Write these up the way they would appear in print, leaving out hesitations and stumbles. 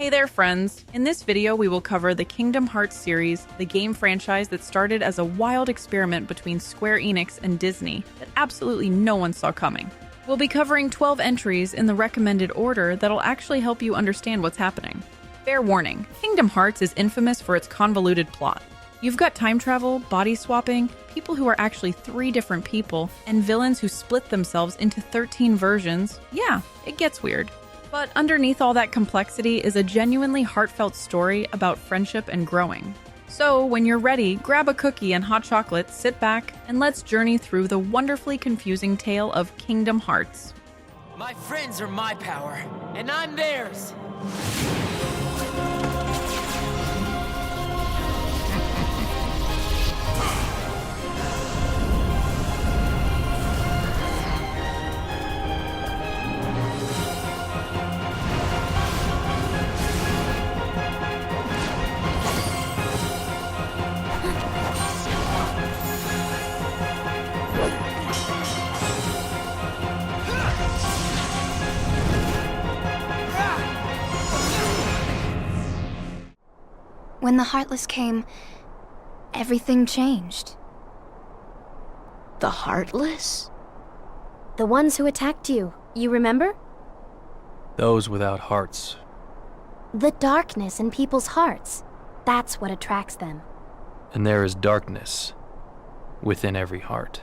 Hey there, friends! In this video, we will cover the Kingdom Hearts series, the game franchise that started as a wild experiment between Square Enix and Disney that absolutely no one saw coming. We'll be covering 12 entries in the recommended order that'll actually help you understand what's happening. Fair warning, Kingdom Hearts is infamous for its convoluted plot. You've got time travel, body swapping, people who are actually 3 different people, and villains who split themselves into 13 versions. Yeah, it gets weird. But underneath all that complexity is a genuinely heartfelt story about friendship and growing. So when you're ready, grab a cookie and hot chocolate, sit back, and let's journey through the wonderfully confusing tale of Kingdom Hearts. My friends are my power, and I'm theirs! When the Heartless came, everything changed. The Heartless? The ones who attacked you, you remember? Those without hearts. The darkness in people's hearts. That's what attracts them. And there is darkness within every heart.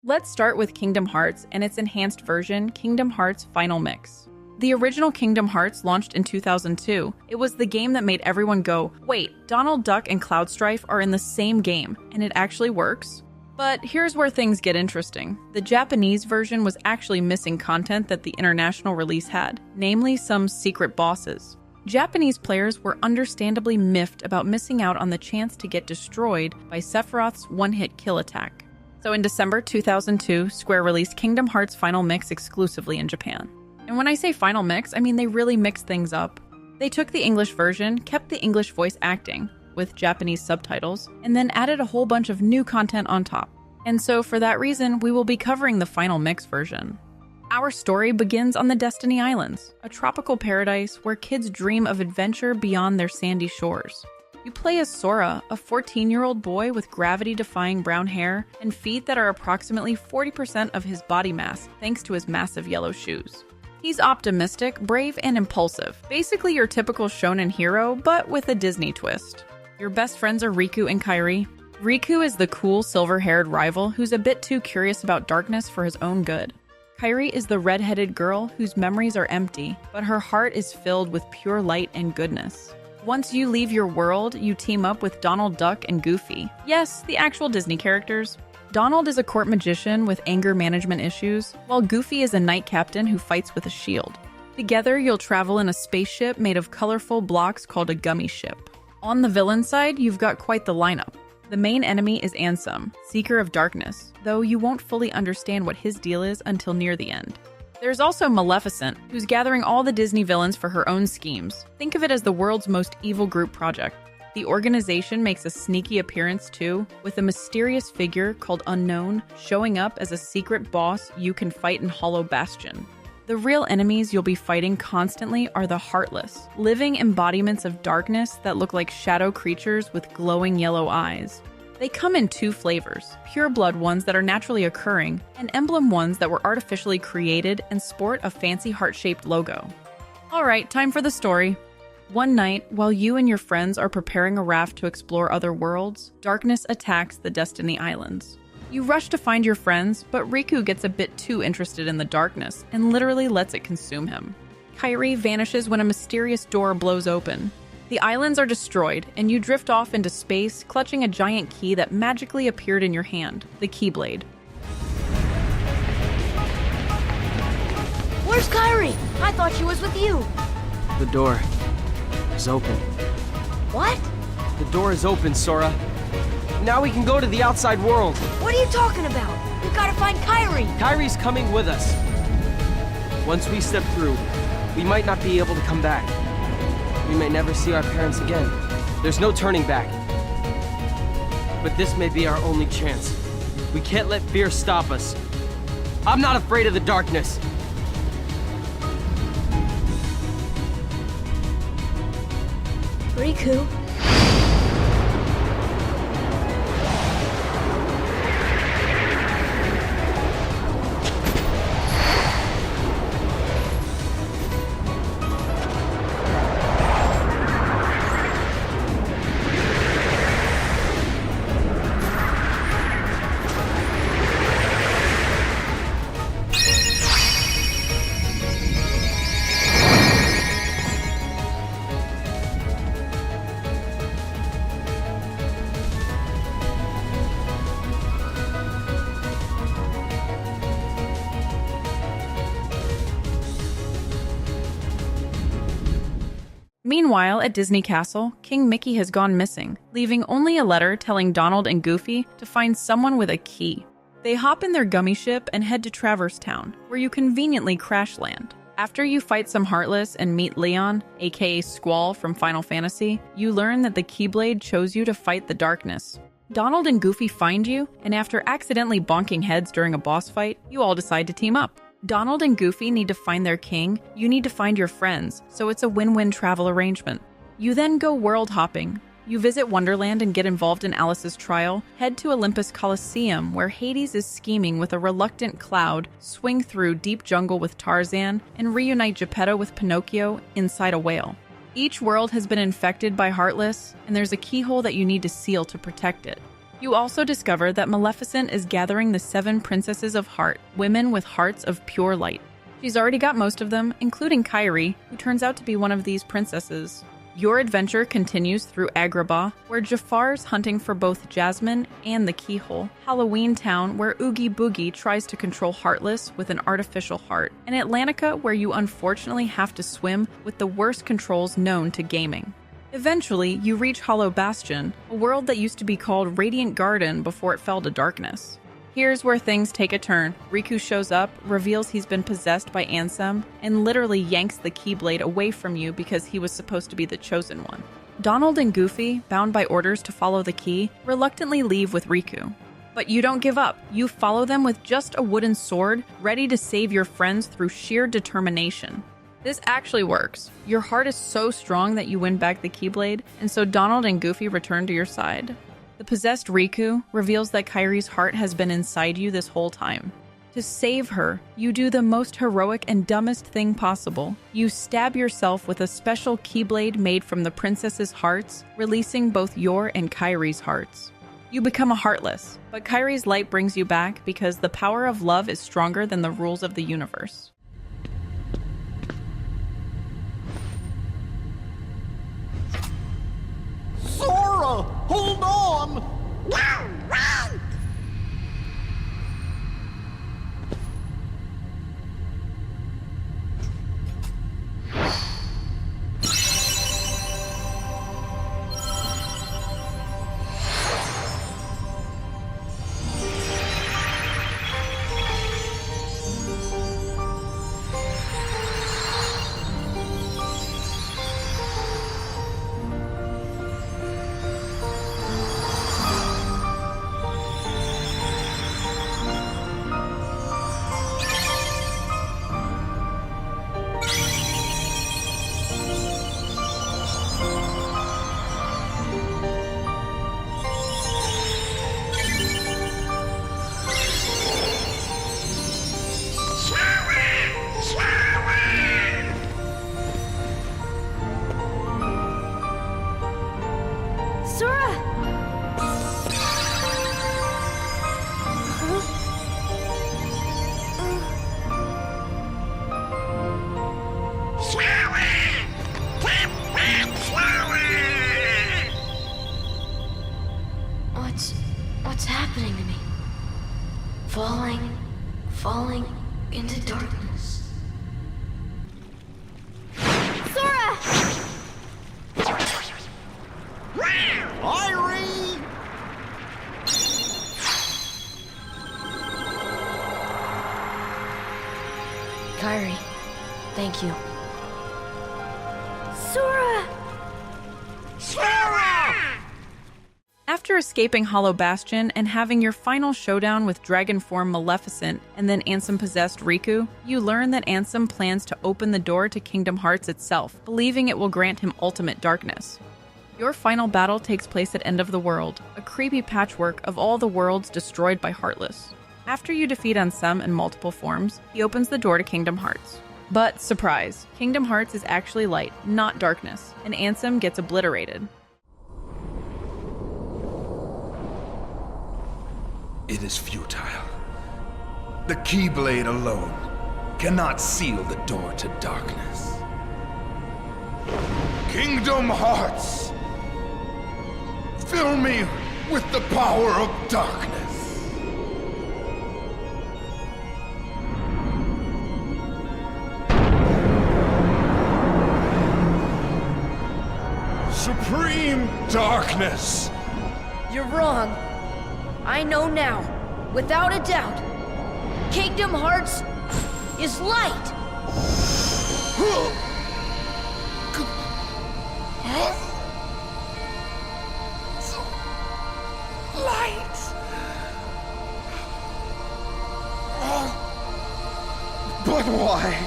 Let's start with Kingdom Hearts and its enhanced version, Kingdom Hearts Final Mix. The original Kingdom Hearts launched in 2002. It was the game that made everyone go, wait, Donald Duck and Cloud Strife are in the same game, and it actually works? But here's where things get interesting. The Japanese version was actually missing content that the international release had, namely some secret bosses. Japanese players were understandably miffed about missing out on the chance to get destroyed by Sephiroth's one-hit kill attack. So in December 2002, Square released Kingdom Hearts Final Mix exclusively in Japan. And when I say final mix, I mean they really mixed things up. They took the English version, kept the English voice acting, with Japanese subtitles, and then added a whole bunch of new content on top. And so for that reason, we will be covering the final mix version. Our story begins on the Destiny Islands, a tropical paradise where kids dream of adventure beyond their sandy shores. You play as Sora, a 14-year-old boy with gravity-defying brown hair and feet that are approximately 40% of his body mass thanks to his massive yellow shoes. He's optimistic, brave, and impulsive. Basically your typical shonen hero, but with a Disney twist. Your best friends are Riku and Kairi. Riku is the cool, silver-haired rival who's a bit too curious about darkness for his own good. Kairi is the red-headed girl whose memories are empty, but her heart is filled with pure light and goodness. Once you leave your world, you team up with Donald Duck and Goofy. Yes, the actual Disney characters. Donald is a court magician with anger management issues, while Goofy is a knight captain who fights with a shield. Together, you'll travel in a spaceship made of colorful blocks called a gummy ship. On the villain side, you've got quite the lineup. The main enemy is Ansem, Seeker of Darkness, though you won't fully understand what his deal is until near the end. There's also Maleficent, who's gathering all the Disney villains for her own schemes. Think of it as the world's most evil group project. The organization makes a sneaky appearance too, with a mysterious figure called Unknown showing up as a secret boss you can fight in Hollow Bastion. The real enemies you'll be fighting constantly are the Heartless, living embodiments of darkness that look like shadow creatures with glowing yellow eyes. They come in 2 flavors, pure blood ones that are naturally occurring, and emblem ones that were artificially created and sport a fancy heart-shaped logo. Alright, time for the story. One night, while you and your friends are preparing a raft to explore other worlds, darkness attacks the Destiny Islands. You rush to find your friends, but Riku gets a bit too interested in the darkness and literally lets it consume him. Kairi vanishes when a mysterious door blows open. The islands are destroyed, and you drift off into space, clutching a giant key that magically appeared in your hand, the Keyblade. Where's Kairi? I thought she was with you. The door is open. What? The door is open, Sora. Now we can go to the outside world. What are you talking about? We gotta find Kairi. Kairi's coming with us. Once we step through, we might not be able to come back. We may never see our parents again. There's no turning back. But this may be our only chance. We can't let fear stop us. I'm not afraid of the darkness. Riku. Meanwhile, at Disney Castle, King Mickey has gone missing, leaving only a letter telling Donald and Goofy to find someone with a key. They hop in their gummy ship and head to Traverse Town, where you conveniently crash land. After you fight some Heartless and meet Leon, aka Squall from Final Fantasy, you learn that the Keyblade chose you to fight the darkness. Donald and Goofy find you, and after accidentally bonking heads during a boss fight, you all decide to team up. Donald and Goofy need to find their king, you need to find your friends, so it's a win-win travel arrangement. You then go world hopping. You visit Wonderland and get involved in Alice's trial, head to Olympus Coliseum where Hades is scheming with a reluctant Cloud, swing through deep jungle with Tarzan, and reunite Geppetto with Pinocchio inside a whale. Each world has been infected by Heartless, and there's a keyhole that you need to seal to protect it. You also discover that Maleficent is gathering the 7 princesses of heart, women with hearts of pure light. She's already got most of them, including Kairi, who turns out to be one of these princesses. Your adventure continues through Agrabah, where Jafar's hunting for both Jasmine and the Keyhole, Halloween Town, where Oogie Boogie tries to control Heartless with an artificial heart, and Atlantica, where you unfortunately have to swim with the worst controls known to gaming. Eventually, you reach Hollow Bastion, a world that used to be called Radiant Garden before it fell to darkness. Here's where things take a turn. Riku shows up, reveals he's been possessed by Ansem, and literally yanks the Keyblade away from you because he was supposed to be the chosen one. Donald and Goofy, bound by orders to follow the key, reluctantly leave with Riku. But you don't give up. You follow them with just a wooden sword, ready to save your friends through sheer determination. This actually works. Your heart is so strong that you win back the Keyblade, and so Donald and Goofy return to your side. The possessed Riku reveals that Kairi's heart has been inside you this whole time. To save her, you do the most heroic and dumbest thing possible. You stab yourself with a special Keyblade made from the princesses' hearts, releasing both your and Kairi's hearts. You become a Heartless, but Kairi's light brings you back because the power of love is stronger than the rules of the universe. Sora! Hold on! What's happening to me? Falling into darkness. Sora! Irie! Kairi, thank you. Sora! After escaping Hollow Bastion and having your final showdown with Dragon Form Maleficent and then Ansem-possessed Riku, you learn that Ansem plans to open the door to Kingdom Hearts itself, believing it will grant him ultimate darkness. Your final battle takes place at End of the World, a creepy patchwork of all the worlds destroyed by Heartless. After you defeat Ansem in multiple forms, he opens the door to Kingdom Hearts. But, surprise, Kingdom Hearts is actually light, not darkness, and Ansem gets obliterated. It is futile. The Keyblade alone cannot seal the door to darkness. Kingdom Hearts! Fill me with the power of darkness! Supreme darkness! You're wrong. I know now, without a doubt. Kingdom Hearts is light. Light! But why?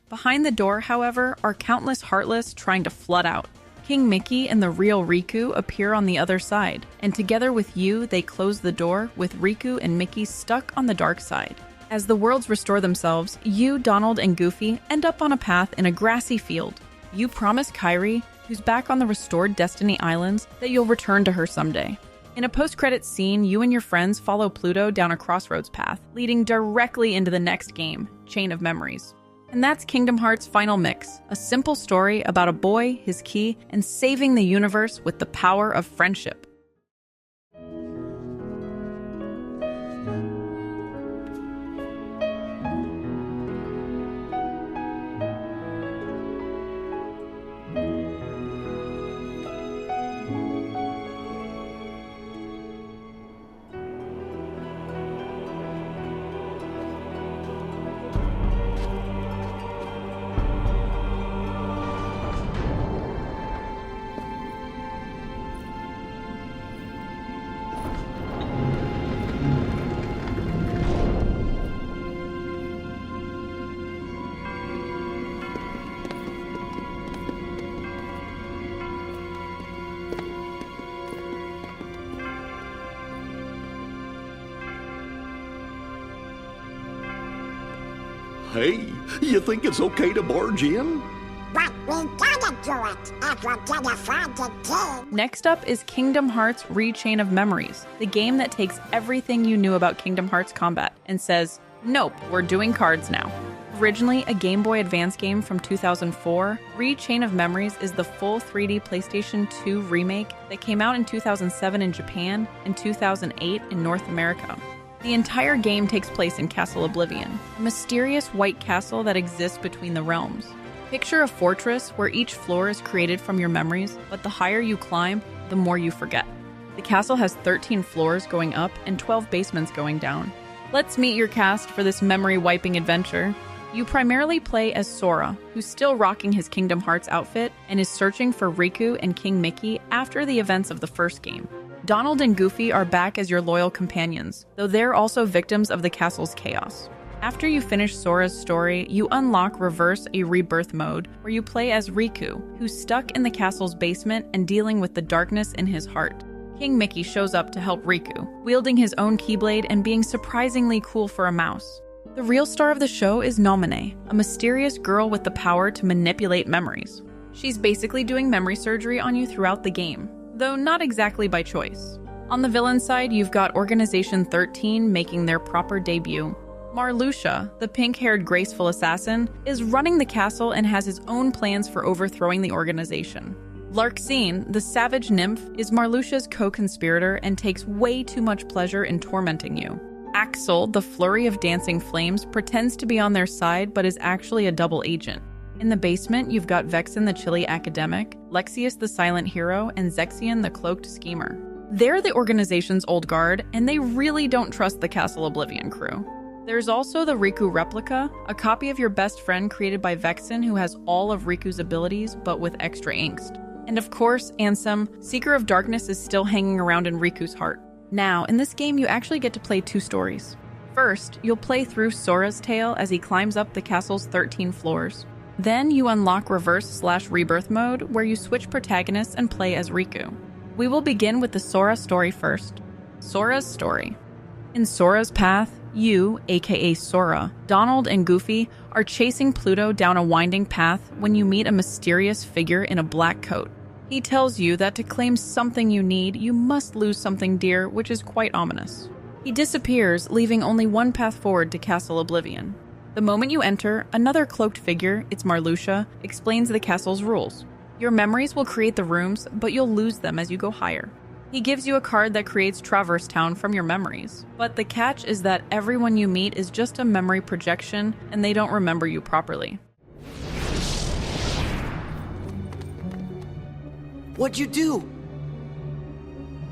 Behind the door, however, are countless Heartless trying to flood out. King Mickey and the real Riku appear on the other side, and together with you, they close the door, with Riku and Mickey stuck on the dark side. As the worlds restore themselves, you, Donald, and Goofy end up on a path in a grassy field. You promise Kairi, who's back on the restored Destiny Islands, that you'll return to her someday. In a post-credits scene, you and your friends follow Pluto down a crossroads path, leading directly into the next game, Chain of Memories. And that's Kingdom Hearts' Final Mix, a simple story about a boy, his key, and saving the universe with the power of friendship. Hey, you think it's okay to barge in? But we gotta do it if we're gonna find the king. Next up is Kingdom Hearts Re-Chain of Memories, the game that takes everything you knew about Kingdom Hearts combat and says, nope, we're doing cards now. Originally a Game Boy Advance game from 2004, Re-Chain of Memories is the full 3D PlayStation 2 remake that came out in 2007 in Japan and 2008 in North America. The entire game takes place in Castle Oblivion, a mysterious white castle that exists between the realms. Picture a fortress where each floor is created from your memories, but the higher you climb, the more you forget. The castle has 13 floors going up and 12 basements going down. Let's meet your cast for this memory-wiping adventure. You primarily play as Sora, who's still rocking his Kingdom Hearts outfit and is searching for Riku and King Mickey after the events of the first game. Donald and Goofy are back as your loyal companions, though they're also victims of the castle's chaos. After you finish Sora's story, you unlock Reverse a Rebirth mode, where you play as Riku, who's stuck in the castle's basement and dealing with the darkness in his heart. King Mickey shows up to help Riku, wielding his own Keyblade and being surprisingly cool for a mouse. The real star of the show is Nomine, a mysterious girl with the power to manipulate memories. She's basically doing memory surgery on you throughout the game, though not exactly by choice. On the villain side, you've got Organization 13 making their proper debut. Marluxia, the pink-haired graceful assassin, is running the castle and has his own plans for overthrowing the organization. Larxene, the savage nymph, is Marluxia's co-conspirator and takes way too much pleasure in tormenting you. Axel, the flurry of dancing flames, pretends to be on their side but is actually a double agent. In the basement, you've got Vexen the chilly academic, Lexius the silent hero, and Zexion the cloaked schemer. They're the organization's old guard, and they really don't trust the Castle Oblivion crew. There's also the Riku replica, a copy of your best friend created by Vexen who has all of Riku's abilities but with extra angst. And of course, Ansem, Seeker of Darkness, is still hanging around in Riku's heart. Now, in this game you actually get to play two stories. First, you'll play through Sora's tale as he climbs up the castle's 13 floors. Then you unlock reverse/rebirth mode, where you switch protagonists and play as Riku. We will begin with the Sora story first. Sora's story. In Sora's path, you, aka Sora, Donald, and Goofy are chasing Pluto down a winding path when you meet a mysterious figure in a black coat. He tells you that to claim something you need, you must lose something dear, which is quite ominous. He disappears, leaving only one path forward to Castle Oblivion. The moment you enter, another cloaked figure, it's Marluxia, explains the castle's rules. Your memories will create the rooms, but you'll lose them as you go higher. He gives you a card that creates Traverse Town from your memories. But the catch is that everyone you meet is just a memory projection, and they don't remember you properly. What'd you do?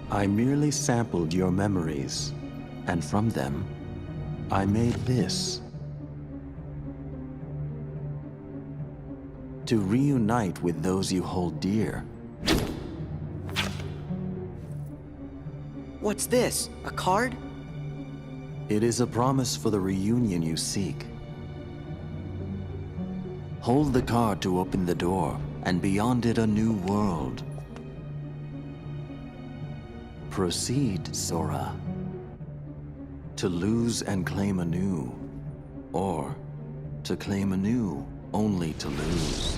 I merely sampled your memories, and from them, I made this. To reunite with those you hold dear. What's this? A card? It is a promise for the reunion you seek. Hold the card to open the door, and beyond it a new world. Proceed, Sora. To lose and claim anew, or to claim anew only to lose.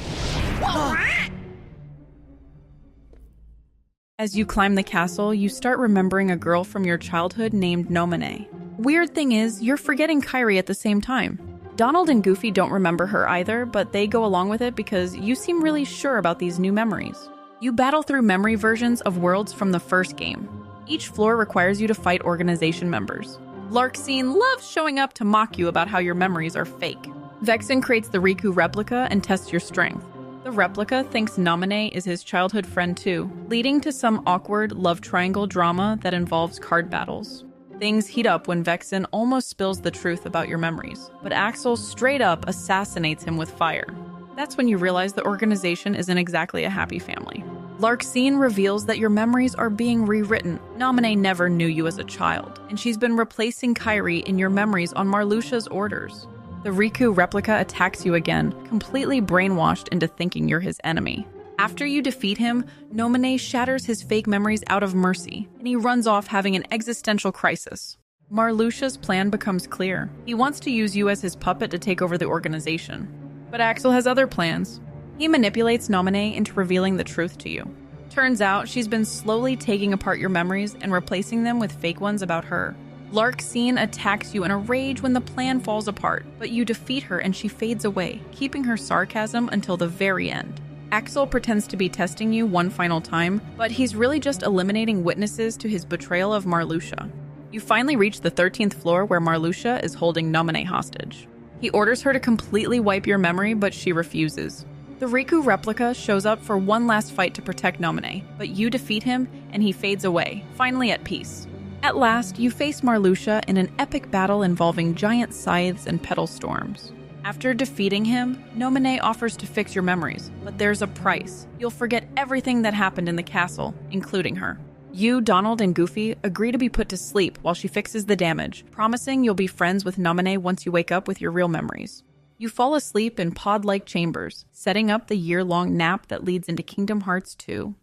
As you climb the castle, you start remembering a girl from your childhood named Nomine. Weird thing is, you're forgetting Kairi at the same time. Donald and Goofy don't remember her either, but they go along with it because you seem really sure about these new memories. You battle through memory versions of worlds from the first game. Each floor requires you to fight organization members. Larxene loves showing up to mock you about how your memories are fake. Vexen creates the Riku replica and tests your strength. The replica thinks Naminé is his childhood friend too, leading to some awkward love triangle drama that involves card battles. Things heat up when Vexen almost spills the truth about your memories, but Axel straight up assassinates him with fire. That's when you realize the organization isn't exactly a happy family. Larxene reveals that your memories are being rewritten. Naminé never knew you as a child, and she's been replacing Kairi in your memories on Marluxia's orders. The Riku replica attacks you again, completely brainwashed into thinking you're his enemy. After you defeat him, Naminé shatters his fake memories out of mercy, and he runs off having an existential crisis. Marluxia's plan becomes clear. He wants to use you as his puppet to take over the organization. But Axel has other plans. He manipulates Naminé into revealing the truth to you. Turns out she's been slowly taking apart your memories and replacing them with fake ones about her. Larxene attacks you in a rage when the plan falls apart, but you defeat her and she fades away, keeping her sarcasm until the very end. Axel pretends to be testing you one final time, but he's really just eliminating witnesses to his betrayal of Marluxia. You finally reach the 13th floor where Marluxia is holding Naminé hostage. He orders her to completely wipe your memory, but she refuses. The Riku replica shows up for one last fight to protect Naminé, but you defeat him and he fades away, finally at peace. At last, you face Marluxia in an epic battle involving giant scythes and petal storms. After defeating him, Naminé offers to fix your memories, but there's a price. You'll forget everything that happened in the castle, including her. You, Donald, and Goofy agree to be put to sleep while she fixes the damage, promising you'll be friends with Naminé once you wake up with your real memories. You fall asleep in pod-like chambers, setting up the year-long nap that leads into Kingdom Hearts 2.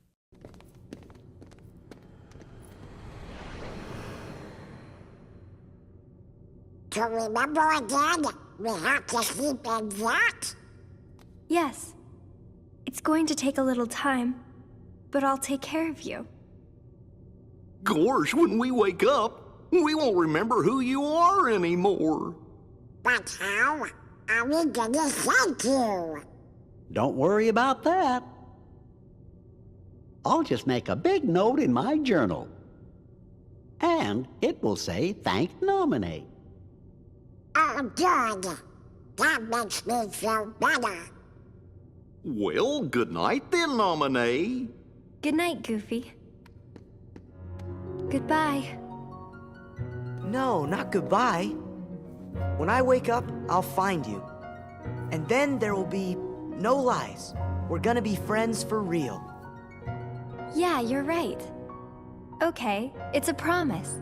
To remember again, we have to sleep in that? Yes. It's going to take a little time, but I'll take care of you. Gosh, when we wake up, we won't remember who you are anymore. But how are we gonna thank you? Don't worry about that. I'll just make a big note in my journal. And it will say, thank Naminé. Oh, good. That makes me feel better. Well, good night then, Naminé. Good night, Goofy. Goodbye. No, not goodbye. When I wake up, I'll find you. And then there will be no lies. We're gonna be friends for real. Yeah, you're right. Okay, it's a promise.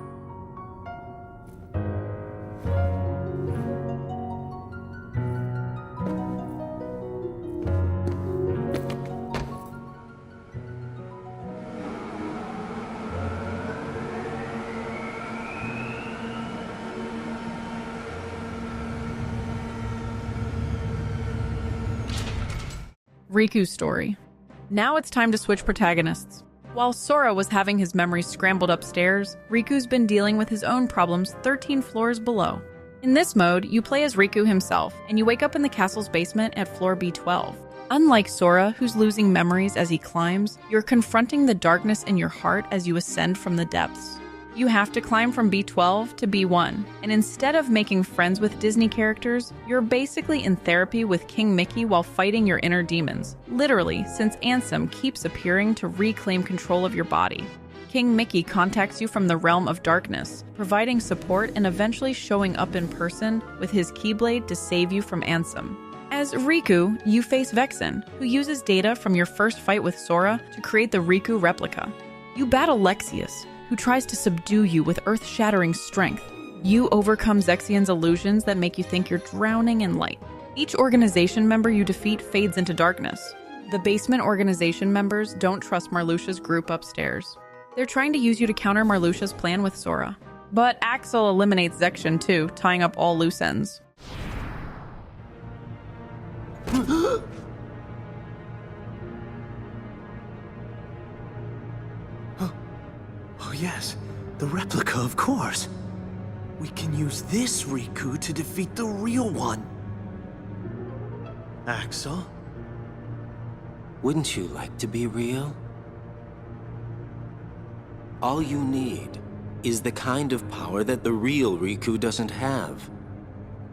Riku's story. Now it's time to switch protagonists. While Sora was having his memories scrambled upstairs, Riku's been dealing with his own problems 13 floors below. In this mode, you play as Riku himself, and you wake up in the castle's basement at floor B12. Unlike Sora, who's losing memories as he climbs, you're confronting the darkness in your heart as you ascend from the depths. You have to climb from B12 to B1, and instead of making friends with Disney characters, you're basically in therapy with King Mickey while fighting your inner demons, literally, since Ansem keeps appearing to reclaim control of your body. King Mickey contacts you from the realm of darkness, providing support and eventually showing up in person with his Keyblade to save you from Ansem. As Riku, you face Vexen, who uses data from your first fight with Sora to create the Riku replica. You battle Lexius, who tries to subdue you with earth-shattering strength. You overcome Zexion's illusions that make you think you're drowning in light. Each organization member you defeat fades into darkness. The basement organization members don't trust Marluxia's group upstairs. They're trying to use you to counter Marluxia's plan with Sora. But Axel eliminates Zexion too, tying up all loose ends. Oh yes, the replica, of course. We can use this Riku to defeat the real one. Axel? Wouldn't you like to be real? All you need is the kind of power that the real Riku doesn't have.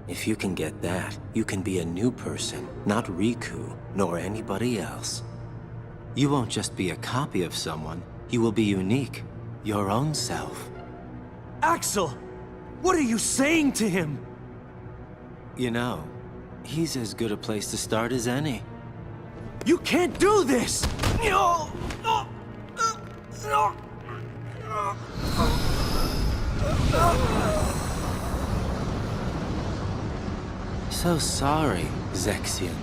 If you can get that, you can be a new person, not Riku, nor anybody else. You won't just be a copy of someone, you will be unique, your own self. Axel! What are you saying to him? You know, he's as good a place to start as any. You can't do this! So sorry, Zexion.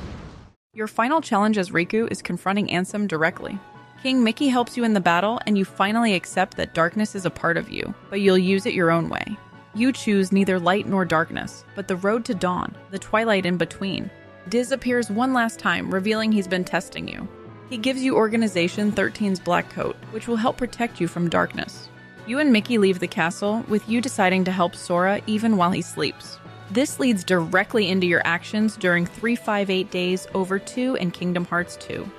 Your final challenge as Riku is confronting Ansem directly. King Mickey helps you in the battle, and you finally accept that darkness is a part of you, but you'll use it your own way. You choose neither light nor darkness, but the road to dawn, the twilight in between. Diz appears one last time, revealing he's been testing you. He gives you Organization 13's black coat, which will help protect you from darkness. You and Mickey leave the castle, with you deciding to help Sora even while he sleeps. This leads directly into your actions during 358 Days Over 2 and Kingdom Hearts 2.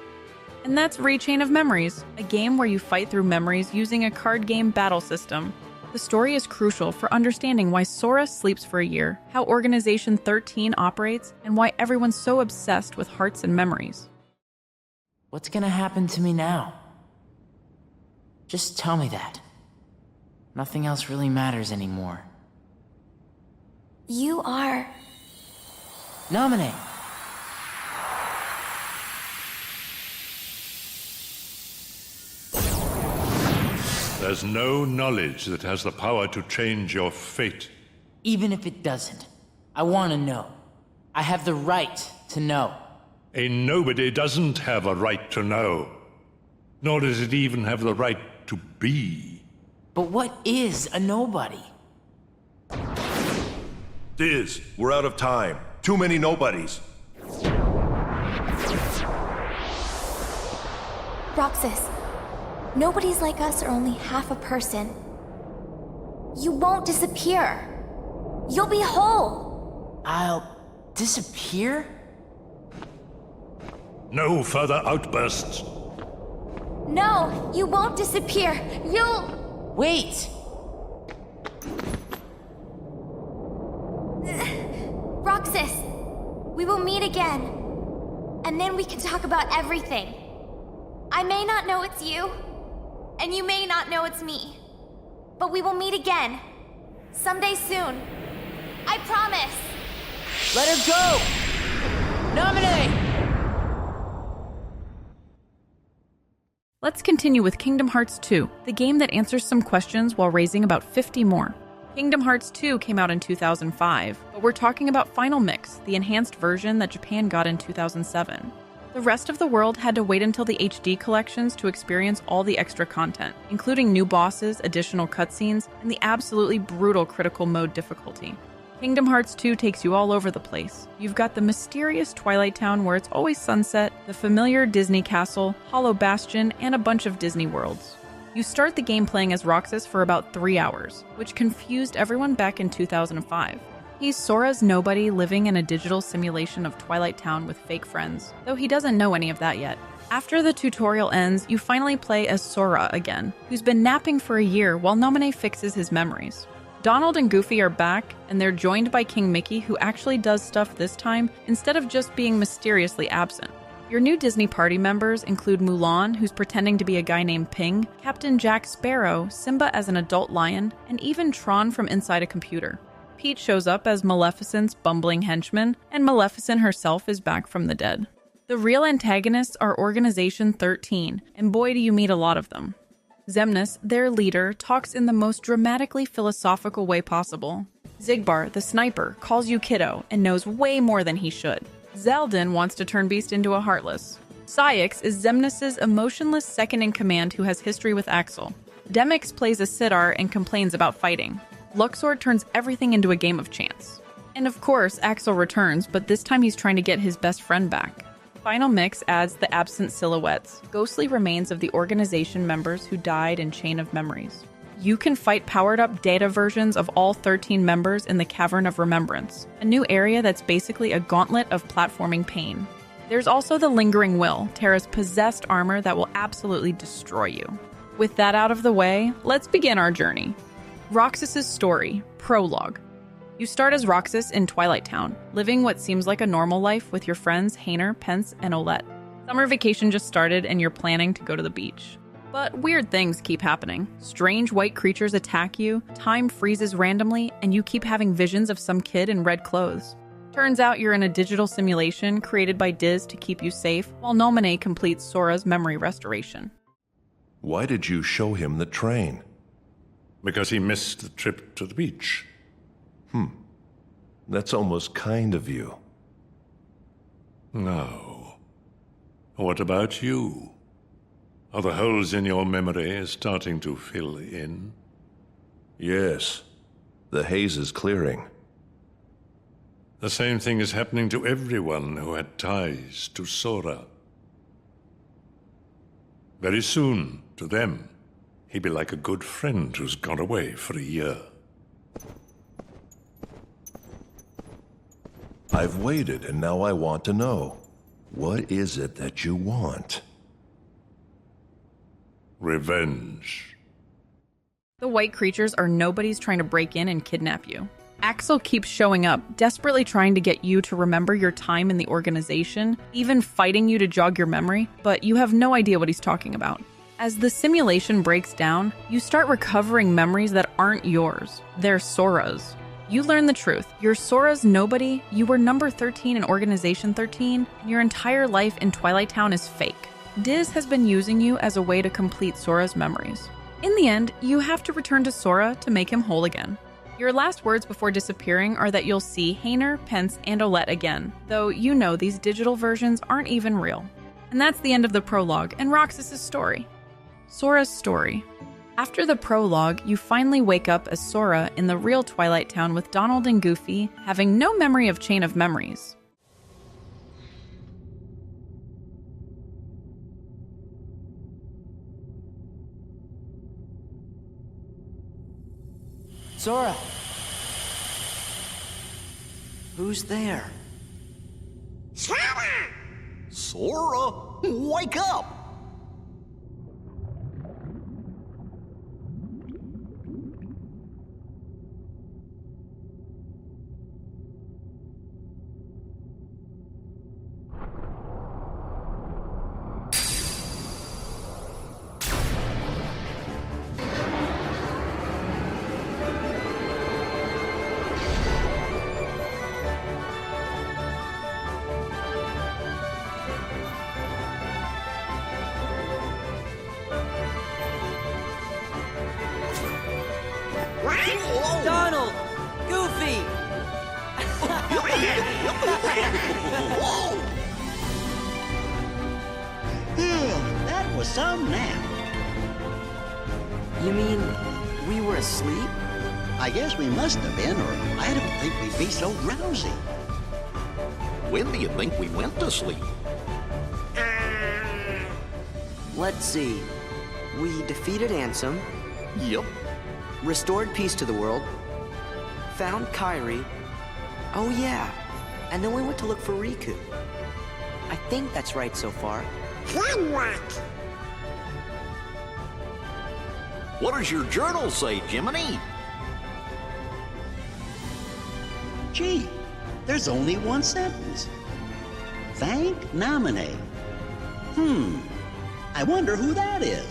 And that's Rechain of Memories, a game where you fight through memories using a card game battle system. The story is crucial for understanding why Sora sleeps for a year, how Organization 13 operates, and why everyone's so obsessed with hearts and memories. What's gonna happen to me now? Just tell me that. Nothing else really matters anymore. You are... Nominate! There's no knowledge that has the power to change your fate. Even if it doesn't, I want to know. I have the right to know. A nobody doesn't have a right to know. Nor does it even have the right to be. But what is a nobody? Diz, we're out of time. Too many nobodies. Roxas, nobodies like us are only half a person. You won't disappear. You'll be whole. I'll disappear? No further outbursts. No, you won't disappear. You'll... Wait! Roxas, we will meet again. And then we can talk about everything. I may not know it's you, and you may not know it's me. But we will meet again. Someday soon. I promise. Let her go! Nominate! Let's continue with Kingdom Hearts 2, the game that answers some questions while raising about 50 more. Kingdom Hearts 2 came out in 2005, but we're talking about Final Mix, the enhanced version that Japan got in 2007. The rest of the world had to wait until the HD collections to experience all the extra content, including new bosses, additional cutscenes, and the absolutely brutal critical mode difficulty. Kingdom Hearts 2 takes you all over the place. You've got the mysterious Twilight Town where it's always sunset, the familiar Disney Castle, Hollow Bastion, and a bunch of Disney worlds. You start the game playing as Roxas for about 3 hours, which confused everyone back in 2005. He's Sora's nobody living in a digital simulation of Twilight Town with fake friends, though he doesn't know any of that yet. After the tutorial ends, you finally play as Sora again, who's been napping for a year while Naminé fixes his memories. Donald and Goofy are back, and they're joined by King Mickey, who actually does stuff this time instead of just being mysteriously absent. Your new Disney party members include Mulan, who's pretending to be a guy named Ping, Captain Jack Sparrow, Simba as an adult lion, and even Tron from inside a computer. Peach shows up as Maleficent's bumbling henchman, and Maleficent herself is back from the dead. The real antagonists are Organization 13, and boy do you meet a lot of them. Xemnas, their leader, talks in the most dramatically philosophical way possible. Xigbar, the sniper, calls you kiddo and knows way more than he should. Zeldin wants to turn Beast into a Heartless. Syx is Xemnas' emotionless second-in-command who has history with Axel. Demyx plays a Sidar and complains about fighting. Luxord turns everything into a game of chance. And of course, Axel returns, but this time he's trying to get his best friend back. Final Mix adds the absent silhouettes, ghostly remains of the organization members who died in Chain of Memories. You can fight powered-up data versions of all 13 members in the Cavern of Remembrance, a new area that's basically a gauntlet of platforming pain. There's also the Lingering Will, Terra's possessed armor that will absolutely destroy you. With that out of the way, let's begin our journey. Roxas' story, Prologue. You start as Roxas in Twilight Town, living what seems like a normal life with your friends Hayner, Pence, and Olette. Summer vacation just started and you're planning to go to the beach. But weird things keep happening. Strange white creatures attack you, time freezes randomly, and you keep having visions of some kid in red clothes. Turns out you're in a digital simulation created by Diz to keep you safe, while Naminé completes Sora's memory restoration. Why did you show him the train? Because he missed the trip to the beach. That's almost kind of you. No. What about you? Are the holes in your memory starting to fill in? Yes. The haze is clearing. The same thing is happening to everyone who had ties to Sora. Very soon, to them, he'd be like a good friend who's gone away for a year. I've waited, and now I want to know. What is it that you want? Revenge. The white creatures are nobodies trying to break in and kidnap you. Axel keeps showing up, desperately trying to get you to remember your time in the organization, even fighting you to jog your memory, but you have no idea what he's talking about. As the simulation breaks down, you start recovering memories that aren't yours. They're Sora's. You learn the truth. You're Sora's nobody, you were number 13 in Organization 13, and your entire life in Twilight Town is fake. Diz has been using you as a way to complete Sora's memories. In the end, you have to return to Sora to make him whole again. Your last words before disappearing are that you'll see Hayner, Pence, and Olette again, though you know these digital versions aren't even real. And that's the end of the prologue and Roxas' story. Sora's story. After the prologue, you finally wake up as Sora in the real Twilight Town with Donald and Goofy, having no memory of Chain of Memories. Sora! Who's there? Sora! Sora, wake up! Donald! Goofy! That was some nap. You mean we were asleep? I guess we must have been, or I don't think we'd be so drowsy. When do you think we went to sleep? Let's see. We defeated Ansem. Yep. Restored peace to the world. Found Kairi. Oh yeah. And then we went to look for Riku. I think that's right so far. Then what? What does your journal say, Jiminy? Gee, there's only one sentence. Thank nominate. I wonder who that is.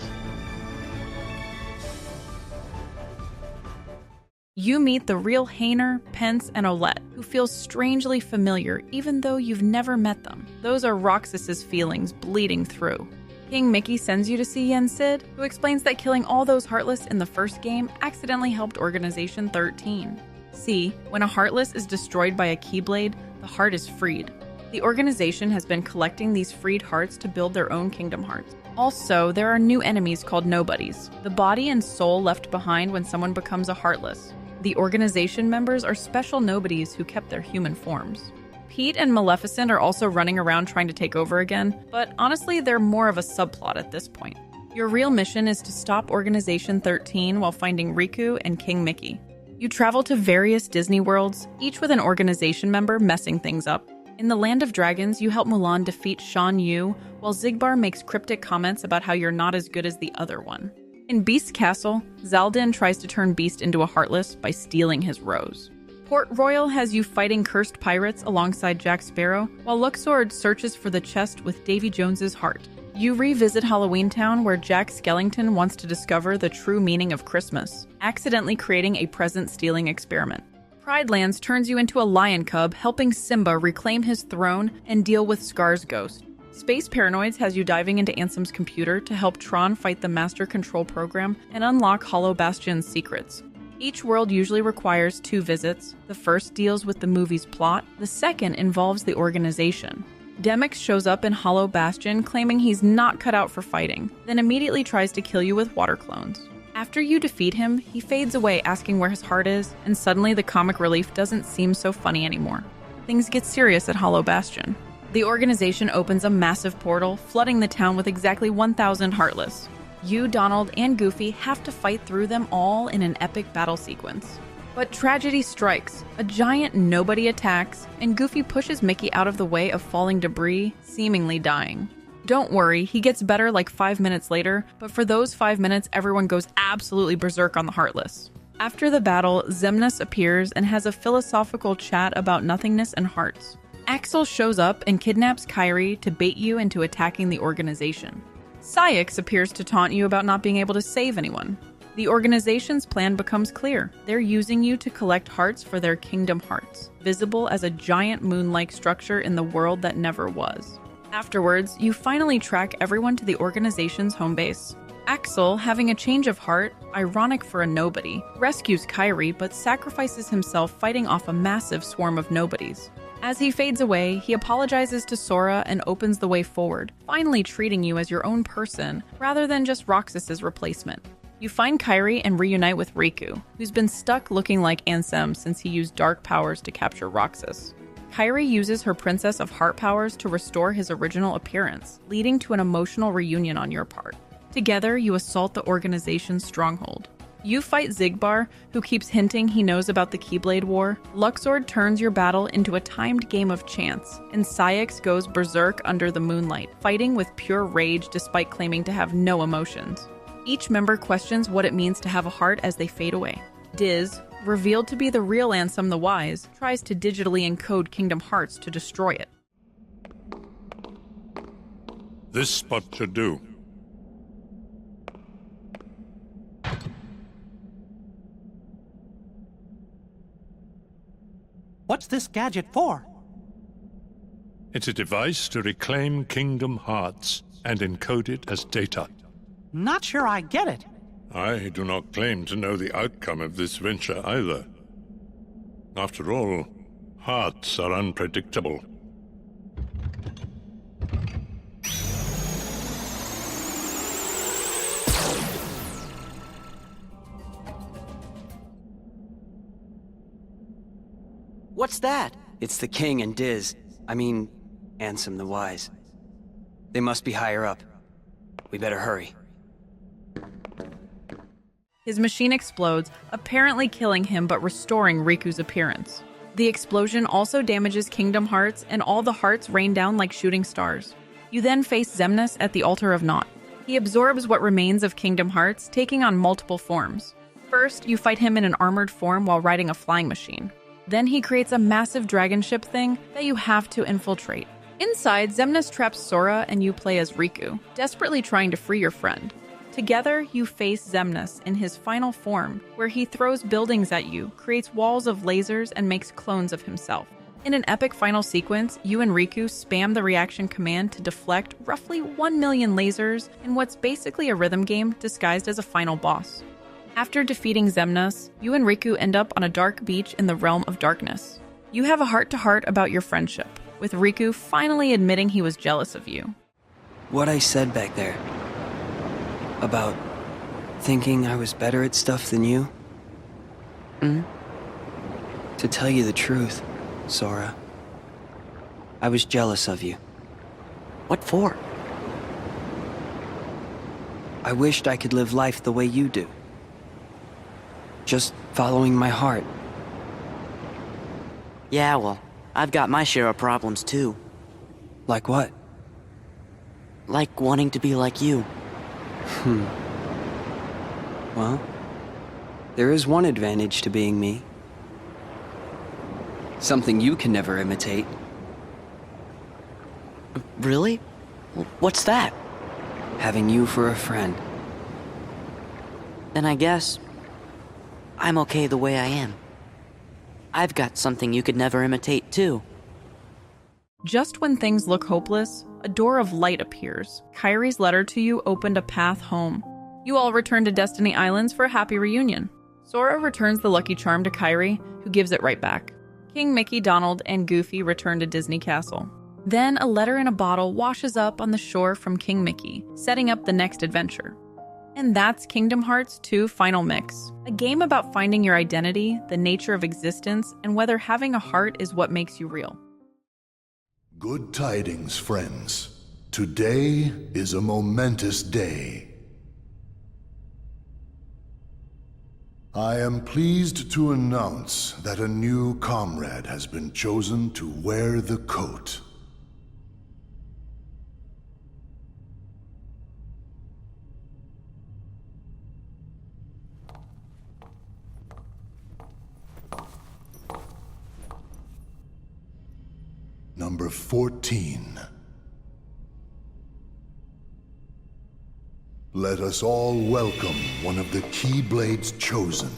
You meet the real Hainer, Pence, and Olette, who feel strangely familiar even though you've never met them. Those are Roxas's feelings bleeding through. King Mickey sends you to see Yen Sid, who explains that killing all those Heartless in the first game accidentally helped Organization 13. See, when a Heartless is destroyed by a Keyblade, the heart is freed. The organization has been collecting these freed hearts to build their own Kingdom Hearts. Also, there are new enemies called Nobodies, the body and soul left behind when someone becomes a Heartless. The organization members are special nobodies who kept their human forms. Pete and Maleficent are also running around trying to take over again, but honestly, they're more of a subplot at this point. Your real mission is to stop Organization 13 while finding Riku and King Mickey. You travel to various Disney worlds, each with an organization member messing things up. In the Land of Dragons, you help Mulan defeat Shan Yu, while Xigbar makes cryptic comments about how you're not as good as the other one. In Beast's Castle, Xaldin tries to turn Beast into a Heartless by stealing his rose. Port Royal has you fighting cursed pirates alongside Jack Sparrow, while Luxord searches for the chest with Davy Jones's heart. You revisit Halloween Town, where Jack Skellington wants to discover the true meaning of Christmas, accidentally creating a present-stealing experiment. Pride Lands turns you into a lion cub, helping Simba reclaim his throne and deal with Scar's ghost. Space Paranoids has you diving into Ansem's computer to help Tron fight the Master Control Program and unlock Hollow Bastion's secrets. Each world usually requires 2 visits. The first deals with the movie's plot, the second involves the organization. Demyx shows up in Hollow Bastion claiming he's not cut out for fighting, then immediately tries to kill you with water clones. After you defeat him, he fades away asking where his heart is, and suddenly the comic relief doesn't seem so funny anymore. Things get serious at Hollow Bastion. The organization opens a massive portal, flooding the town with exactly 1,000 Heartless. You, Donald, and Goofy have to fight through them all in an epic battle sequence. But tragedy strikes. A giant nobody attacks, and Goofy pushes Mickey out of the way of falling debris, seemingly dying. Don't worry, he gets better like 5 minutes later, but for those 5 minutes, everyone goes absolutely berserk on the Heartless. After the battle, Xemnas appears and has a philosophical chat about nothingness and hearts. Axel shows up and kidnaps Kairi to bait you into attacking the organization. Saix appears to taunt you about not being able to save anyone. The organization's plan becomes clear. They're using you to collect hearts for their Kingdom Hearts, visible as a giant moon-like structure in the world that never was. Afterwards, you finally track everyone to the organization's home base. Axel, having a change of heart, ironic for a nobody, rescues Kairi but sacrifices himself fighting off a massive swarm of nobodies. As he fades away, he apologizes to Sora and opens the way forward, finally treating you as your own person rather than just Roxas's replacement. You find Kairi and reunite with Riku, who's been stuck looking like Ansem since he used dark powers to capture Roxas. Kairi uses her Princess of Heart powers to restore his original appearance, leading to an emotional reunion on your part. Together, you assault the organization's stronghold. You fight Xigbar, who keeps hinting he knows about the Keyblade War. Luxord turns your battle into a timed game of chance, and Saix goes berserk under the moonlight, fighting with pure rage despite claiming to have no emotions. Each member questions what it means to have a heart as they fade away. Diz, revealed to be the real Ansem the Wise, tries to digitally encode Kingdom Hearts to destroy it. This spot should do. What's this gadget for? It's a device to reclaim Kingdom Hearts and encode it as data. Not sure I get it. I do not claim to know the outcome of this venture either. After all, hearts are unpredictable. What's that? It's the king and Diz. I mean, Ansem the Wise. They must be higher up. We better hurry. His machine explodes, apparently killing him but restoring Riku's appearance. The explosion also damages Kingdom Hearts, and all the hearts rain down like shooting stars. You then face Xemnas at the Altar of Naught. He absorbs what remains of Kingdom Hearts, taking on multiple forms. First, you fight him in an armored form while riding a flying machine. Then he creates a massive dragon ship thing that you have to infiltrate. Inside, Xemnas traps Sora and you play as Riku, desperately trying to free your friend. Together, you face Xemnas in his final form, where he throws buildings at you, creates walls of lasers, and makes clones of himself. In an epic final sequence, you and Riku spam the reaction command to deflect roughly 1 million lasers in what's basically a rhythm game disguised as a final boss. After defeating Xemnas, you and Riku end up on a dark beach in the realm of darkness. You have a heart-to-heart about your friendship, with Riku finally admitting he was jealous of you. What I said back there about thinking I was better at stuff than you? To tell you the truth, Sora, I was jealous of you. What for? I wished I could live life the way you do. Just following my heart. Yeah, well, I've got my share of problems too. Like what? Like wanting to be like you. Well, there is one advantage to being me. Something you can never imitate. Really? What's that? Having you for a friend. Then I guess I'm okay the way I am. I've got something you could never imitate too. Just when things look hopeless, a door of light appears. Kairi's letter to you opened a path home. You all return to Destiny Islands for a happy reunion. Sora returns the Lucky Charm to Kairi, who gives it right back. King Mickey, Donald, and Goofy return to Disney Castle. Then a letter in a bottle washes up on the shore from King Mickey, setting up the next adventure. And that's Kingdom Hearts 2 Final Mix, a game about finding your identity, the nature of existence, and whether having a heart is what makes you real. Good tidings, friends. Today is a momentous day. I am pleased to announce that a new comrade has been chosen to wear the coat. Number 14. Let us all welcome one of the Keyblade's chosen.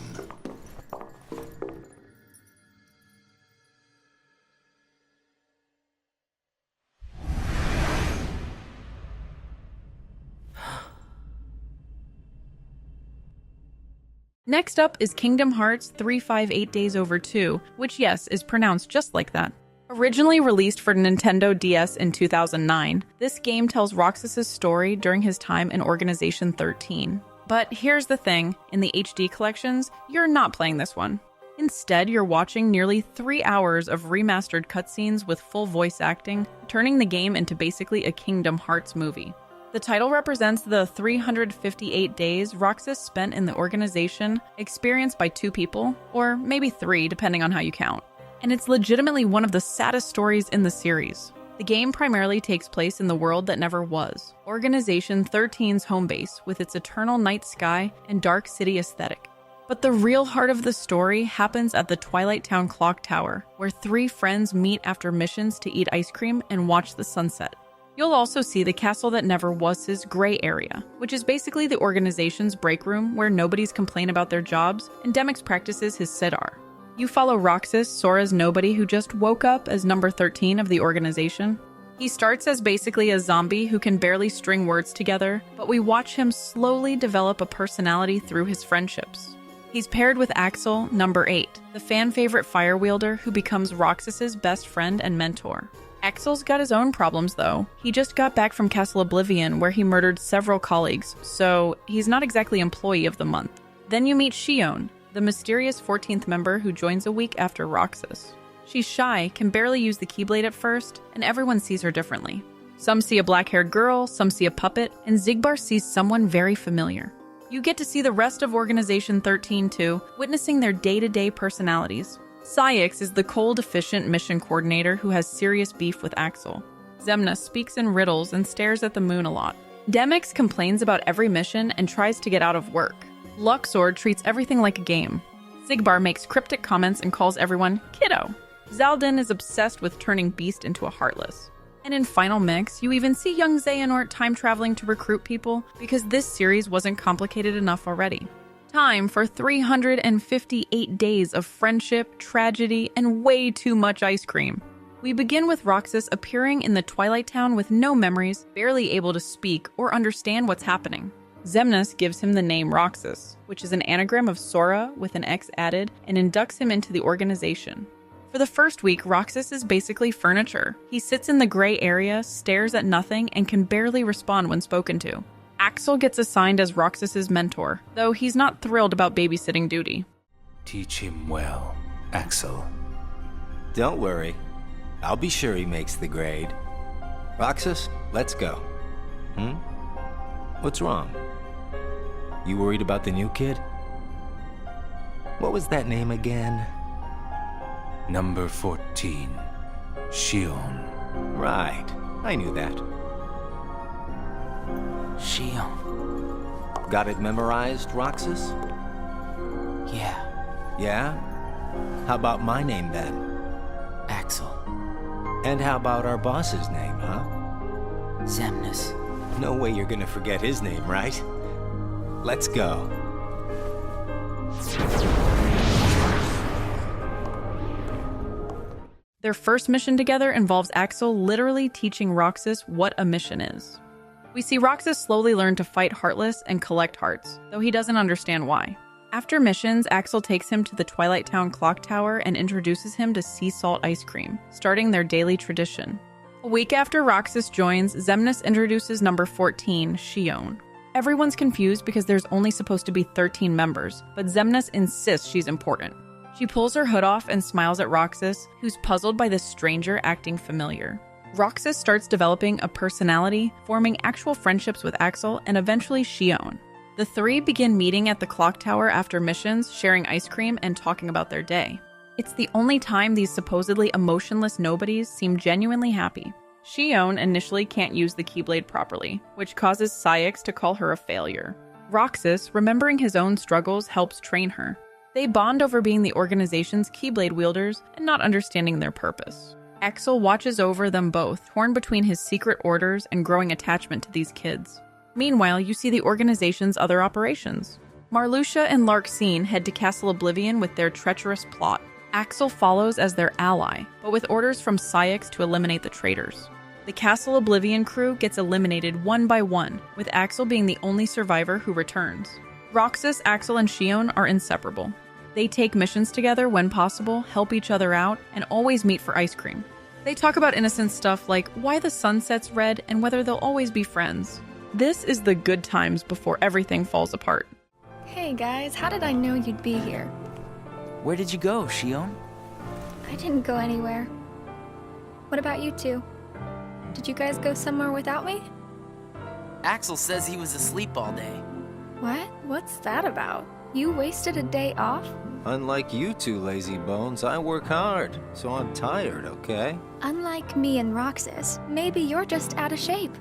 Next up is Kingdom Hearts 358 Days Over 2, which yes, is pronounced just like that. Originally released for Nintendo DS in 2009, this game tells Roxas's story during his time in Organization 13. But here's the thing, in the HD collections, you're not playing this one. Instead, you're watching nearly 3 hours of remastered cutscenes with full voice acting, turning the game into basically a Kingdom Hearts movie. The title represents the 358 days Roxas spent in the organization, experienced by 2 people, or maybe 3 depending on how you count. And it's legitimately one of the saddest stories in the series. The game primarily takes place in the world that never was, Organization 13's home base with its eternal night sky and dark city aesthetic. But the real heart of the story happens at the Twilight Town Clock Tower, where 3 friends meet after missions to eat ice cream and watch the sunset. You'll also see the Castle That Never Was' gray area, which is basically the organization's break room where nobodies complain about their jobs and Demyx practices his Sidar. You follow Roxas, Sora's nobody who just woke up as number 13 of the organization. He starts as basically a zombie who can barely string words together, but we watch him slowly develop a personality through his friendships. He's paired with Axel, number 8, the fan-favorite fire wielder who becomes Roxas's best friend and mentor. Axel's got his own problems though. He just got back from Castle Oblivion where he murdered several colleagues, so he's not exactly employee of the month. Then you meet Xion, the mysterious 14th member who joins a week after Roxas. She's shy, can barely use the Keyblade at first, and everyone sees her differently. Some see a black-haired girl, some see a puppet, and Xigbar sees someone very familiar. You get to see the rest of Organization 13 too, witnessing their day-to-day personalities. Saix is the cold, efficient mission coordinator who has serious beef with Axel. Xemnas speaks in riddles and stares at the moon a lot. Demyx complains about every mission and tries to get out of work. Luxord treats everything like a game. Xigbar makes cryptic comments and calls everyone kiddo. Xaldin is obsessed with turning Beast into a Heartless. And in Final Mix, you even see young Xehanort time-traveling to recruit people because this series wasn't complicated enough already. Time for 358 days of friendship, tragedy, and way too much ice cream. We begin with Roxas appearing in the Twilight Town with no memories, barely able to speak or understand what's happening. Xemnas gives him the name Roxas, which is an anagram of Sora with an X added, and inducts him into the organization. For the first week, Roxas is basically furniture. He sits in the gray area, stares at nothing, and can barely respond when spoken to. Axel gets assigned as Roxas's mentor, though he's not thrilled about babysitting duty. Teach him well, Axel. Don't worry. I'll be sure he makes the grade. Roxas, let's go. What's wrong? You worried about the new kid? What was that name again? Number 14, Xion. Right, I knew that. Xion. Got it memorized, Roxas? Yeah. Yeah? How about my name then? Axel. And how about our boss's name, huh? Xemnas. No way you're gonna forget his name, right? Let's go. Their first mission together involves Axel literally teaching Roxas what a mission is. We see Roxas slowly learn to fight Heartless and collect hearts, though he doesn't understand why. After missions, Axel takes him to the Twilight Town clock tower and introduces him to sea salt ice cream, starting their daily tradition. A week after Roxas joins, Xemnas introduces number 14, Xion. Everyone's confused because there's only supposed to be 13 members, but Xemnas insists she's important. She pulls her hood off and smiles at Roxas, who's puzzled by this stranger acting familiar. Roxas starts developing a personality, forming actual friendships with Axel and eventually Xion. The three begin meeting at the clock tower after missions, sharing ice cream and talking about their day. It's the only time these supposedly emotionless nobodies seem genuinely happy. Xion initially can't use the Keyblade properly, which causes Saix to call her a failure. Roxas, remembering his own struggles, helps train her. They bond over being the organization's Keyblade wielders and not understanding their purpose. Axel watches over them both, torn between his secret orders and growing attachment to these kids. Meanwhile, you see the organization's other operations. Marluxia and Larxene head to Castle Oblivion with their treacherous plot. Axel follows as their ally, but with orders from Saix to eliminate the traitors. The Castle Oblivion crew gets eliminated one by one, with Axel being the only survivor who returns. Roxas, Axel, and Xion are inseparable. They take missions together when possible, help each other out, and always meet for ice cream. They talk about innocent stuff like why the sun sets red and whether they'll always be friends. This is the good times before everything falls apart. Hey guys, how did I know you'd be here? Where did you go, Xion? I didn't go anywhere. What about you two? Did you guys go somewhere without me? Axel says he was asleep all day. What? What's that about? You wasted a day off? Unlike you two lazy bones, I work hard, so I'm tired, okay? Unlike me and Roxas, maybe you're just out of shape.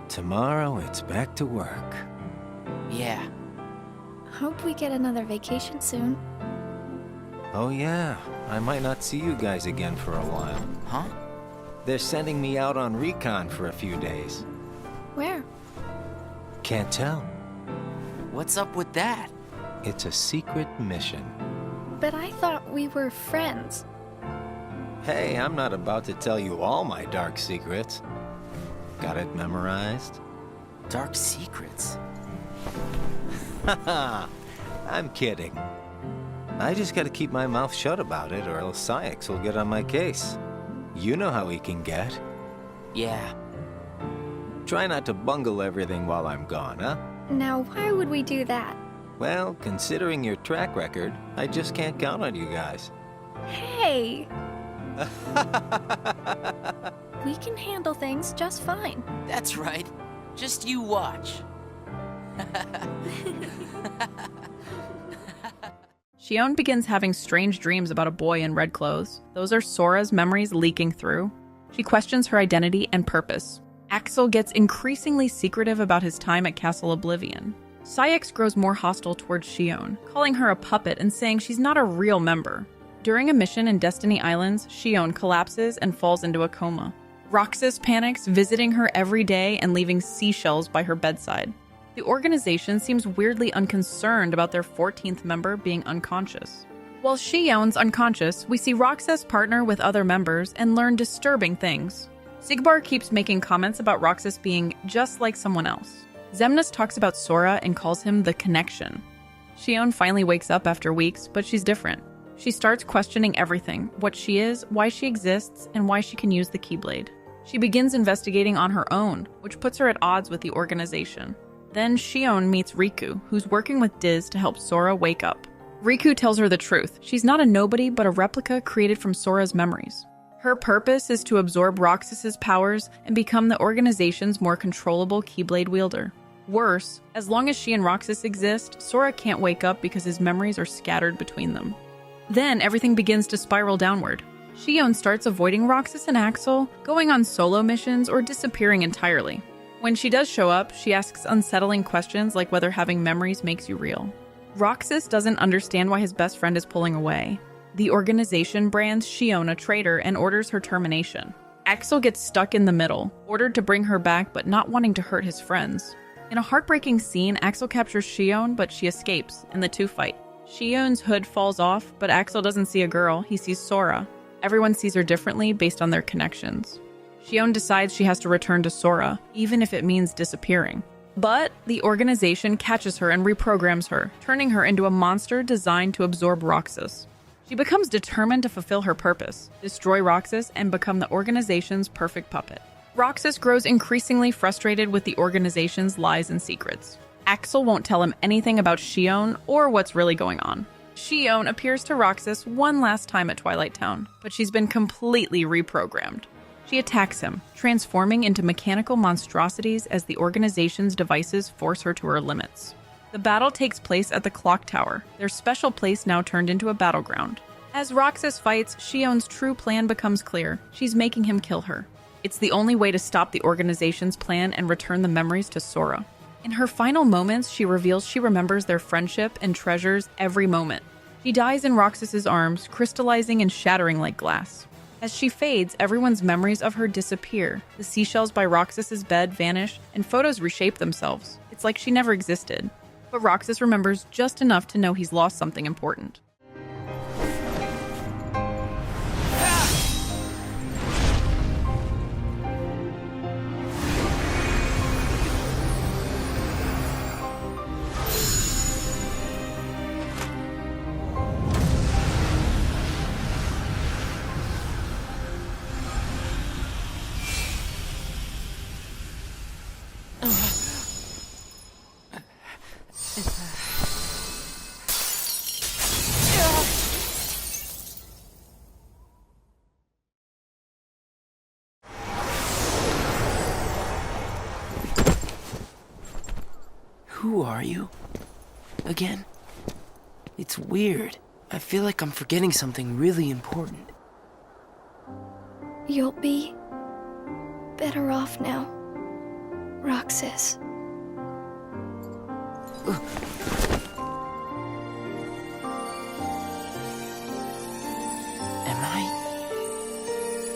Tomorrow, it's back to work. Yeah. Hope we get another vacation soon. Oh yeah, I might not see you guys again for a while. Huh? They're sending me out on recon for a few days. Where? Can't tell. What's up with that? It's a secret mission. But I thought we were friends. Hey, I'm not about to tell you all my dark secrets. Got it memorized? Dark secrets? Haha, I'm kidding. I just gotta keep my mouth shut about it or else Saix will get on my case. You know how he can get. Yeah. try not to bungle everything while I'm gone, huh? Now, why would we do that? Well, considering your track record, I just can't count on you guys. Hey! We can handle things just fine. That's right. Just you watch. Shion begins having strange dreams about a boy in red clothes. Those are Sora's memories leaking through. She questions her identity and purpose. Axel gets increasingly secretive about his time at Castle Oblivion. Saix grows more hostile towards Shion, calling her a puppet and saying she's not a real member. During a mission in Destiny Islands, Shion collapses and falls into a coma. Roxas panics, visiting her every day and leaving seashells by her bedside. The organization seems weirdly unconcerned about their 14th member being unconscious. While Shion's unconscious, we see Roxas partner with other members and learn disturbing things. Sigbar keeps making comments about Roxas being just like someone else. Xemnas talks about Sora and calls him the Connection. Shion finally wakes up after weeks, but she's different. She starts questioning everything, what she is, why she exists, and why she can use the Keyblade. She begins investigating on her own, which puts her at odds with the organization. Then Shion meets Riku, who's working with Diz to help Sora wake up. Riku tells her the truth. She's not a nobody, but a replica created from Sora's memories. Her purpose is to absorb Roxas's powers and become the organization's more controllable Keyblade wielder. Worse, as long as she and Roxas exist, Sora can't wake up because his memories are scattered between them. Then everything begins to spiral downward. Shion starts avoiding Roxas and Axel, going on solo missions, or disappearing entirely. When she does show up, she asks unsettling questions like whether having memories makes you real. Roxas doesn't understand why his best friend is pulling away. The organization brands Shion a traitor and orders her termination. Axel gets stuck in the middle, ordered to bring her back but not wanting to hurt his friends. In a heartbreaking scene, Axel captures Shion, but she escapes, and the two fight. Shion's hood falls off, but Axel doesn't see a girl, he sees Sora. Everyone sees her differently based on their connections. Shion decides she has to return to Sora, even if it means disappearing. But the organization catches her and reprograms her, turning her into a monster designed to absorb Roxas. She becomes determined to fulfill her purpose, destroy Roxas, and become the organization's perfect puppet. Roxas grows increasingly frustrated with the organization's lies and secrets. Axel won't tell him anything about Shion or what's really going on. Shion appears to Roxas one last time at Twilight Town, but she's been completely reprogrammed. She attacks him, transforming into mechanical monstrosities as the organization's devices force her to her limits. The battle takes place at the Clock Tower, their special place now turned into a battleground. As Roxas fights, Shion's true plan becomes clear. She's making him kill her. It's the only way to stop the organization's plan and return the memories to Sora. In her final moments, she reveals she remembers their friendship and treasures every moment. She dies in Roxas's arms, crystallizing and shattering like glass. As she fades, everyone's memories of her disappear. The seashells by Roxas's bed vanish, and photos reshape themselves. It's like she never existed. But Roxas remembers just enough to know he's lost something important. Who are you? Again? It's weird. I feel like I'm forgetting something really important. You'll be better off now, Roxas. Am I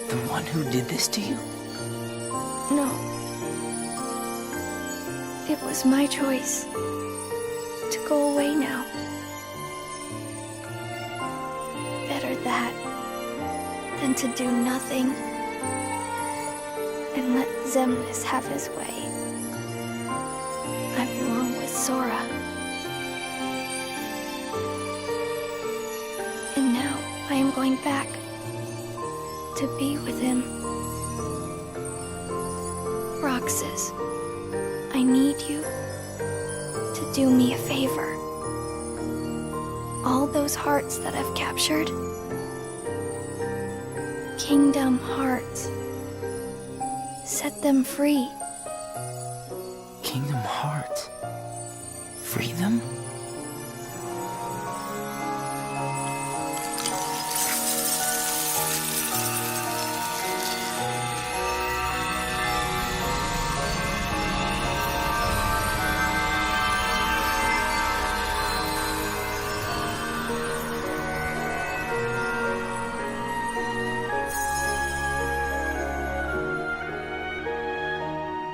the one who did this to you? No. It was my choice to go away now. Better that than to do nothing and let Xemnas have his way. I belong with Sora. And now I am going back to be with him. Roxas. need you to do me a favor. All those hearts that I've captured, Kingdom Hearts. Set them free. Kingdom Hearts? Free them?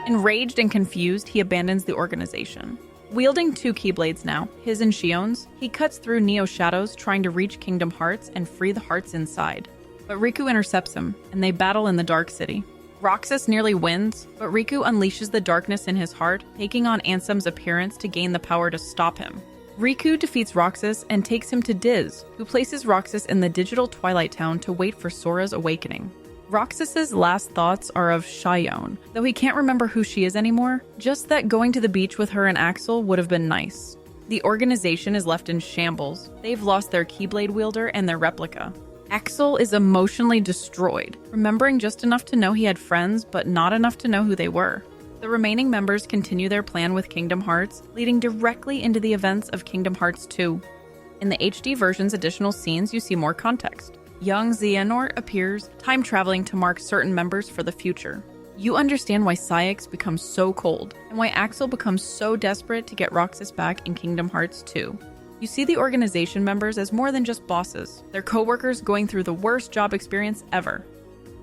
Enraged and confused, he abandons the organization. Wielding 2 Keyblades now, his and Shion's, he cuts through Neo's shadows trying to reach Kingdom Hearts and free the hearts inside. But Riku intercepts him, and they battle in the Dark City. Roxas nearly wins, but Riku unleashes the darkness in his heart, taking on Ansem's appearance to gain the power to stop him. Riku defeats Roxas and takes him to Diz, who places Roxas in the digital Twilight Town to wait for Sora's awakening. Roxas's last thoughts are of Shion, though he can't remember who she is anymore, just that going to the beach with her and Axel would have been nice. The organization is left in shambles. They've lost their Keyblade wielder and their replica. Axel is emotionally destroyed, remembering just enough to know he had friends, but not enough to know who they were. The remaining members continue their plan with Kingdom Hearts, leading directly into the events of Kingdom Hearts 2. In the HD version's additional scenes, you see more context. Young Xehanort appears, time-traveling to mark certain members for the future. You understand why Saix becomes so cold, and why Axel becomes so desperate to get Roxas back in Kingdom Hearts 2. You see the organization members as more than just bosses. They're co-workers going through the worst job experience ever.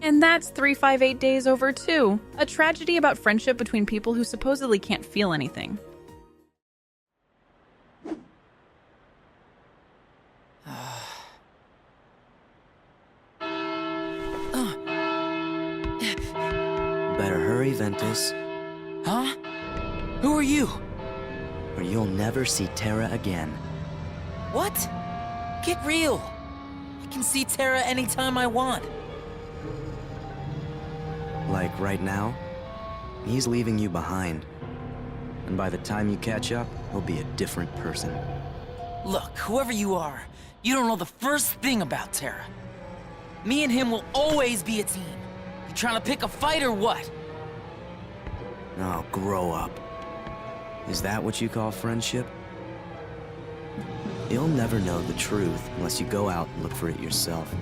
And that's 358 Days Over 2, a tragedy about friendship between people who supposedly can't feel anything. Better hurry, Ventus. Huh? Who are you? Or you'll never see Terra again. What? Get real. I can see Terra anytime I want. Like right now, he's leaving you behind. And by the time you catch up, he'll be a different person. Look, whoever you are, you don't know the first thing about Terra. Me and him will always be a team. You trying to pick a fight or what? Oh, grow up. Is that what you call friendship? You'll never know the truth unless you go out and look for it yourself.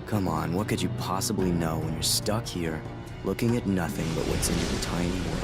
Come on, what could you possibly know when you're stuck here, looking at nothing but what's in your tiny world?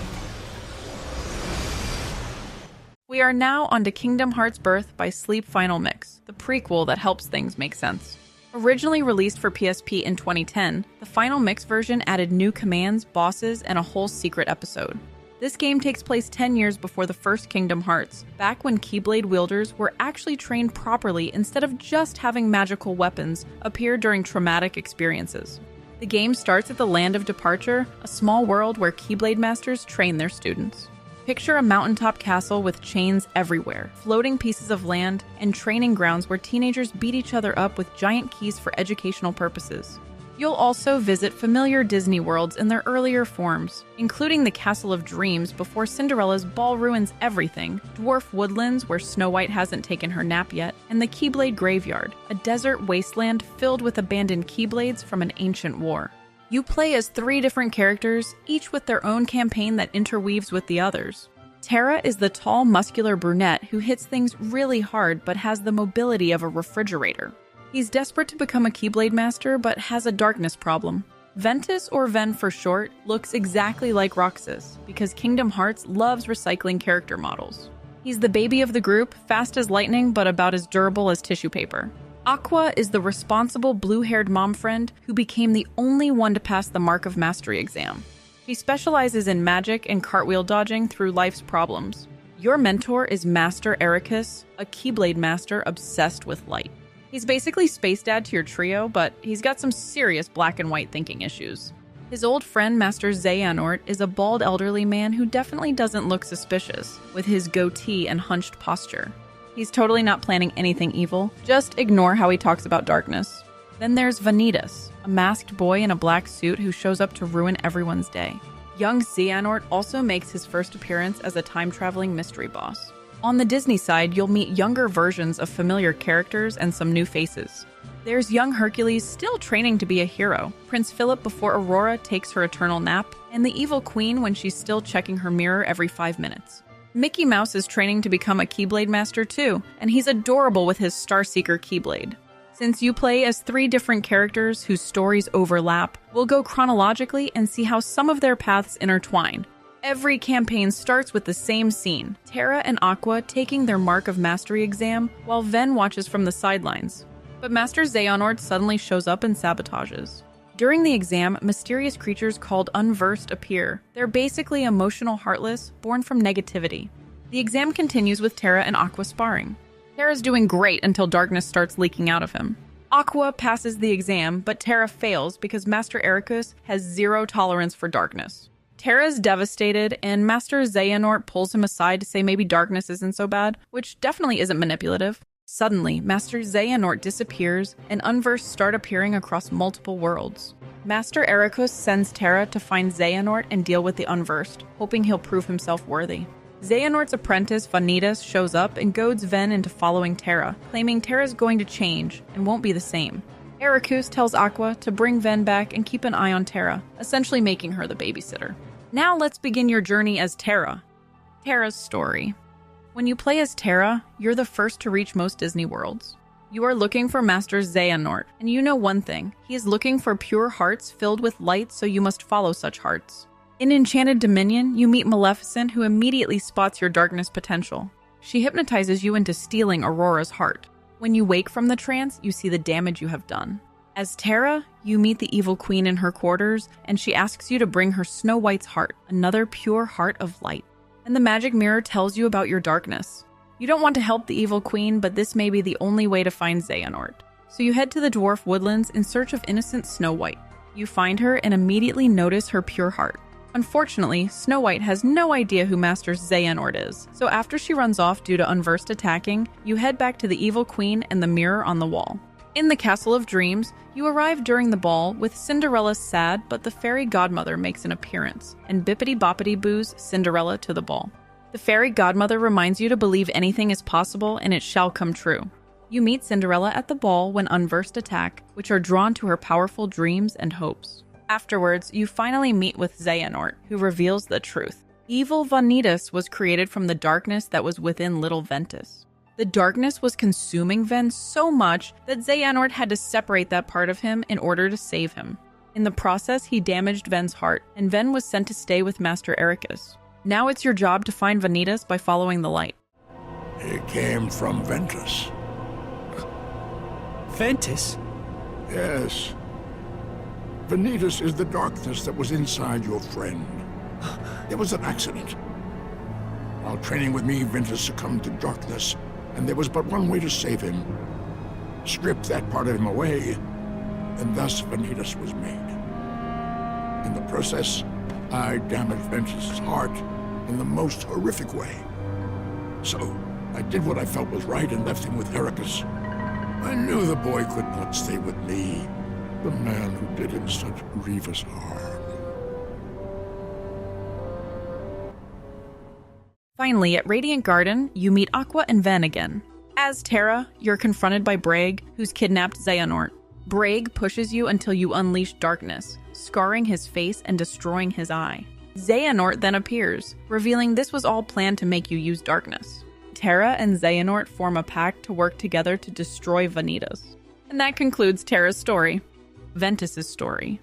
We are now on to Kingdom Hearts Birth by Sleep Final Mix, the prequel that helps things make sense. Originally released for PSP in 2010, the Final Mix version added new commands, bosses, and a whole secret episode. This game takes place 10 years before the first Kingdom Hearts, back when Keyblade wielders were actually trained properly instead of just having magical weapons appear during traumatic experiences. The game starts at the Land of Departure, a small world where Keyblade masters train their students. Picture a mountaintop castle with chains everywhere, floating pieces of land, and training grounds where teenagers beat each other up with giant keys for educational purposes. You'll also visit familiar Disney worlds in their earlier forms, including the Castle of Dreams before Cinderella's ball ruins everything, dwarf woodlands where Snow White hasn't taken her nap yet, and the Keyblade Graveyard, a desert wasteland filled with abandoned Keyblades from an ancient war. You play as 3 different characters, each with their own campaign that interweaves with the others. Terra is the tall, muscular brunette who hits things really hard but has the mobility of a refrigerator. He's desperate to become a Keyblade master but has a darkness problem. Ventus, or Ven for short, looks exactly like Roxas because Kingdom Hearts loves recycling character models. He's the baby of the group, fast as lightning but about as durable as tissue paper. Aqua is the responsible blue-haired mom friend who became the only one to pass the Mark of Mastery exam. She specializes in magic and cartwheel dodging through life's problems. Your mentor is Master Ericus, a Keyblade master obsessed with light. He's basically Space Dad to your trio, but he's got some serious black and white thinking issues. His old friend Master Xehanort is a bald elderly man who definitely doesn't look suspicious, with his goatee and hunched posture. He's totally not planning anything evil, just ignore how he talks about darkness. Then there's Vanitas, a masked boy in a black suit who shows up to ruin everyone's day. Young Xehanort also makes his first appearance as a time-traveling mystery boss. On the Disney side, you'll meet younger versions of familiar characters and some new faces. There's young Hercules still training to be a hero, Prince Philip before Aurora takes her eternal nap, and the evil queen when she's still checking her mirror every 5 minutes. Mickey Mouse is training to become a Keyblade Master too, and he's adorable with his Starseeker Keyblade. Since you play as 3 different characters whose stories overlap, we'll go chronologically and see how some of their paths intertwine. Every campaign starts with the same scene, Terra and Aqua taking their Mark of Mastery exam while Ven watches from the sidelines. But Master Xehanort suddenly shows up and sabotages. During the exam, mysterious creatures called Unversed appear. They're basically emotional heartless, born from negativity. The exam continues with Terra and Aqua sparring. Terra's doing great until darkness starts leaking out of him. Aqua passes the exam, but Terra fails because Master Ericus has 0 tolerance for darkness. Terra's devastated, and Master Xehanort pulls him aside to say maybe darkness isn't so bad, which definitely isn't manipulative. Suddenly, Master Xehanort disappears, and Unversed start appearing across multiple worlds. Master Ericus sends Terra to find Xehanort and deal with the Unversed, hoping he'll prove himself worthy. Xehanort's apprentice, Vanitas, shows up and goads Ven into following Terra, claiming Terra's going to change and won't be the same. Ericus tells Aqua to bring Ven back and keep an eye on Terra, essentially making her the babysitter. Now let's begin your journey as Terra. Terra's story. When you play as Terra, you're the first to reach most Disney worlds. You are looking for Master Xehanort, and you know one thing. He is looking for pure hearts filled with light, so you must follow such hearts. In Enchanted Dominion, you meet Maleficent, who immediately spots your darkness potential. She hypnotizes you into stealing Aurora's heart. When you wake from the trance, you see the damage you have done. As Terra, you meet the evil queen in her quarters, and she asks you to bring her Snow White's heart, another pure heart of light. And the magic mirror tells you about your darkness. You don't want to help the evil queen, but this may be the only way to find Xehanort. So you head to the dwarf woodlands in search of innocent Snow White. You find her and immediately notice her pure heart. Unfortunately, Snow White has no idea who Master Xehanort is, so after she runs off due to Unversed attacking, you head back to the evil queen and the mirror on the wall. In the Castle of Dreams, you arrive during the ball with Cinderella sad, but the fairy godmother makes an appearance, and Bippity Boppity boos Cinderella to the ball. The fairy godmother reminds you to believe anything is possible and it shall come true. You meet Cinderella at the ball when Unversed attack, which are drawn to her powerful dreams and hopes. Afterwards, you finally meet with Xehanort, who reveals the truth. Evil Vanitas was created from the darkness that was within little Ventus. The darkness was consuming Ven so much that Xehanort had to separate that part of him in order to save him. In the process, he damaged Ven's heart, and Ven was sent to stay with Master Ericus. Now it's your job to find Vanitas by following the light. It came from Ventus. Ventus? Yes. Vanitas is the darkness that was inside your friend. It was an accident. While training with me, Ventus succumbed to darkness, and there was but one way to save him. Strip that part of him away, and thus Vanitas was made. In the process, I damaged Ventus's heart in the most horrific way. So, I did what I felt was right and left him with Ericus. I knew the boy could not stay with me, the man who did him such grievous harm. Finally, at Radiant Garden, you meet Aqua and Ven again. As Terra, you're confronted by Braig, who's kidnapped Xehanort. Braig pushes you until you unleash darkness, scarring his face and destroying his eye. Xehanort then appears, revealing this was all planned to make you use darkness. Terra and Xehanort form a pact to work together to destroy Vanitas. And that concludes Terra's story. Ventus's story.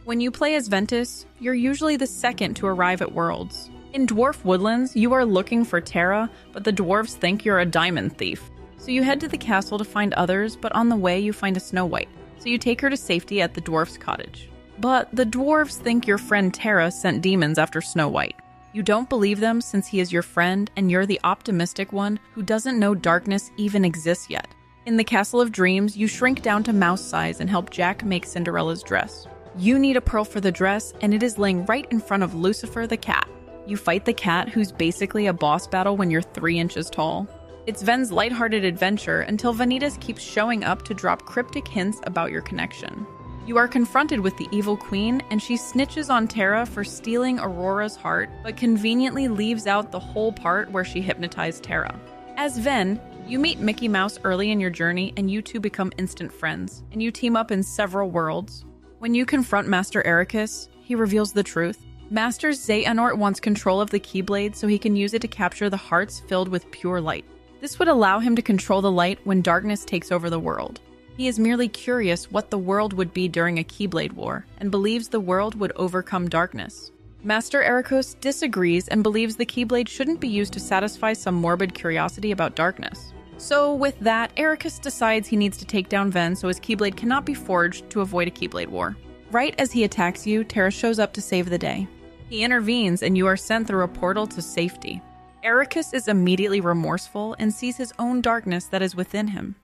When you play as Ventus, you're usually the second to arrive at Worlds. In Dwarf Woodlands, you are looking for Terra, but the dwarves think you're a diamond thief. So you head to the castle to find others, but on the way you find a Snow White, so you take her to safety at the dwarf's cottage. But the dwarves think your friend Terra sent demons after Snow White. You don't believe them since he is your friend and you're the optimistic one who doesn't know darkness even exists yet. In the Castle of Dreams, you shrink down to mouse size and help Jack make Cinderella's dress. You need a pearl for the dress, and it is laying right in front of Lucifer the cat. You fight the cat, who's basically a boss battle when you're 3 inches tall. It's Ven's lighthearted adventure until Vanitas keeps showing up to drop cryptic hints about your connection. You are confronted with the evil queen, and she snitches on Terra for stealing Aurora's heart, but conveniently leaves out the whole part where she hypnotized Terra. As Ven, you meet Mickey Mouse early in your journey, and you two become instant friends, and you team up in several worlds. When you confront Master Ericus, he reveals the truth. Master Xehanort wants control of the Keyblade so he can use it to capture the hearts filled with pure light. This would allow him to control the light when darkness takes over the world. He is merely curious what the world would be during a Keyblade war, and believes the world would overcome darkness. Master Ericus disagrees and believes the Keyblade shouldn't be used to satisfy some morbid curiosity about darkness. So with that, Ericus decides he needs to take down Ven so his Keyblade cannot be forged to avoid a Keyblade war. Right as he attacks you, Terra shows up to save the day. He intervenes and you are sent through a portal to safety. Ericus is immediately remorseful and sees his own darkness that is within him.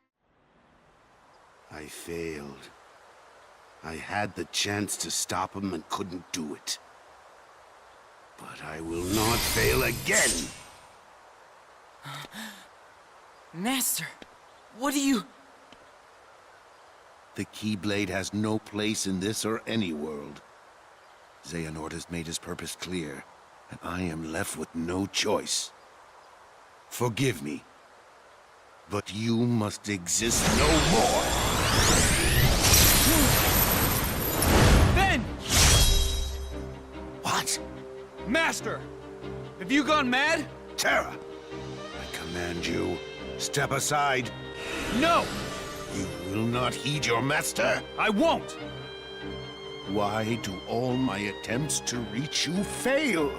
I failed. I had the chance to stop him and couldn't do it. But I will not fail again! Master, what do you... The Keyblade has no place in this or any world. Xehanort has made his purpose clear, and I am left with no choice. Forgive me, but you must exist no more! Ben! What? Master! Have you gone mad? Terra! I command you, step aside. No! You will not heed your master? I won't! Why do all my attempts to reach you fail?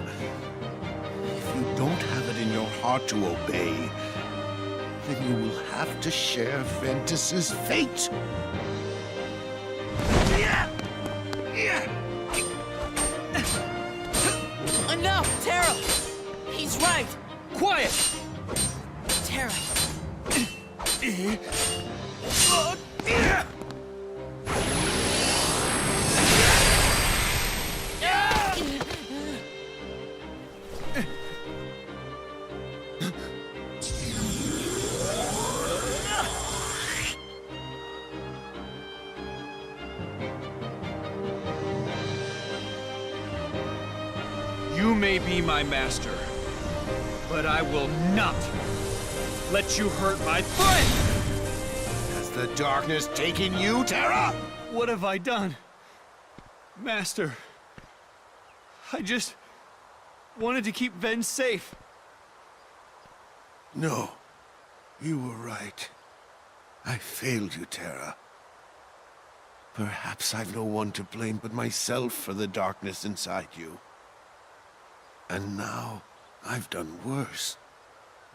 If you don't have it in your heart to obey, then you will have to share Ventus's fate. Enough, Terra! He's right! Quiet! Terra! You may be my master, but I will not let you hurt my friend! Has the darkness taken you, Terra? What have I done? Master, I just wanted to keep Ven safe. No, you were right. I failed you, Terra. Perhaps I've no one to blame but myself for the darkness inside you. And now, I've done worse.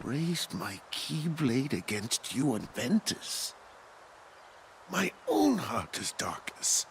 Raised my Keyblade against you and Ventus. My own heart is darkness.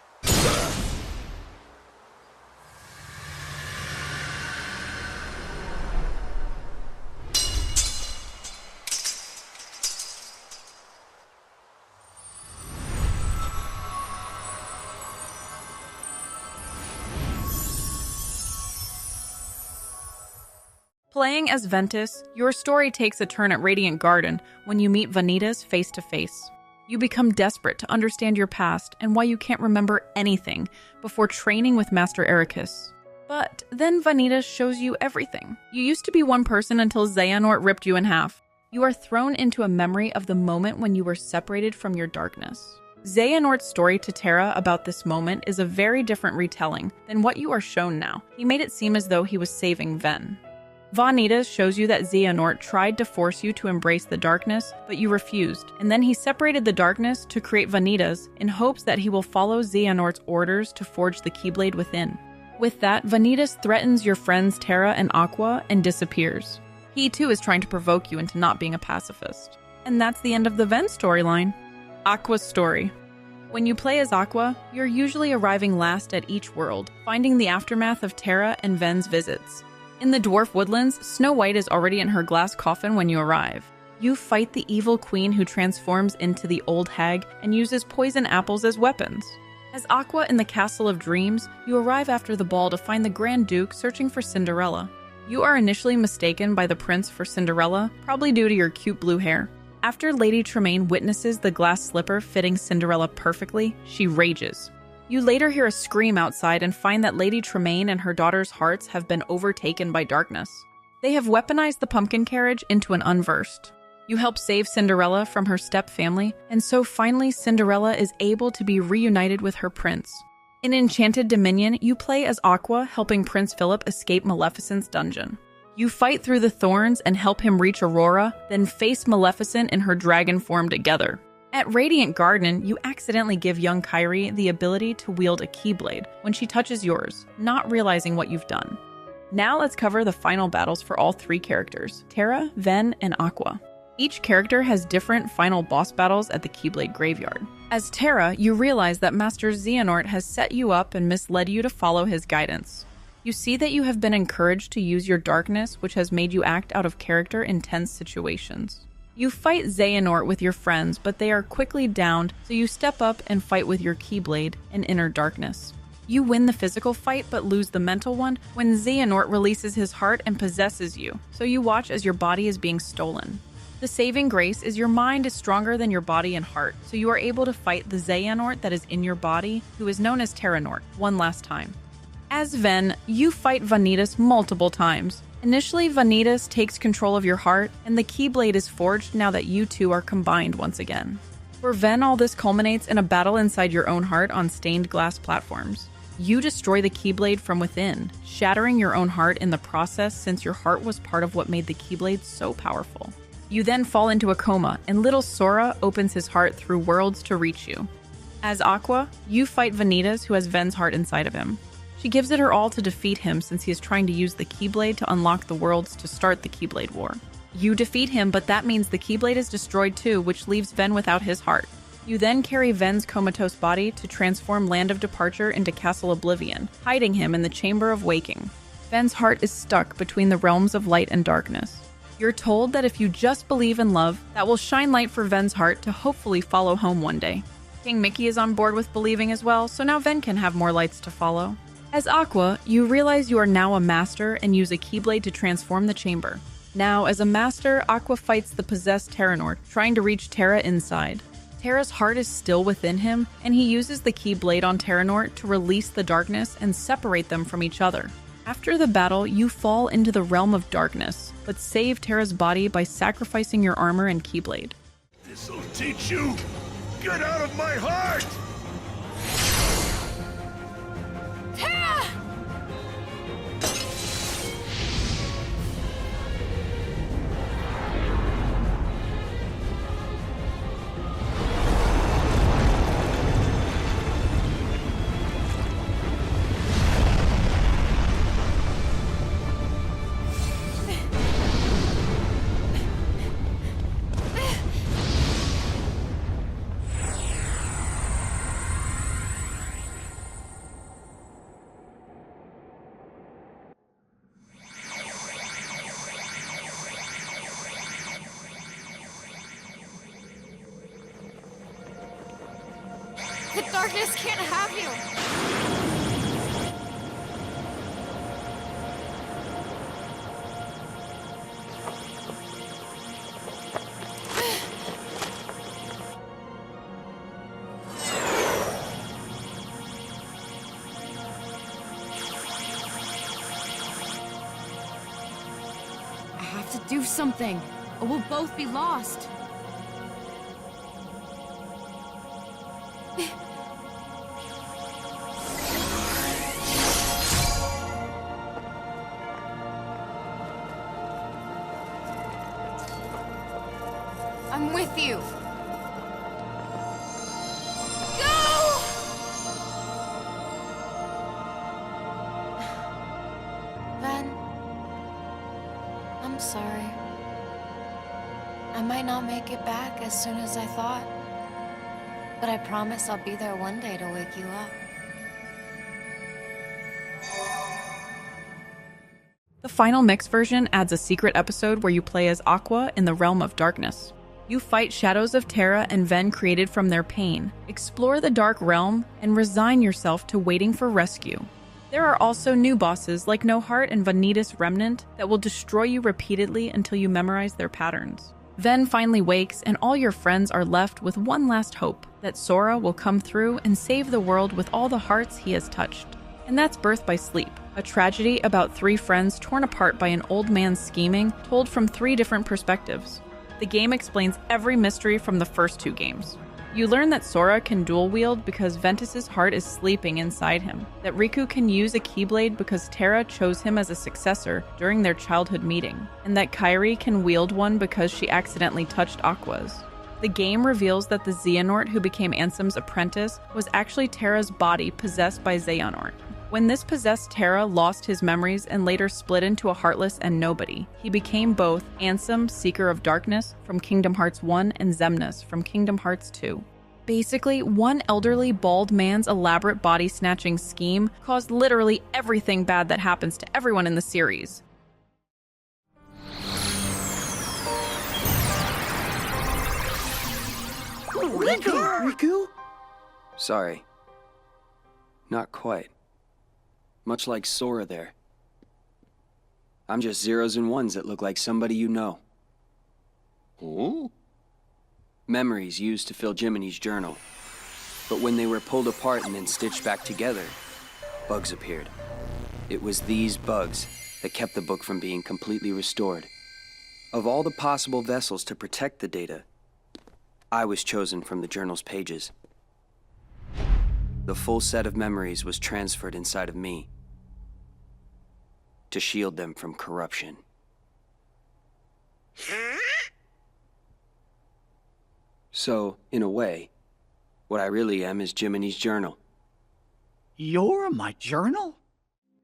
Playing as Ventus, your story takes a turn at Radiant Garden when you meet Vanitas face to face. You become desperate to understand your past and why you can't remember anything before training with Master Ericus. But then Vanitas shows you everything. You used to be one person until Xehanort ripped you in half. You are thrown into a memory of the moment when you were separated from your darkness. Xehanort's story to Terra about this moment is a very different retelling than what you are shown now. He made it seem as though he was saving Ven. Vanitas shows you that Xehanort tried to force you to embrace the darkness, but you refused, and then he separated the darkness to create Vanitas in hopes that he will follow Xehanort's orders to forge the Keyblade within. With that, Vanitas threatens your friends Terra and Aqua and disappears. He too is trying to provoke you into not being a pacifist. And that's the end of the Ven storyline. Aqua's story. When you play as Aqua, you're usually arriving last at each world, finding the aftermath of Terra and Ven's visits. In the Dwarf Woodlands, Snow White is already in her glass coffin when you arrive. You fight the evil queen who transforms into the old hag and uses poison apples as weapons. As Aqua in the Castle of Dreams, you arrive after the ball to find the Grand Duke searching for Cinderella. You are initially mistaken by the prince for Cinderella, probably due to your cute blue hair. After Lady Tremaine witnesses the glass slipper fitting Cinderella perfectly, she rages. You later hear a scream outside and find that Lady Tremaine and her daughter's hearts have been overtaken by darkness. They have weaponized the pumpkin carriage into an unversed. You help save Cinderella from her step-family, and so finally Cinderella is able to be reunited with her prince. In Enchanted Dominion, you play as Aqua, helping Prince Philip escape Maleficent's dungeon. You fight through the thorns and help him reach Aurora, then face Maleficent in her dragon form together. At Radiant Garden, you accidentally give young Kyrie the ability to wield a Keyblade when she touches yours, not realizing what you've done. Now let's cover the final battles for all three characters, Terra, Ven, and Aqua. Each character has different final boss battles at the Keyblade Graveyard. As Terra, you realize that Master Xehanort has set you up and misled you to follow his guidance. You see that you have been encouraged to use your darkness, which has made you act out of character in tense situations. You fight Xehanort with your friends, but they are quickly downed, so you step up and fight with your Keyblade and Inner Darkness. You win the physical fight, but lose the mental one when Xehanort releases his heart and possesses you, so you watch as your body is being stolen. The saving grace is your mind is stronger than your body and heart, so you are able to fight the Xehanort that is in your body, who is known as Terranort, one last time. As Ven, you fight Vanitas multiple times. Initially, Vanitas takes control of your heart, and the Keyblade is forged now that you two are combined once again. For Ven, all this culminates in a battle inside your own heart on stained glass platforms. You destroy the Keyblade from within, shattering your own heart in the process since your heart was part of what made the Keyblade so powerful. You then fall into a coma, and little Sora opens his heart through worlds to reach you. As Aqua, you fight Vanitas, who has Ven's heart inside of him. She gives it her all to defeat him since he is trying to use the Keyblade to unlock the worlds to start the Keyblade War. You defeat him, but that means the Keyblade is destroyed too, which leaves Ven without his heart. You then carry Ven's comatose body to transform Land of Departure into Castle Oblivion, hiding him in the Chamber of Waking. Ven's heart is stuck between the realms of light and darkness. You're told that if you just believe in love, that will shine light for Ven's heart to hopefully follow home one day. King Mickey is on board with believing as well, so now Ven can have more lights to follow. As Aqua, you realize you are now a master and use a Keyblade to transform the chamber. Now, as a master, Aqua fights the possessed Terranort, trying to reach Terra inside. Terra's heart is still within him, and he uses the Keyblade on Terranort to release the darkness and separate them from each other. After the battle, you fall into the realm of darkness, but save Terra's body by sacrificing your armor and Keyblade. This'll teach you! Get out of my heart! Terra! The darkness can't have you! I have to do something, or we'll both be lost. I'm with you. Go! Ven, I'm sorry. I might not make it back as soon as I thought, but I promise I'll be there one day to wake you up. The final mix version adds a secret episode where you play as Aqua in the Realm of Darkness. You fight shadows of Terra and Ven created from their pain, explore the Dark Realm, and resign yourself to waiting for rescue. There are also new bosses like No Heart and Vanitas Remnant that will destroy you repeatedly until you memorize their patterns. Ven finally wakes, and all your friends are left with one last hope, that Sora will come through and save the world with all the hearts he has touched. And that's Birth by Sleep, a tragedy about 3 friends torn apart by an old man's scheming, told from 3 different perspectives. The game explains every mystery from the first 2 games. You learn that Sora can dual-wield because Ventus's heart is sleeping inside him, that Riku can use a Keyblade because Terra chose him as a successor during their childhood meeting, and that Kairi can wield one because she accidentally touched Aqua's. The game reveals that the Xehanort who became Ansem's apprentice was actually Terra's body possessed by Xehanort. When this possessed Terra lost his memories and later split into a Heartless and Nobody, he became both Ansem, Seeker of Darkness from Kingdom Hearts 1 and Xemnas from Kingdom Hearts 2. Basically, one elderly bald man's elaborate body-snatching scheme caused literally everything bad that happens to everyone in the series. Riku? Sorry. Not quite. Much like Sora there. I'm just zeros and ones that look like somebody you know. Oh? Memories used to fill Jiminy's journal. But when they were pulled apart and then stitched back together, bugs appeared. It was these bugs that kept the book from being completely restored. Of all the possible vessels to protect the data, I was chosen from the journal's pages. The full set of memories was transferred inside of me to shield them from corruption. So, in a way, what I really am is Jiminy's journal. You're my journal?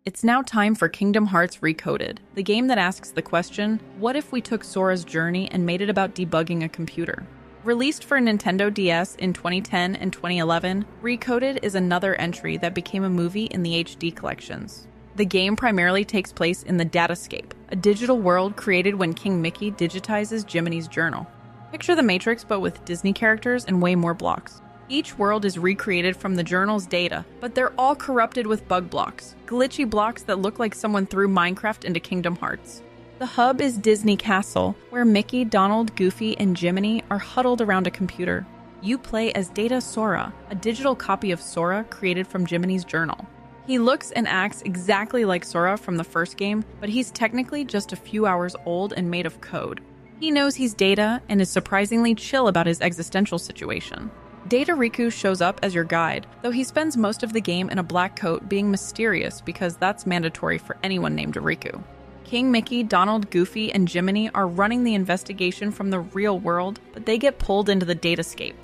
It's now time for Kingdom Hearts Recoded, the game that asks the question, what if we took Sora's journey and made it about debugging a computer? Released for Nintendo DS in 2010 and 2011, Recoded is another entry that became a movie in the HD collections. The game primarily takes place in the Datascape, a digital world created when King Mickey digitizes Jiminy's journal. Picture the Matrix but with Disney characters and way more blocks. Each world is recreated from the journal's data, but they're all corrupted with bug blocks, glitchy blocks that look like someone threw Minecraft into Kingdom Hearts. The hub is Disney Castle, where Mickey, Donald, Goofy, and Jiminy are huddled around a computer. You play as Data Sora, a digital copy of Sora created from Jiminy's journal. He looks and acts exactly like Sora from the first game, but he's technically just a few hours old and made of code. He knows he's Data and is surprisingly chill about his existential situation. Data Riku shows up as your guide, though he spends most of the game in a black coat being mysterious because that's mandatory for anyone named Riku. King Mickey, Donald, Goofy, and Jiminy are running the investigation from the real world, but they get pulled into the Datascape.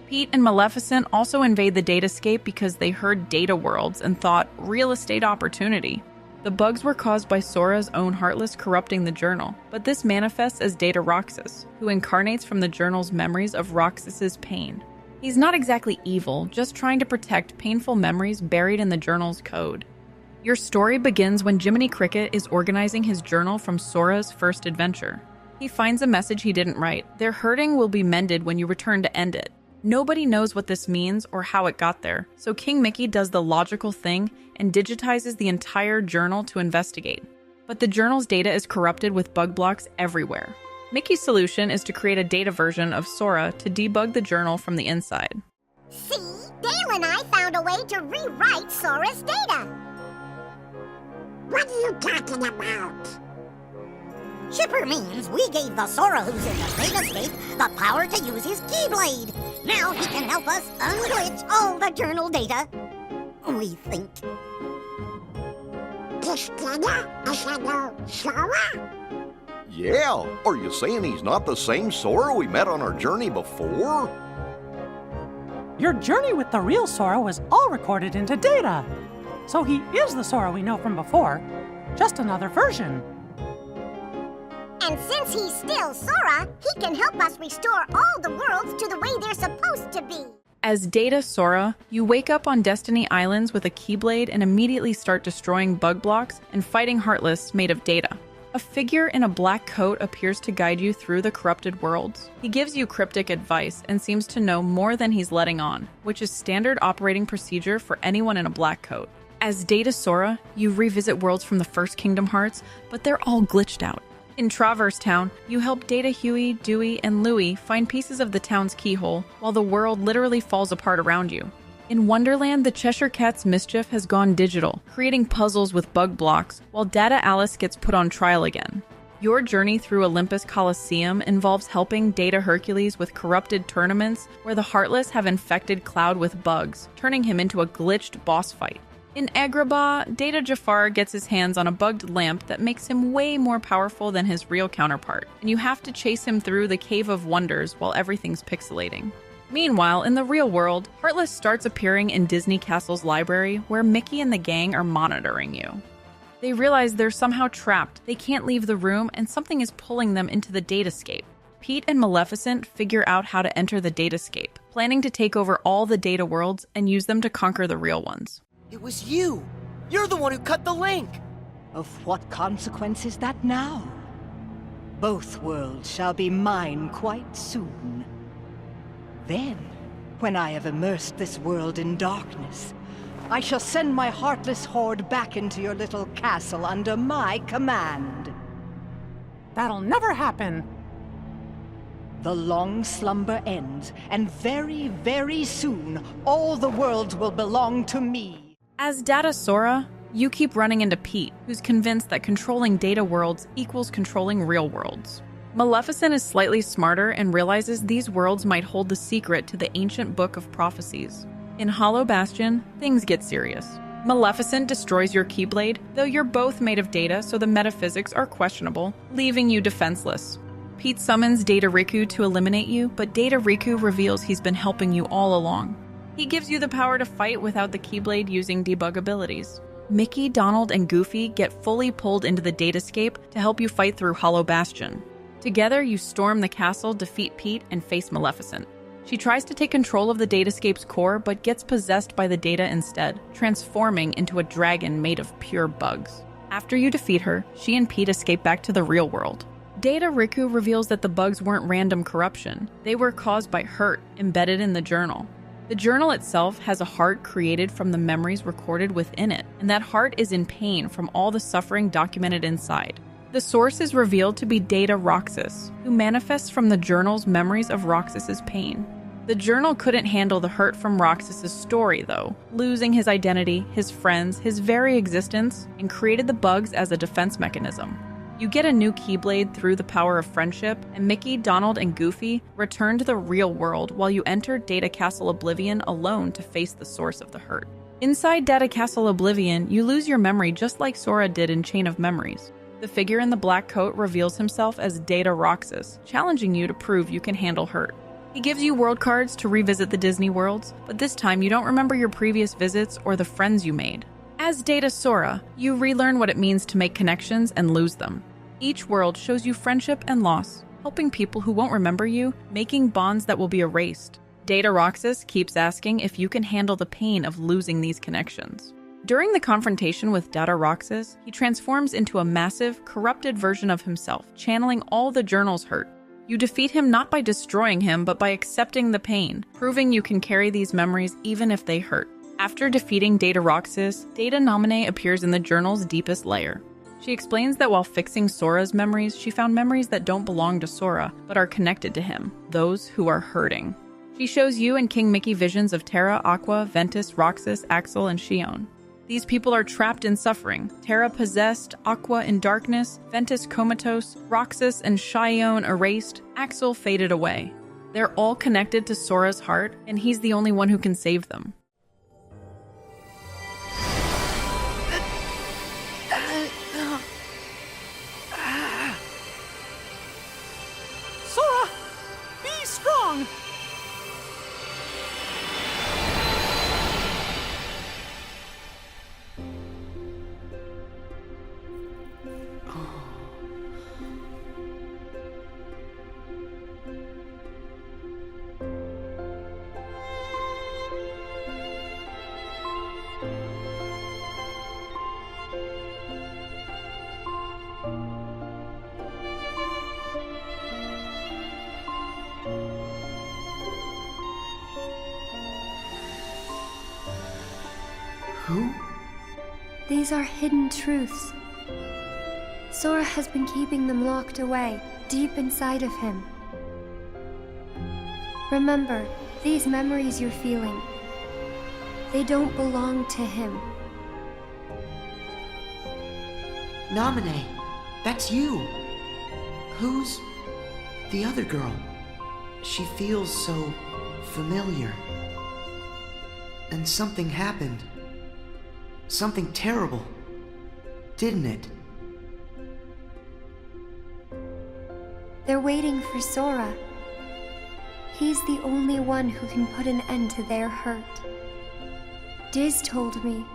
Pete and Maleficent also invade the Datascape because they heard data worlds and thought, real estate opportunity. The bugs were caused by Sora's own Heartless corrupting the journal, but this manifests as Data Roxas, who incarnates from the journal's memories of Roxas's pain. He's not exactly evil, just trying to protect painful memories buried in the journal's code. Your story begins when Jiminy Cricket is organizing his journal from Sora's first adventure. He finds a message he didn't write. Their hurting will be mended when you return to end it. Nobody knows what this means or how it got there, so King Mickey does the logical thing and digitizes the entire journal to investigate. But the journal's data is corrupted with bug blocks everywhere. Mickey's solution is to create a data version of Sora to debug the journal from the inside. See? Dale and I found a way to rewrite Sora's data. What are you talking about? Chipper means we gave the Sora who's in the Datascape the power to use his Keyblade. Now he can help us unglitch all the journal data. We think. This data is a new Sora? Yeah, are you saying he's not the same Sora we met on our journey before? Your journey with the real Sora was all recorded into data. So he is the Sora we know from before, just another version. And since he's still Sora, he can help us restore all the worlds to the way they're supposed to be. As Data Sora, you wake up on Destiny Islands with a Keyblade and immediately start destroying bug blocks and fighting Heartless made of data. A figure in a black coat appears to guide you through the corrupted worlds. He gives you cryptic advice and seems to know more than he's letting on, which is standard operating procedure for anyone in a black coat. As Data Sora, you revisit worlds from the first Kingdom Hearts, but they're all glitched out. In Traverse Town, you help Data, Huey, Dewey, and Louie find pieces of the town's keyhole, while the world literally falls apart around you. In Wonderland, the Cheshire Cat's mischief has gone digital, creating puzzles with bug blocks, while Data Alice gets put on trial again. Your journey through Olympus Coliseum involves helping Data Hercules with corrupted tournaments where the Heartless have infected Cloud with bugs, turning him into a glitched boss fight. In Agrabah, Data Jafar gets his hands on a bugged lamp that makes him way more powerful than his real counterpart, and you have to chase him through the Cave of Wonders while everything's pixelating. Meanwhile, in the real world, Heartless starts appearing in Disney Castle's library where Mickey and the gang are monitoring you. They realize they're somehow trapped, they can't leave the room, and something is pulling them into the datascape. Pete and Maleficent figure out how to enter the datascape, planning to take over all the data worlds and use them to conquer the real ones. It was you! You're the one who cut the link! Of what consequence is that now? Both worlds shall be mine quite soon. Then, when I have immersed this world in darkness, I shall send my heartless horde back into your little castle under my command. That'll never happen. The long slumber ends, and very, very soon, all the worlds will belong to me. As Data Sora, you keep running into Pete, who's convinced that controlling data worlds equals controlling real worlds. Maleficent is slightly smarter and realizes these worlds might hold the secret to the ancient book of prophecies. In Hollow Bastion, things get serious. Maleficent destroys your Keyblade, though you're both made of data, so the metaphysics are questionable, leaving you defenseless. Pete summons Data Riku to eliminate you, but Data Riku reveals he's been helping you all along. He gives you the power to fight without the Keyblade using debug abilities. Mickey, Donald, and Goofy get fully pulled into the datascape to help you fight through Hollow Bastion. Together, you storm the castle, defeat Pete, and face Maleficent. She tries to take control of the datascape's core, but gets possessed by the data instead, transforming into a dragon made of pure bugs. After you defeat her, she and Pete escape back to the real world. Data Riku reveals that the bugs weren't random corruption. They were caused by hurt embedded in the journal. The journal itself has a heart created from the memories recorded within it, and that heart is in pain from all the suffering documented inside. The source is revealed to be Data Roxas, who manifests from the journal's memories of Roxas's pain. The journal couldn't handle the hurt from Roxas's story, though, losing his identity, his friends, his very existence, and created the bugs as a defense mechanism. You get a new Keyblade through the power of friendship, and Mickey, Donald, and Goofy return to the real world while you enter Data Castle Oblivion alone to face the source of the hurt. Inside Data Castle Oblivion, you lose your memory just like Sora did in Chain of Memories. The figure in the black coat reveals himself as Data Roxas, challenging you to prove you can handle hurt. He gives you world cards to revisit the Disney worlds, but this time you don't remember your previous visits or the friends you made. As Data Sora, you relearn what it means to make connections and lose them. Each world shows you friendship and loss, helping people who won't remember you, making bonds that will be erased. Data Roxas keeps asking if you can handle the pain of losing these connections. During the confrontation with Data Roxas, he transforms into a massive, corrupted version of himself, channeling all the journal's hurt. You defeat him not by destroying him, but by accepting the pain, proving you can carry these memories even if they hurt. After defeating Data Roxas, Data Nominee appears in the journal's deepest layer. She explains that while fixing Sora's memories, she found memories that don't belong to Sora, but are connected to him, those who are hurting. She shows you and King Mickey visions of Terra, Aqua, Ventus, Roxas, Axel, and Xion. These people are trapped in suffering. Terra possessed, Aqua in darkness, Ventus comatose, Roxas and Xion erased, Axel faded away. They're all connected to Sora's heart, and he's the only one who can save them. Sora, be strong! Who? These are hidden truths. Sora has been keeping them locked away, deep inside of him. Remember, these memories you're feeling, they don't belong to him. Naminé, that's you. Who's the other girl? She feels so familiar. And something happened. Something terrible, didn't it? They're waiting for Sora. He's the only one who can put an end to their hurt. Diz told me.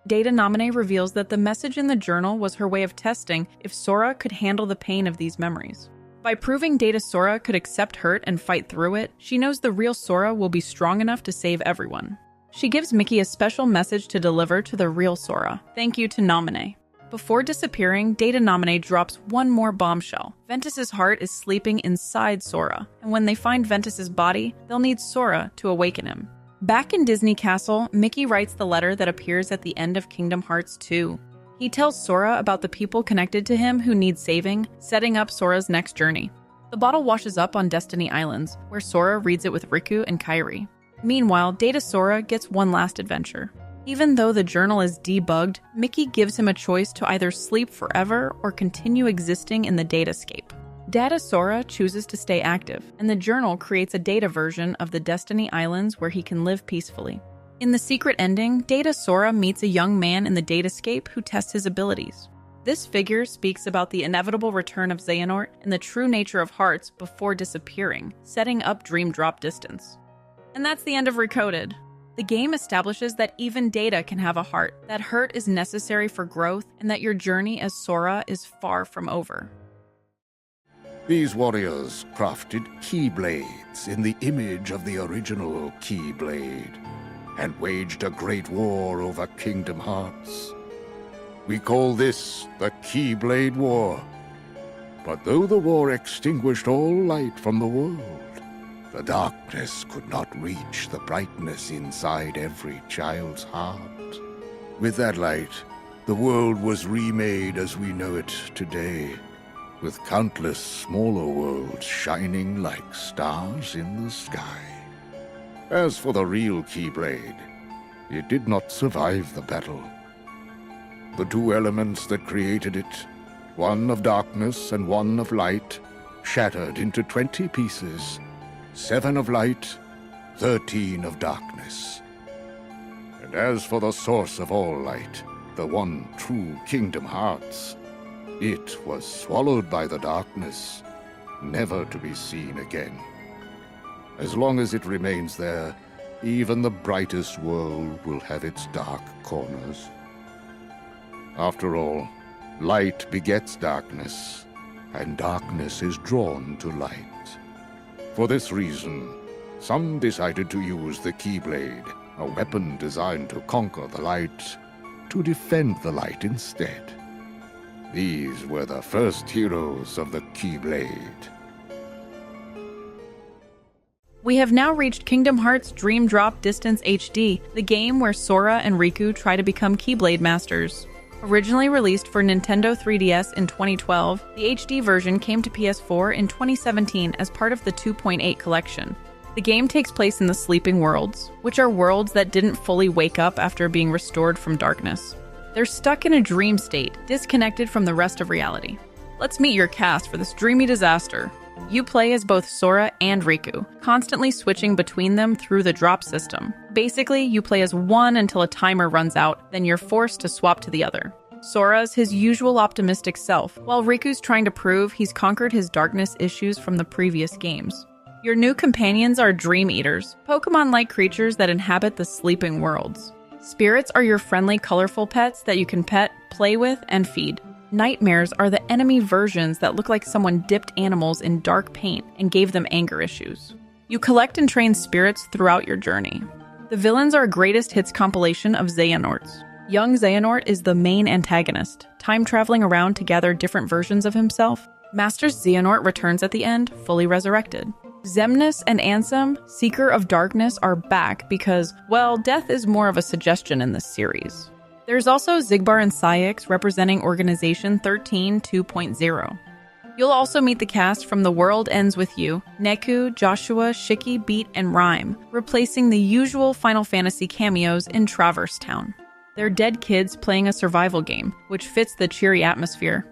Data Naminé reveals that the message in the journal was her way of testing if Sora could handle the pain of these memories. By proving Data Sora could accept hurt and fight through it, she knows the real Sora will be strong enough to save everyone. She gives Mickey a special message to deliver to the real Sora. Thank you to Naminé. Before disappearing, Data Naminé drops one more bombshell. Ventus's heart is sleeping inside Sora, and when they find Ventus's body, they'll need Sora to awaken him. Back in Disney Castle, Mickey writes the letter that appears at the end of Kingdom Hearts 2. He tells Sora about the people connected to him who need saving, setting up Sora's next journey. The bottle washes up on Destiny Islands, where Sora reads it with Riku and Kairi. Meanwhile, Data Sora gets one last adventure. Even though the journal is debugged, Mickey gives him a choice to either sleep forever or continue existing in the datascape. Data Sora chooses to stay active, and the journal creates a data version of the Destiny Islands where he can live peacefully. In the secret ending, Data Sora meets a young man in the datascape who tests his abilities. This figure speaks about the inevitable return of Xehanort and the true nature of hearts before disappearing, setting up Dream Drop Distance. And that's the end of Recoded. The game establishes that even Data can have a heart, that hurt is necessary for growth, and that your journey as Sora is far from over. These warriors crafted Keyblades in the image of the original Keyblade, and waged a great war over Kingdom Hearts. We call this the Keyblade War. But though the war extinguished all light from the world, the darkness could not reach the brightness inside every child's heart. With that light, the world was remade as we know it today, with countless smaller worlds shining like stars in the sky. As for the real Keyblade, it did not survive the battle. The two elements that created it, one of darkness and one of light, shattered into 20 pieces, 7 of light, 13 of darkness. And as for the source of all light, the one true Kingdom Hearts, it was swallowed by the darkness, never to be seen again. As long as it remains there, even the brightest world will have its dark corners. After all, light begets darkness, and darkness is drawn to light. For this reason, some decided to use the Keyblade, a weapon designed to conquer the light, to defend the light instead. These were the first heroes of the Keyblade. We have now reached Kingdom Hearts Dream Drop Distance HD, the game where Sora and Riku try to become Keyblade Masters. Originally released for Nintendo 3DS in 2012, the HD version came to PS4 in 2017 as part of the 2.8 collection. The game takes place in the Sleeping Worlds, which are worlds that didn't fully wake up after being restored from darkness. They're stuck in a dream state, disconnected from the rest of reality. Let's meet your cast for this dreamy disaster. You play as both Sora and Riku, constantly switching between them through the drop system. Basically, you play as one until a timer runs out, then you're forced to swap to the other. Sora's his usual optimistic self, while Riku's trying to prove he's conquered his darkness issues from the previous games. Your new companions are Dream Eaters, Pokemon-like creatures that inhabit the Sleeping Worlds. Spirits are your friendly, colorful pets that you can pet, play with, and feed. Nightmares are the enemy versions that look like someone dipped animals in dark paint and gave them anger issues. You collect and train spirits throughout your journey. The villains are a greatest hits compilation of Xehanorts. Young Xehanort is the main antagonist, time-traveling around to gather different versions of himself. Master Xehanort returns at the end, fully resurrected. Xemnas and Ansem, Seeker of Darkness, are back because, well, death is more of a suggestion in this series. There's also Xigbar and Syx representing Organization 13-2.0. You'll also meet the cast from The World Ends With You, Neku, Joshua, Shiki, Beat, and Rhyme, replacing the usual Final Fantasy cameos in Traverse Town. They're dead kids playing a survival game, which fits the cheery atmosphere.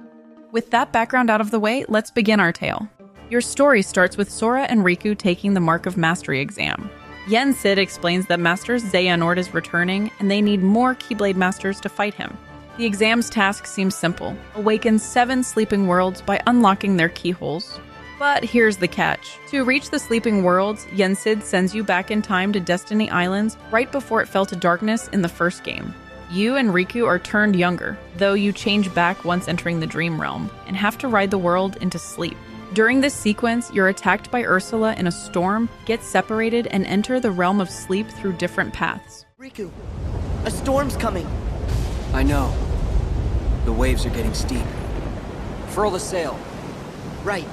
With that background out of the way, let's begin our tale. Your story starts with Sora and Riku taking the Mark of Mastery exam. Yen Sid explains that Master Xehanort is returning, and they need more Keyblade Masters to fight him. The exam's task seems simple: awaken 7 sleeping worlds by unlocking their keyholes. But here's the catch. To reach the sleeping worlds, Yen Sid sends you back in time to Destiny Islands right before it fell to darkness in the first game. You and Riku are turned younger, though you change back once entering the Dream Realm, and have to ride the world into sleep. During this sequence, you're attacked by Ursula in a storm, get separated, and enter the realm of sleep through different paths. Riku, a storm's coming. I know. The waves are getting steep. Furl the sail. Right.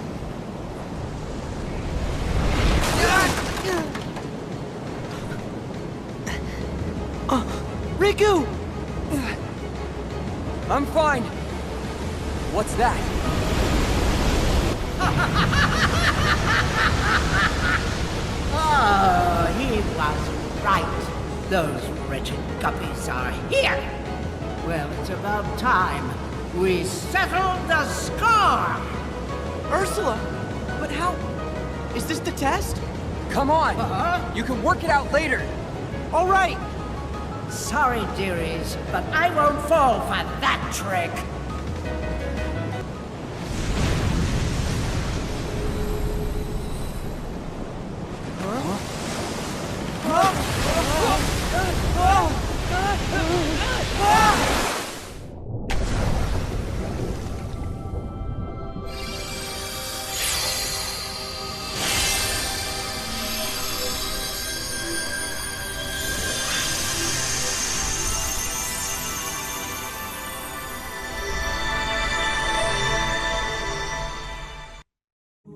Riku! I'm fine. What's that? Oh, he was right. Those wretched guppies are here. Well, it's about time we settled the score. Ursula! But how? Is this the test? Come on! You can work it out later! All right. Sorry, dearies, but I won't fall for that trick.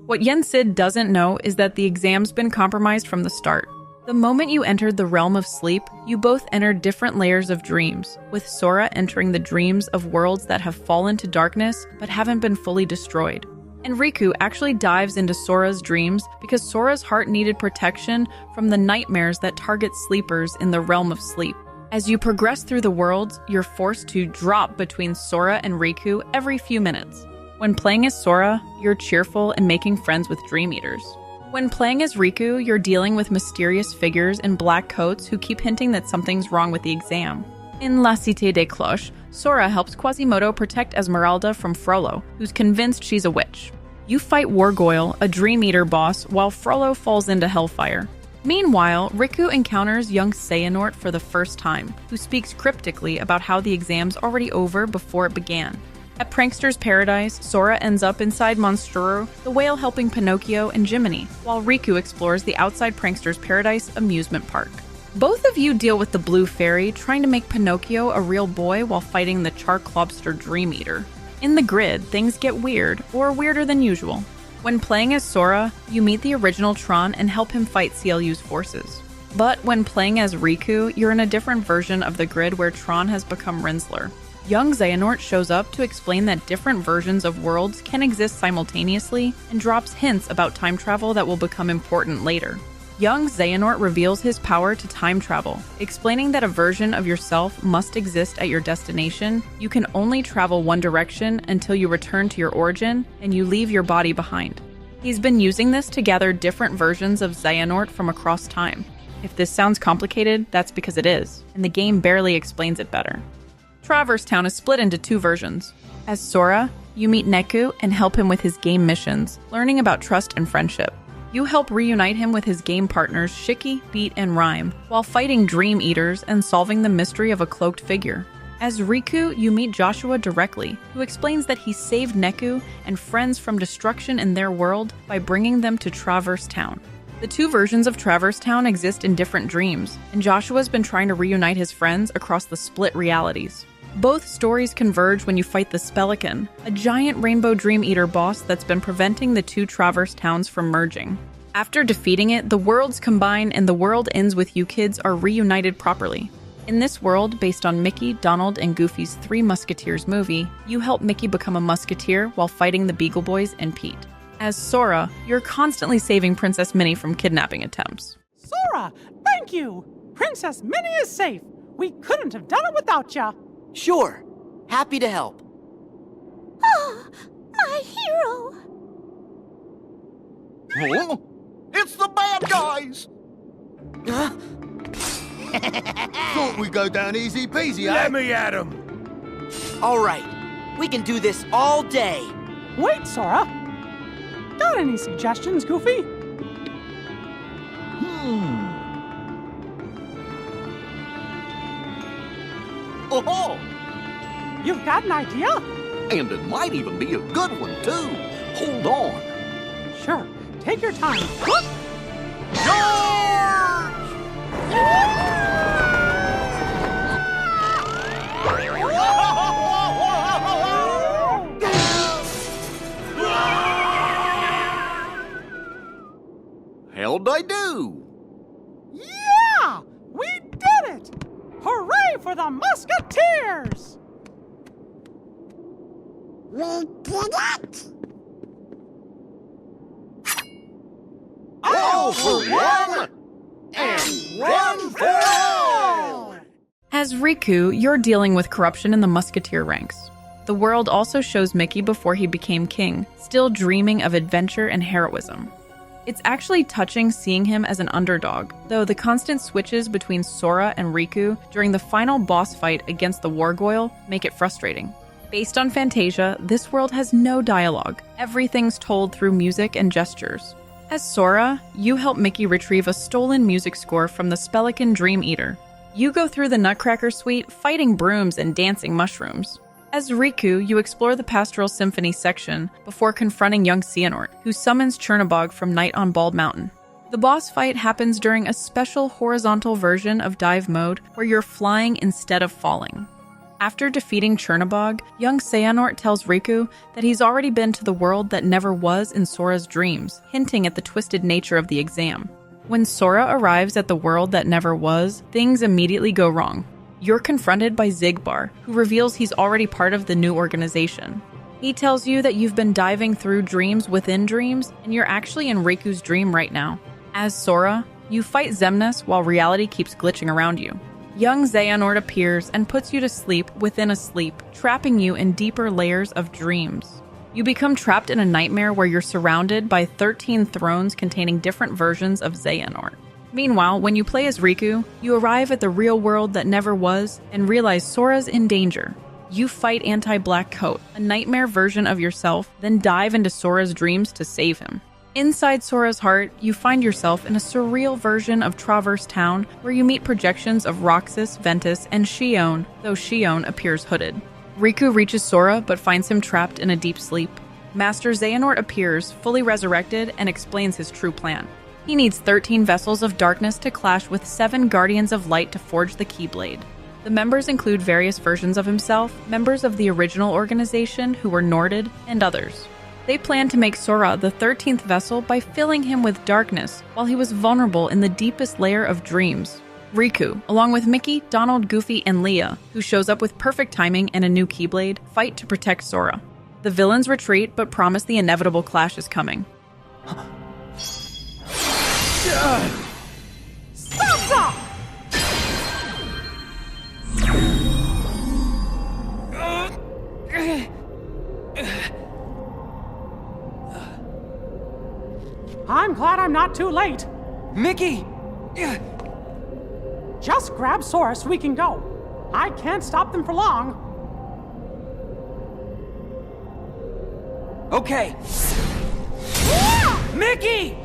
What Yen Sid doesn't know is that the exam's been compromised from the start. The moment you entered the realm of sleep, you both entered different layers of dreams, with Sora entering the dreams of worlds that have fallen to darkness but haven't been fully destroyed. And Riku actually dives into Sora's dreams because Sora's heart needed protection from the nightmares that target sleepers in the realm of sleep. As you progress through the worlds, you're forced to drop between Sora and Riku every few minutes. When playing as Sora, you're cheerful and making friends with Dream Eaters. When playing as Riku, you're dealing with mysterious figures in black coats who keep hinting that something's wrong with the exam. In La Cité des Cloches, Sora helps Quasimodo protect Esmeralda from Frollo, who's convinced she's a witch. You fight Wargoyle, a Dream Eater boss, while Frollo falls into Hellfire. Meanwhile, Riku encounters young Xehanort for the first time, who speaks cryptically about how the exam's already over before it began. At Prankster's Paradise, Sora ends up inside Monstro, the whale helping Pinocchio and Jiminy, while Riku explores the outside Prankster's Paradise amusement park. Both of you deal with the Blue Fairy, trying to make Pinocchio a real boy while fighting the Charklobster Dream Eater. In the grid, things get weird, or weirder than usual. When playing as Sora, you meet the original Tron and help him fight CLU's forces. But when playing as Riku, you're in a different version of the grid where Tron has become Rinsler. Young Xehanort shows up to explain that different versions of worlds can exist simultaneously and drops hints about time travel that will become important later. Young Xehanort reveals his power to time travel, explaining that a version of yourself must exist at your destination. You can only travel one direction until you return to your origin and you leave your body behind. He's been using this to gather different versions of Xehanort from across time. If this sounds complicated, that's because it is, and the game barely explains it better. Traverse Town is split into 2 versions. As Sora, you meet Neku and help him with his game missions, learning about trust and friendship. You help reunite him with his game partners Shiki, Beat, and Rhyme, while fighting Dream Eaters and solving the mystery of a cloaked figure. As Riku, you meet Joshua directly, who explains that he saved Neku and friends from destruction in their world by bringing them to Traverse Town. The 2 versions of Traverse Town exist in different dreams, and Joshua's been trying to reunite his friends across the split realities. Both stories converge when you fight the Spelican, a giant Rainbow Dream Eater boss that's been preventing the 2 Traverse Towns from merging. After defeating it, the worlds combine and The World Ends With You kids are reunited properly. In this world, based on Mickey, Donald, and Goofy's Three Musketeers movie, you help Mickey become a musketeer while fighting the Beagle Boys and Pete. As Sora, you're constantly saving Princess Minnie from kidnapping attempts. Sora, thank you! Princess Minnie is safe. We couldn't have done it without ya. Sure. Happy to help. Oh, my hero! Huh? It's the bad guys! Thought we'd go down easy peasy, Let me at him! All right. We can do this all day. Wait, Sora. Got any suggestions, Goofy? Oh! You've got an idea? And it might even be a good one, too. Hold on. Sure. Take your time. How'd I do? Yeah! We did it! Hooray for the Musketeers! We did it! All for one, and one for all! As Riku, you're dealing with corruption in the Musketeer ranks. The world also shows Mickey before he became king, still dreaming of adventure and heroism. It's actually touching seeing him as an underdog, though the constant switches between Sora and Riku during the final boss fight against the Wargoyle make it frustrating. Based on Fantasia, this world has no dialogue. Everything's told through music and gestures. As Sora, you help Mickey retrieve a stolen music score from the Spelican Dream Eater. You go through the Nutcracker Suite fighting brooms and dancing mushrooms. As Riku, you explore the Pastoral Symphony section before confronting young Xehanort, who summons Chernabog from Night on Bald Mountain. The boss fight happens during a special horizontal version of dive mode where you're flying instead of falling. After defeating Chernabog, young Xehanort tells Riku that he's already been to the world that never was in Sora's dreams, hinting at the twisted nature of the exam. When Sora arrives at the world that never was, things immediately go wrong. You're confronted by Xigbar, who reveals he's already part of the new organization. He tells you that you've been diving through dreams within dreams, and you're actually in Riku's dream right now. As Sora, you fight Xemnas while reality keeps glitching around you. Young Xehanort appears and puts you to sleep within a sleep, trapping you in deeper layers of dreams. You become trapped in a nightmare where you're surrounded by 13 thrones containing different versions of Xehanort. Meanwhile, when you play as Riku, you arrive at the real world that never was and realize Sora's in danger. You fight Anti-Black Coat, a nightmare version of yourself, then dive into Sora's dreams to save him. Inside Sora's heart, you find yourself in a surreal version of Traverse Town where you meet projections of Roxas, Ventus, and Xion, though Xion appears hooded. Riku reaches Sora but finds him trapped in a deep sleep. Master Xehanort appears, fully resurrected, and explains his true plan. He needs 13 vessels of darkness to clash with 7 guardians of light to forge the Keyblade. The members include various versions of himself, members of the original organization who were Norded, and others. They plan to make Sora the 13th vessel by filling him with darkness while he was vulnerable in the deepest layer of dreams. Riku, along with Mickey, Donald, Goofy, and Leah, who shows up with perfect timing and a new Keyblade, fight to protect Sora. The villains retreat but promise the inevitable clash is coming. Stop! I'm glad I'm not too late. Mickey! Just grab Sora so we can go. I can't stop them for long. Okay. Mickey!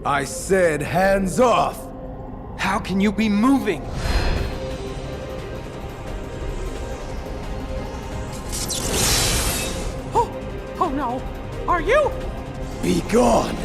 I said hands off! How can you be moving? Oh no! Are you? Be gone!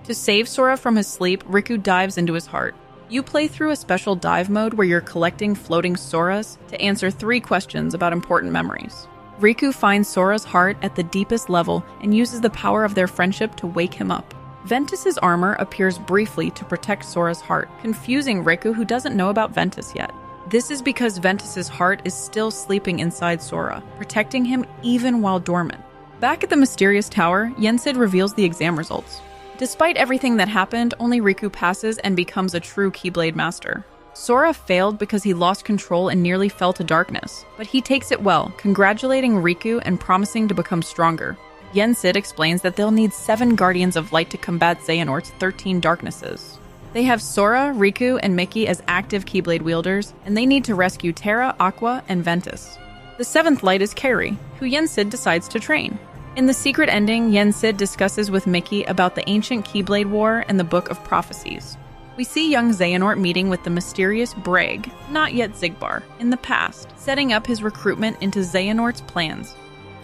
To save Sora from his sleep, Riku dives into his heart. You play through a special dive mode where you're collecting floating Soras to answer 3 questions about important memories. Riku finds Sora's heart at the deepest level and uses the power of their friendship to wake him up. Ventus's armor appears briefly to protect Sora's heart, confusing Riku, who doesn't know about Ventus yet. This is because Ventus's heart is still sleeping inside Sora, protecting him even while dormant. Back at the mysterious tower, Yensid reveals the exam results. Despite everything that happened, only Riku passes and becomes a true Keyblade master. Sora failed because he lost control and nearly fell to darkness, but he takes it well, congratulating Riku and promising to become stronger. Yensid explains that they'll need 7 Guardians of Light to combat Xehanort's 13 darknesses. They have Sora, Riku, and Mickey as active Keyblade wielders, and they need to rescue Terra, Aqua, and Ventus. The 7th light is Kairi, who Yensid decides to train. In the secret ending, Yensid discusses with Mickey about the ancient Keyblade War and the Book of Prophecies. We see young Xehanort meeting with the mysterious Brag, not yet Xigbar, in the past, setting up his recruitment into Xehanort's plans.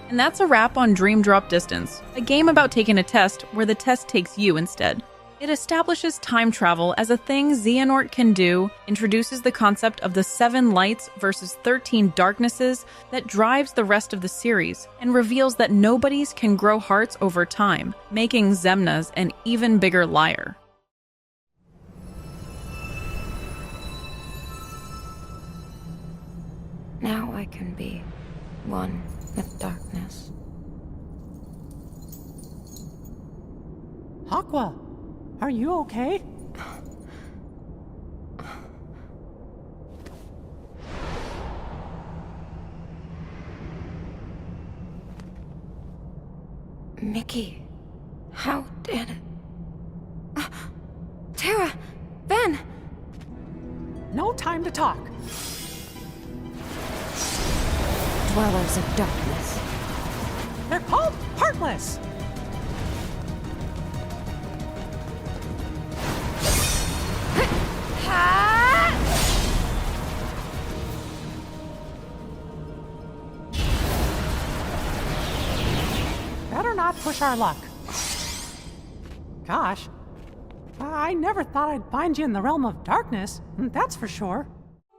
And that's a wrap on Dream Drop Distance, a game about taking a test where the test takes you instead. It establishes time travel as a thing Xehanort can do, introduces the concept of the 7 lights versus 13 darknesses that drives the rest of the series, and reveals that nobodies can grow hearts over time, making Xemnas an even bigger liar. Now I can be one with darkness. Aqua, are you okay? Mickey, how did... Terra! Ben! No time to talk. Dwellers of darkness. They're called Heartless! Better not push our luck. Gosh, I never thought I'd find you in the realm of darkness, that's for sure.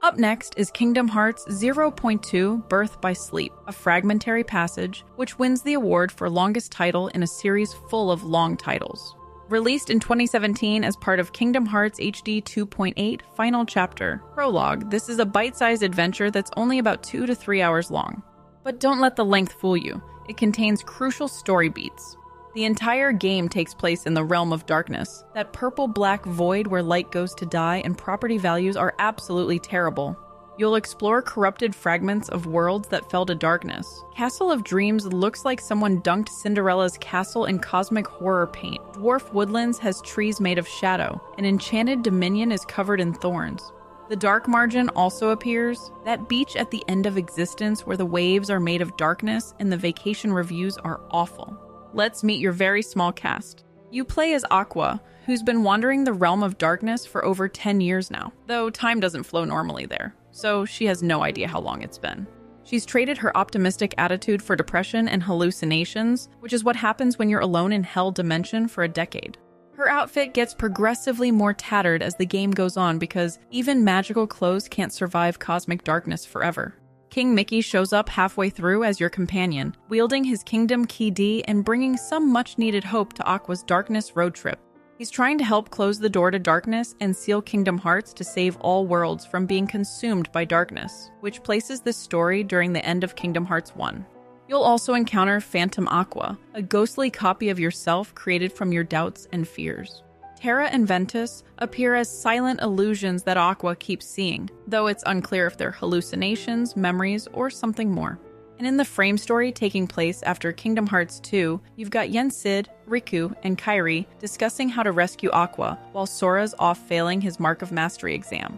Up next is Kingdom Hearts 0.2 Birth by Sleep, a fragmentary passage which wins the award for longest title in a series full of long titles. Released in 2017 as part of Kingdom Hearts HD 2.8 Final Chapter Prologue, this is a bite-sized adventure that's only about 2 to 3 hours long. But don't let the length fool you. It contains crucial story beats. The entire game takes place in the realm of darkness, that purple-black void where light goes to die and property values are absolutely terrible. You'll explore corrupted fragments of worlds that fell to darkness. Castle of Dreams looks like someone dunked Cinderella's castle in cosmic horror paint. Dwarf Woodlands has trees made of shadow, and Enchanted Dominion is covered in thorns. The Dark Margin also appears, that beach at the end of existence where the waves are made of darkness and the vacation reviews are awful. Let's meet your very small cast. You play as Aqua, who's been wandering the realm of darkness for over 10 years now, though time doesn't flow normally there, so she has no idea how long it's been. She's traded her optimistic attitude for depression and hallucinations, which is what happens when you're alone in Hell Dimension for a decade. Her outfit gets progressively more tattered as the game goes on because even magical clothes can't survive cosmic darkness forever. King Mickey shows up halfway through as your companion, wielding his Kingdom Key D and bringing some much-needed hope to Aqua's darkness road trip. He's trying to help close the door to darkness and seal Kingdom Hearts to save all worlds from being consumed by darkness, which places this story during the end of Kingdom Hearts 1. You'll also encounter Phantom Aqua, a ghostly copy of yourself created from your doubts and fears. Terra and Ventus appear as silent illusions that Aqua keeps seeing, though it's unclear if they're hallucinations, memories, or something more. And in the frame story taking place after Kingdom Hearts 2, you've got Yensid, Riku, and Kairi discussing how to rescue Aqua, while Sora's off failing his Mark of Mastery exam.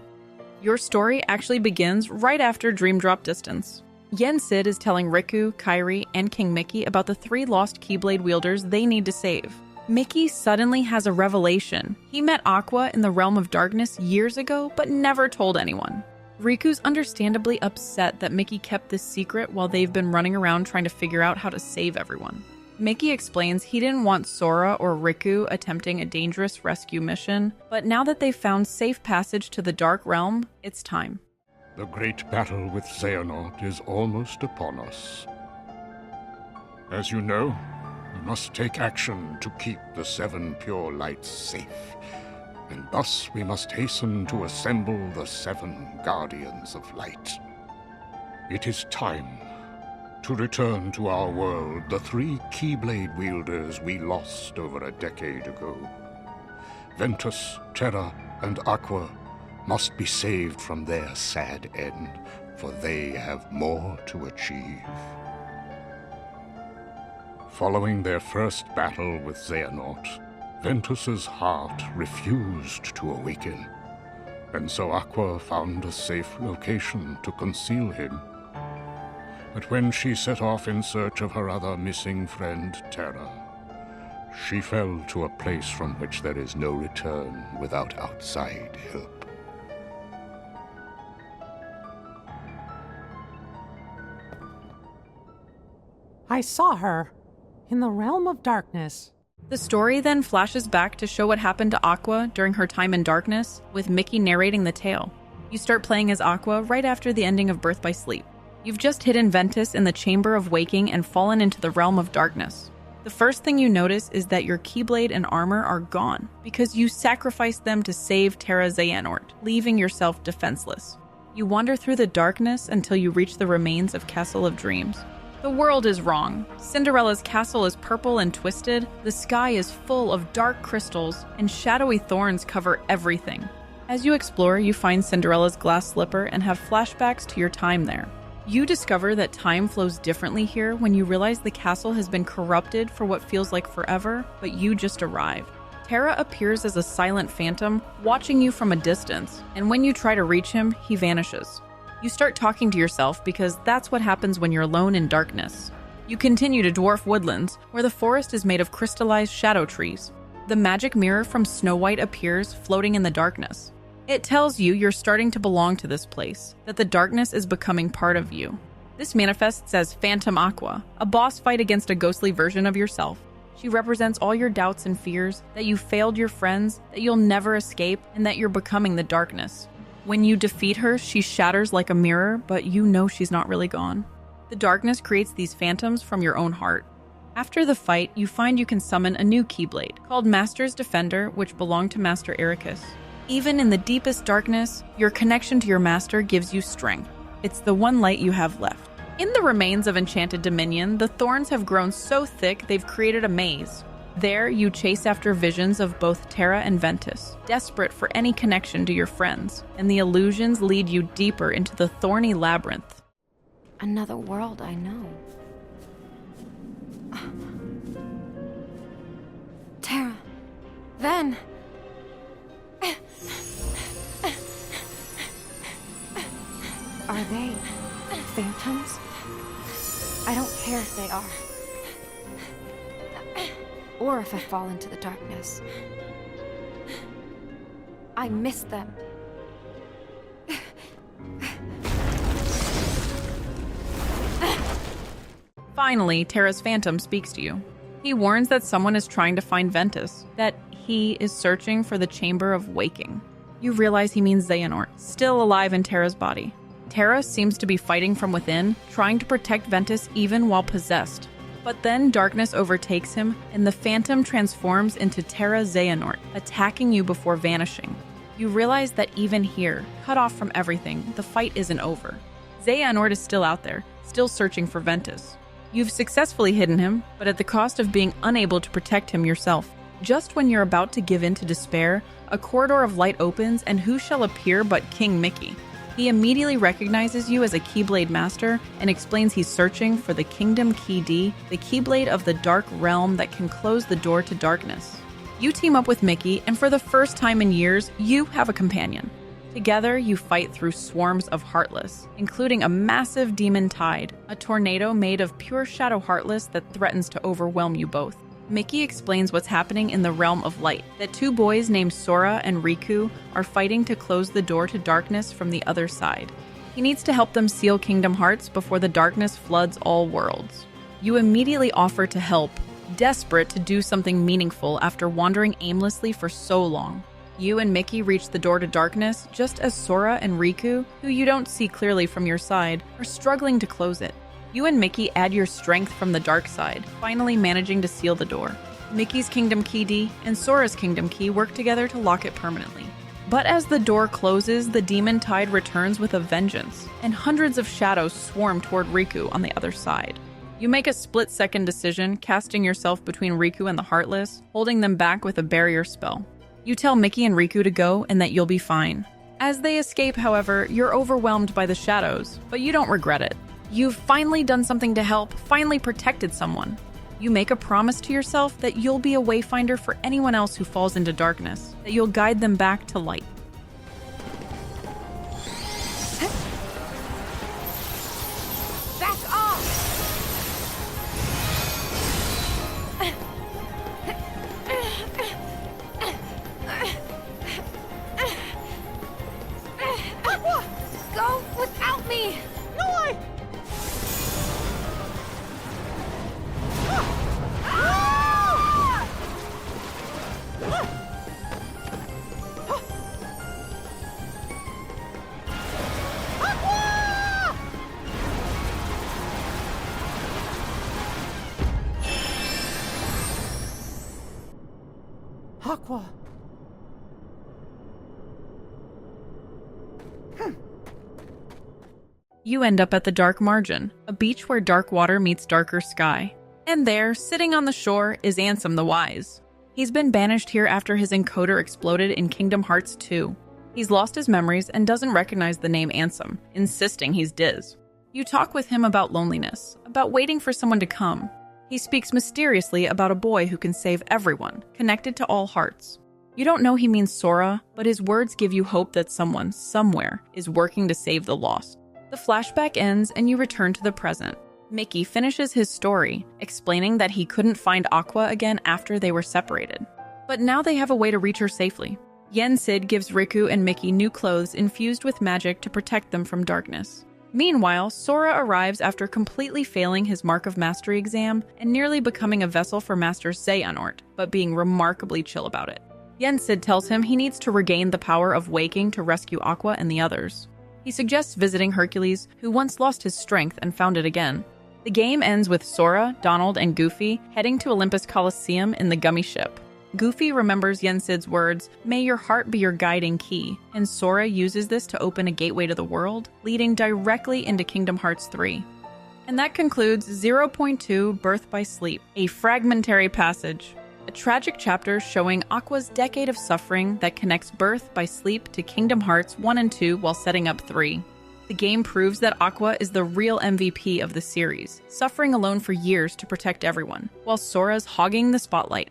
Your story actually begins right after Dream Drop Distance. Yensid is telling Riku, Kairi, and King Mickey about the 3 lost Keyblade wielders they need to save. Mickey suddenly has a revelation. He met Aqua in the realm of darkness years ago, but never told anyone. Riku's understandably upset that Mickey kept this secret while they've been running around trying to figure out how to save everyone. Mickey explains he didn't want Sora or Riku attempting a dangerous rescue mission, but now that they've found safe passage to the Dark Realm, it's time. The great battle with Xehanort is almost upon us. As you know, we must take action to keep the 7 pure lights safe. And thus we must hasten to assemble the 7 Guardians of Light. It is time to return to our world the 3 Keyblade wielders we lost over a decade ago. Ventus, Terra, and Aqua must be saved from their sad end, for they have more to achieve. Following their first battle with Xehanort, Ventus's heart refused to awaken, and so Aqua found a safe location to conceal him. But when she set off in search of her other missing friend, Terra, she fell to a place from which there is no return without outside help. I saw her in the realm of darkness. The story then flashes back to show what happened to Aqua during her time in darkness, with Mickey narrating the tale. You start playing as Aqua right after the ending of Birth by Sleep. You've just hidden Ventus in the Chamber of Waking and fallen into the realm of darkness. The first thing you notice is that your Keyblade and armor are gone, because you sacrificed them to save Terra Xehanort, leaving yourself defenseless. You wander through the darkness until you reach the remains of Castle of Dreams. The world is wrong. Cinderella's castle is purple and twisted, the sky is full of dark crystals, and shadowy thorns cover everything. As you explore, you find Cinderella's glass slipper and have flashbacks to your time there. You discover that time flows differently here when you realize the castle has been corrupted for what feels like forever, but you just arrived. Terra appears as a silent phantom, watching you from a distance, and when you try to reach him, he vanishes. You start talking to yourself because that's what happens when you're alone in darkness. You continue to Dwarf Woodlands, where the forest is made of crystallized shadow trees. The magic mirror from Snow White appears, floating in the darkness. It tells you you're starting to belong to this place, that the darkness is becoming part of you. This manifests as Phantom Aqua, a boss fight against a ghostly version of yourself. She represents all your doubts and fears, that you failed your friends, that you'll never escape, and that you're becoming the darkness. When you defeat her, she shatters like a mirror, but you know she's not really gone. The darkness creates these phantoms from your own heart. After the fight, you find you can summon a new Keyblade, called Master's Defender, which belonged to Master Ericus. Even in the deepest darkness, your connection to your master gives you strength. It's the one light you have left. In the remains of Enchanted Dominion, the thorns have grown so thick they've created a maze. There, you chase after visions of both Terra and Ventus, desperate for any connection to your friends, and the illusions lead you deeper into the thorny labyrinth. Another world I know. Terra. Ven. Are they phantoms? I don't care if they are. Or if I fall into the darkness. I miss them. Finally, Terra's phantom speaks to you. He warns that someone is trying to find Ventus, that he is searching for the Chamber of Waking. You realize he means Xehanort, still alive in Terra's body. Terra seems to be fighting from within, trying to protect Ventus even while possessed. But then darkness overtakes him, and the phantom transforms into Terra Xehanort, attacking you before vanishing. You realize that even here, cut off from everything, the fight isn't over. Xehanort is still out there, still searching for Ventus. You've successfully hidden him, but at the cost of being unable to protect him yourself. Just when you're about to give in to despair, a corridor of light opens, and who shall appear but King Mickey? He immediately recognizes you as a Keyblade Master and explains he's searching for the Kingdom Key D, the Keyblade of the Dark Realm that can close the door to darkness. You team up with Mickey, and for the first time in years, you have a companion. Together, you fight through swarms of Heartless, including a massive demon tide, a tornado made of pure Shadow Heartless that threatens to overwhelm you both. Mickey explains what's happening in the Realm of Light, that 2 boys named Sora and Riku are fighting to close the door to darkness from the other side. He needs to help them seal Kingdom Hearts before the darkness floods all worlds. You immediately offer to help, desperate to do something meaningful after wandering aimlessly for so long. You and Mickey reach the door to darkness just as Sora and Riku, who you don't see clearly from your side, are struggling to close it. You and Mickey add your strength from the dark side, finally managing to seal the door. Mickey's Kingdom Key D and Sora's Kingdom Key work together to lock it permanently. But as the door closes, the demon tide returns with a vengeance, and hundreds of shadows swarm toward Riku on the other side. You make a split-second decision, casting yourself between Riku and the Heartless, holding them back with a barrier spell. You tell Mickey and Riku to go and that you'll be fine. As they escape, however, you're overwhelmed by the shadows, but you don't regret it. You've finally done something to help, finally protected someone. You make a promise to yourself that you'll be a wayfinder for anyone else who falls into darkness, that you'll guide them back to light. Back off! Go without me! No way! Aqua! You end up at the Dark Margin, a beach where dark water meets darker sky. And there, sitting on the shore, is Ansem the Wise. He's been banished here after his encoder exploded in Kingdom Hearts 2. He's lost his memories and doesn't recognize the name Ansem, insisting he's Diz. You talk with him about loneliness, about waiting for someone to come. He speaks mysteriously about a boy who can save everyone, connected to all hearts. You don't know he means Sora, but his words give you hope that someone, somewhere, is working to save the lost. The flashback ends and you return to the present. Mickey finishes his story, explaining that he couldn't find Aqua again after they were separated. But now they have a way to reach her safely. Yen Sid gives Riku and Mickey new clothes infused with magic to protect them from darkness. Meanwhile, Sora arrives after completely failing his Mark of Mastery exam and nearly becoming a vessel for Master Xehanort, but being remarkably chill about it. Yen Sid tells him he needs to regain the power of waking to rescue Aqua and the others. He suggests visiting Hercules, who once lost his strength and found it again. The game ends with Sora, Donald, and Goofy heading to Olympus Coliseum in the Gummy Ship. Goofy remembers Yen Sid's words, "May your heart be your guiding key," and Sora uses this to open a gateway to the world, leading directly into Kingdom Hearts 3. And that concludes 0.2 Birth by Sleep, a fragmentary passage. A tragic chapter showing Aqua's decade of suffering that connects Birth by Sleep to Kingdom Hearts 1 and 2 while setting up 3. The game proves that Aqua is the real MVP of the series, suffering alone for years to protect everyone, while Sora's hogging the spotlight.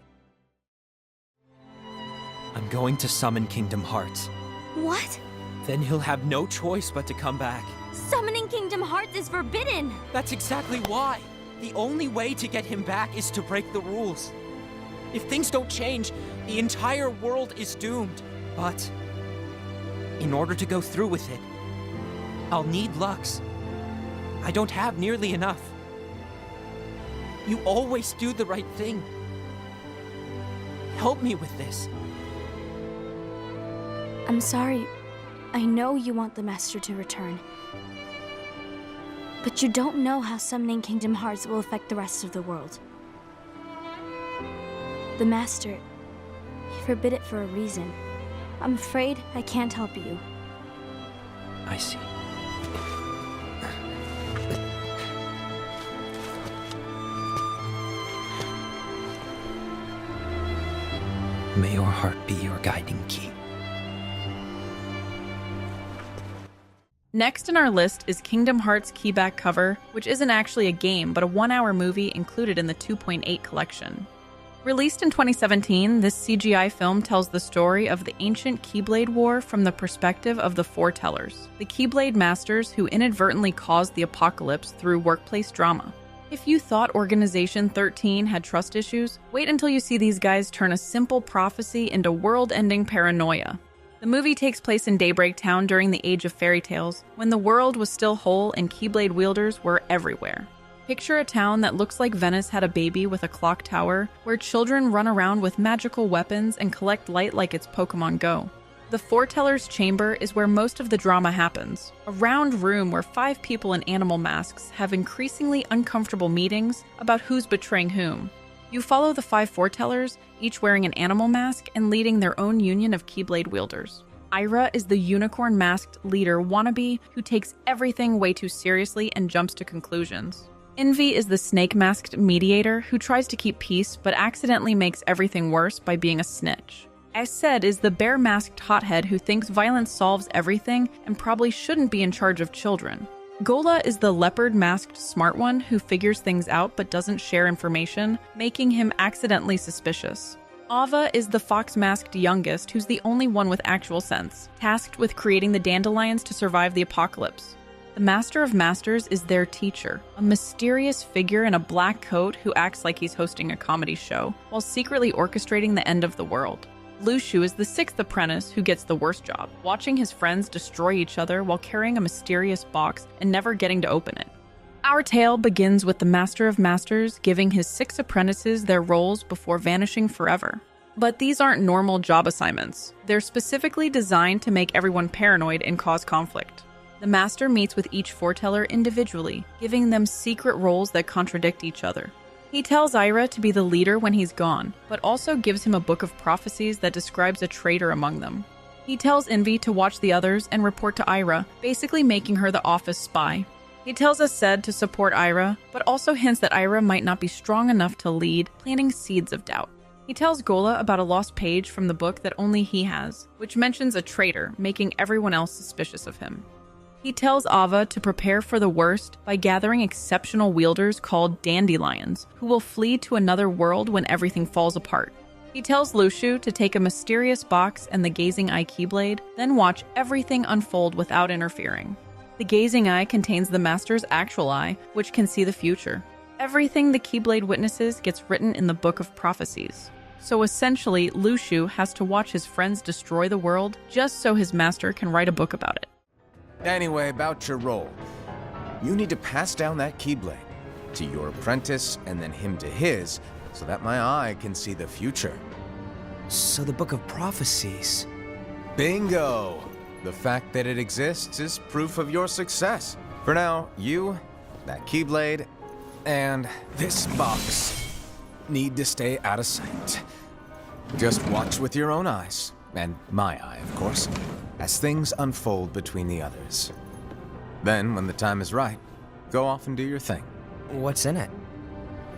I'm going to summon Kingdom Hearts. What? Then he'll have no choice but to come back. Summoning Kingdom Hearts is forbidden! That's exactly why. The only way to get him back is to break the rules. If things don't change, the entire world is doomed. But in order to go through with it, I'll need Lux. I don't have nearly enough. You always do the right thing. Help me with this. I'm sorry. I know you want the Master to return. But you don't know how summoning Kingdom Hearts will affect the rest of the world. The Master, he forbid it for a reason. I'm afraid I can't help you. I see. May your heart be your guiding key. Next in our list is Kingdom Hearts Keyback Cover, which isn't actually a game, but a 1-hour movie included in the 2.8 collection. Released in 2017, this CGI film tells the story of the ancient Keyblade War from the perspective of the Foretellers, the Keyblade Masters who inadvertently caused the apocalypse through workplace drama. If you thought Organization 13 had trust issues, wait until you see these guys turn a simple prophecy into world-ending paranoia. The movie takes place in Daybreak Town during the Age of Fairy Tales, when the world was still whole and Keyblade wielders were everywhere. Picture a town that looks like Venice had a baby with a clock tower, where children run around with magical weapons and collect light like it's Pokemon Go. The Foreteller's Chamber is where most of the drama happens, a round room where 5 people in animal masks have increasingly uncomfortable meetings about who's betraying whom. You follow the 5 foretellers, each wearing an animal mask and leading their own union of Keyblade wielders. Ira is the unicorn-masked leader wannabe who takes everything way too seriously and jumps to conclusions. Envy is the snake-masked mediator who tries to keep peace but accidentally makes everything worse by being a snitch. Said is the bear-masked hothead who thinks violence solves everything and probably shouldn't be in charge of children. Gola is the leopard-masked smart one who figures things out but doesn't share information, making him accidentally suspicious. Ava is the fox-masked youngest who's the only one with actual sense, tasked with creating the dandelions to survive the apocalypse. The Master of Masters is their teacher, a mysterious figure in a black coat who acts like he's hosting a comedy show, while secretly orchestrating the end of the world. Lushu is the 6th apprentice who gets the worst job, watching his friends destroy each other while carrying a mysterious box and never getting to open it. Our tale begins with the Master of Masters giving his 6 apprentices their roles before vanishing forever. But these aren't normal job assignments. They're specifically designed to make everyone paranoid and cause conflict. The Master meets with each foreteller individually, giving them secret roles that contradict each other. He tells Ira to be the leader when he's gone, but also gives him a book of prophecies that describes a traitor among them. He tells Envy to watch the others and report to Ira, basically making her the office spy. He tells Said to support Ira, but also hints that Ira might not be strong enough to lead, planting seeds of doubt. He tells Gola about a lost page from the book that only he has, which mentions a traitor, making everyone else suspicious of him. He tells Ava to prepare for the worst by gathering exceptional wielders called dandelions, who will flee to another world when everything falls apart. He tells Lushu to take a mysterious box and the Gazing Eye Keyblade, then watch everything unfold without interfering. The Gazing Eye contains the Master's actual eye, which can see the future. Everything the Keyblade witnesses gets written in the Book of Prophecies. So essentially, Lushu has to watch his friends destroy the world just so his master can write a book about it. Anyway, about your role. You need to pass down that Keyblade to your apprentice and then him to his, so that my eye can see the future. So the Book of Prophecies... Bingo! The fact that it exists is proof of your success. For now, you, that Keyblade, and this box need to stay out of sight. Just watch with your own eyes, and my eye, of course, as things unfold between the others. Then, when the time is right, go off and do your thing. What's in it?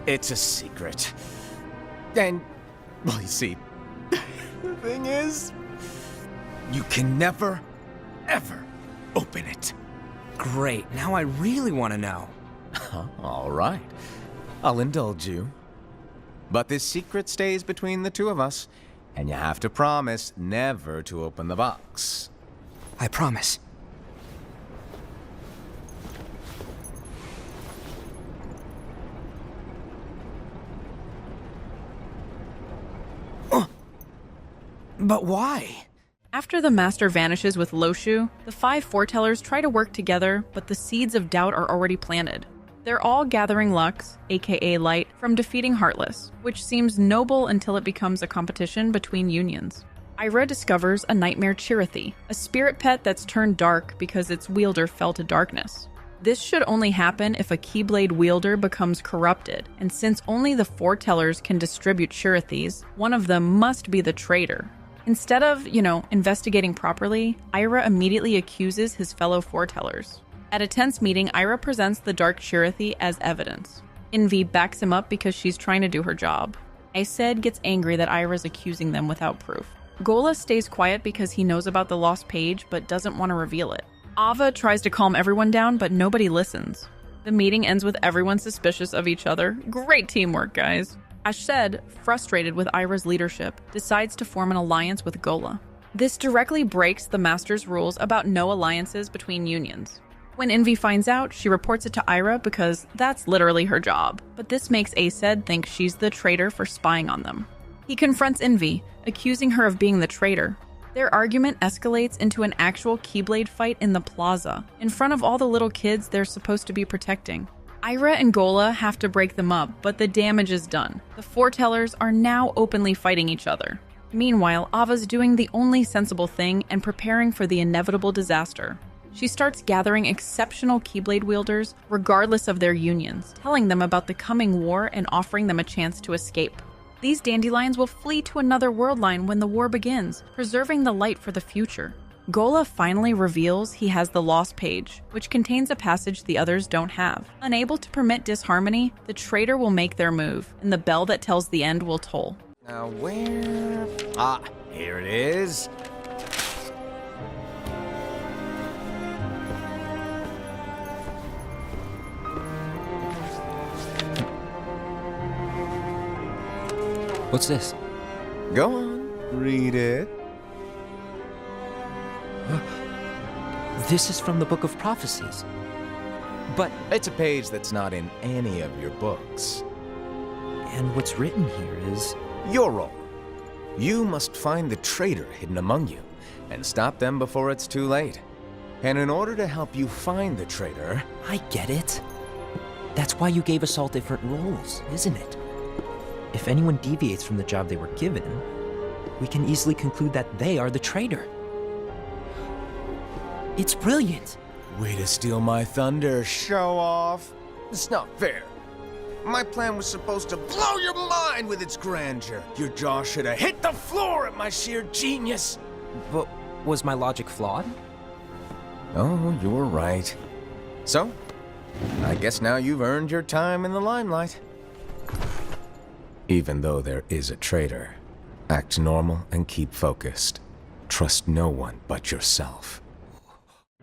It's a secret. And, well, you see, the thing is, you can never, ever open it. Great, now I really want to know. All right, I'll indulge you. But this secret stays between the two of us, and you have to promise never to open the box. I promise. But why? After the Master vanishes with Lushu, the 5 foretellers try to work together, but the seeds of doubt are already planted. They're all gathering Lux, aka Light, from defeating Heartless, which seems noble until it becomes a competition between unions. Ira discovers a nightmare Chirithy, a spirit pet that's turned dark because its wielder fell to darkness. This should only happen if a Keyblade wielder becomes corrupted, and since only the foretellers can distribute Chirithys, one of them must be the traitor. Instead of, investigating properly, Ira immediately accuses his fellow foretellers. At a tense meeting, Ira presents the Dark Chirithy as evidence. Envy backs him up because she's trying to do her job. Said gets angry that Ira's accusing them without proof. Gola stays quiet because he knows about the lost page but doesn't want to reveal it. Ava tries to calm everyone down, but nobody listens. The meeting ends with everyone suspicious of each other. Great teamwork, guys. Said, frustrated with Ira's leadership, decides to form an alliance with Gola. This directly breaks the Master's rules about no alliances between unions. When Envy finds out, she reports it to Ira because that's literally her job. But this makes Said think she's the traitor for spying on them. He confronts Envy, accusing her of being the traitor. Their argument escalates into an actual Keyblade fight in the plaza, in front of all the little kids they're supposed to be protecting. Ira and Gola have to break them up, but the damage is done. The foretellers are now openly fighting each other. Meanwhile, Ava's doing the only sensible thing and preparing for the inevitable disaster. She starts gathering exceptional Keyblade wielders, regardless of their unions, telling them about the coming war and offering them a chance to escape. These dandelions will flee to another world line when the war begins, preserving the light for the future. Gola finally reveals he has the Lost Page, which contains a passage the others don't have. Unable to permit disharmony, the traitor will make their move, and the bell that tells the end will toll. Now where... Ah, here it is. What's this? Go on, read it. This is from the Book of Prophecies. But it's a page that's not in any of your books. And what's written here is... Your role. You must find the traitor hidden among you, and stop them before it's too late. And in order to help you find the traitor... I get it. That's why you gave us all different roles, isn't it? If anyone deviates from the job they were given, we can easily conclude that they are the traitor. It's brilliant. Way to steal my thunder, show off. It's not fair. My plan was supposed to blow your mind with its grandeur. Your jaw should have hit the floor at my sheer genius. But was my logic flawed? Oh, you're right. So, I guess now you've earned your time in the limelight. Even though there is a traitor, act normal and keep focused. Trust no one but yourself.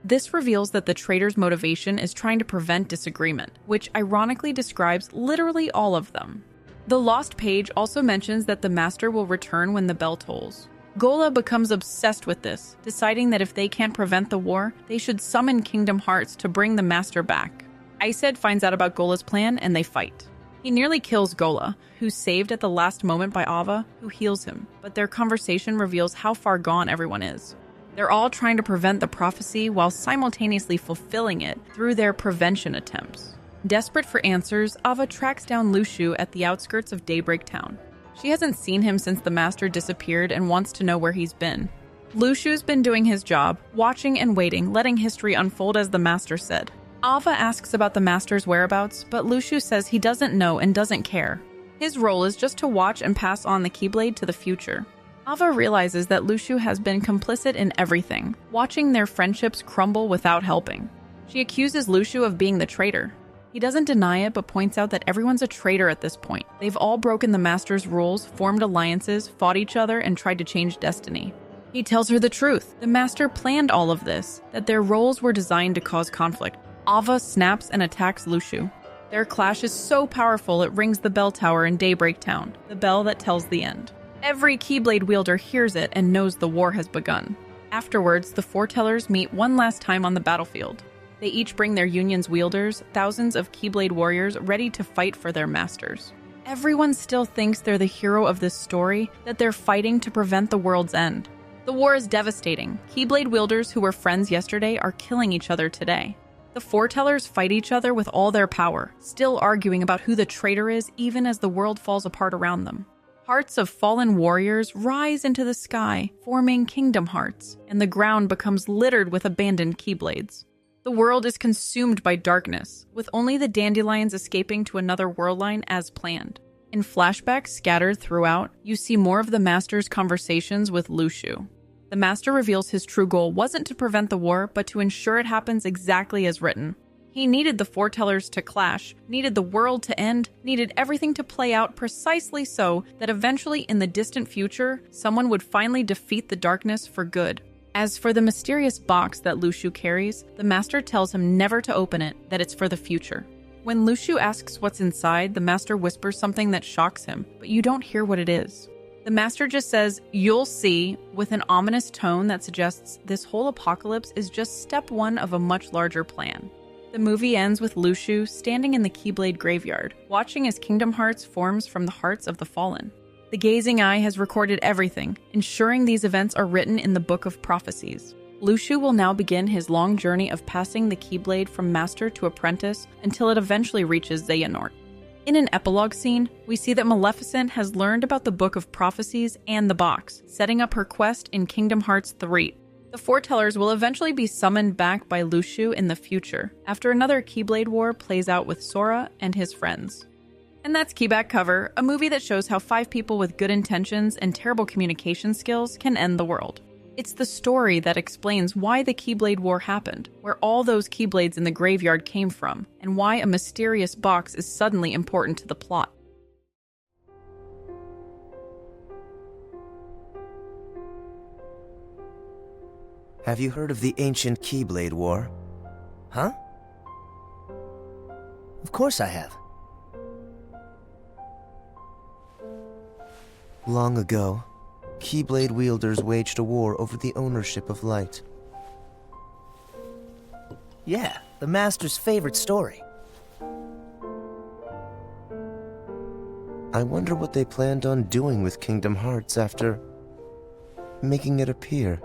This reveals that the traitor's motivation is trying to prevent disagreement, which ironically describes literally all of them. The Lost Page also mentions that the Master will return when the bell tolls. Gola becomes obsessed with this, deciding that if they can't prevent the war, they should summon Kingdom Hearts to bring the Master back. Iced finds out about Gola's plan and they fight. He nearly kills Gola, who's saved at the last moment by Ava, who heals him, but their conversation reveals how far gone everyone is. They're all trying to prevent the prophecy while simultaneously fulfilling it through their prevention attempts. Desperate for answers, Ava tracks down Lushu at the outskirts of Daybreak Town. She hasn't seen him since the Master disappeared and wants to know where he's been. Lushu's been doing his job, watching and waiting, letting history unfold as the Master said. Ava asks about the Master's whereabouts, but Lushu says he doesn't know and doesn't care. His role is just to watch and pass on the Keyblade to the future. Ava realizes that Lushu has been complicit in everything, watching their friendships crumble without helping. She accuses Lushu of being the traitor. He doesn't deny it, but points out that everyone's a traitor at this point. They've all broken the Master's rules, formed alliances, fought each other, and tried to change destiny. He tells her the truth. The Master planned all of this, that their roles were designed to cause conflict. Ava snaps and attacks Lushu. Their clash is so powerful it rings the bell tower in Daybreak Town, the bell that tells the end. Every Keyblade wielder hears it and knows the war has begun. Afterwards, the foretellers meet one last time on the battlefield. They each bring their union's wielders, thousands of Keyblade warriors ready to fight for their masters. Everyone still thinks they're the hero of this story, that they're fighting to prevent the world's end. The war is devastating. Keyblade wielders who were friends yesterday are killing each other today. The foretellers fight each other with all their power, still arguing about who the traitor is even as the world falls apart around them. Hearts of fallen warriors rise into the sky, forming Kingdom Hearts, and the ground becomes littered with abandoned Keyblades. The world is consumed by darkness, with only the dandelions escaping to another world line as planned. In flashbacks scattered throughout, you see more of the Master's conversations with Lushu. The Master reveals his true goal wasn't to prevent the war, but to ensure it happens exactly as written. He needed the foretellers to clash, needed the world to end, needed everything to play out precisely so that eventually in the distant future, someone would finally defeat the darkness for good. As for the mysterious box that Lushu carries, the Master tells him never to open it, that it's for the future. When Lushu asks what's inside, the Master whispers something that shocks him, but you don't hear what it is. The Master just says, "You'll see," with an ominous tone that suggests this whole apocalypse is just step one of a much larger plan. The movie ends with Lushu standing in the Keyblade graveyard, watching as Kingdom Hearts forms from the hearts of the fallen. The gazing eye has recorded everything, ensuring these events are written in the Book of Prophecies. Lushu will now begin his long journey of passing the Keyblade from master to apprentice until it eventually reaches Xehanort. In an epilogue scene, we see that Maleficent has learned about the Book of Prophecies and the box, setting up her quest in Kingdom Hearts 3. The foretellers will eventually be summoned back by Luxu in the future, after another Keyblade War plays out with Sora and his friends. And that's Keyback Cover, a movie that shows how 5 people with good intentions and terrible communication skills can end the world. It's the story that explains why the Keyblade War happened, where all those Keyblades in the graveyard came from, and why a mysterious box is suddenly important to the plot. Have you heard of the ancient Keyblade War? Huh? Of course I have. Long ago, Keyblade wielders waged a war over the ownership of light. Yeah, the Master's favorite story. I wonder what they planned on doing with Kingdom Hearts after making it appear.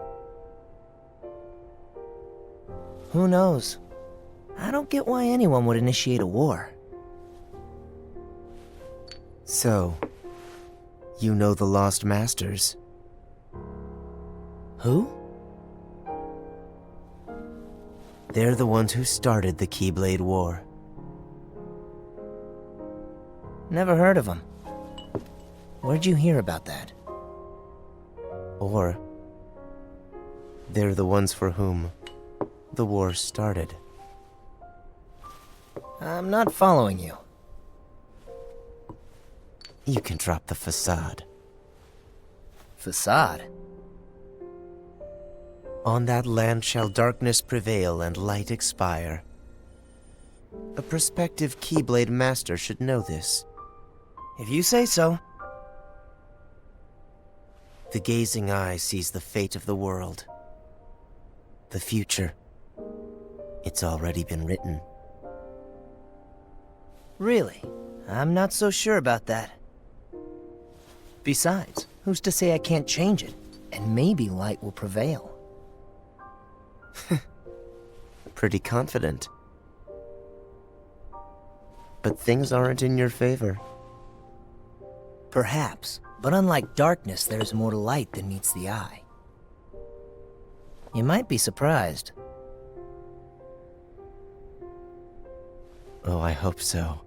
Who knows? I don't get why anyone would initiate a war. So, you know the Lost Masters? Who? They're the ones who started the Keyblade War. Never heard of them. Where'd you hear about that? Or, they're the ones for whom the war started. I'm not following you. You can drop the facade. Facade? On that land shall darkness prevail and light expire. A prospective Keyblade master should know this. If you say so. The gazing eye sees the fate of the world. The future. It's already been written. Really? I'm not so sure about that. Besides, who's to say I can't change it? And maybe light will prevail. Pretty confident. But things aren't in your favor. Perhaps, but unlike darkness, there's more to light than meets the eye. You might be surprised. Oh, I hope so.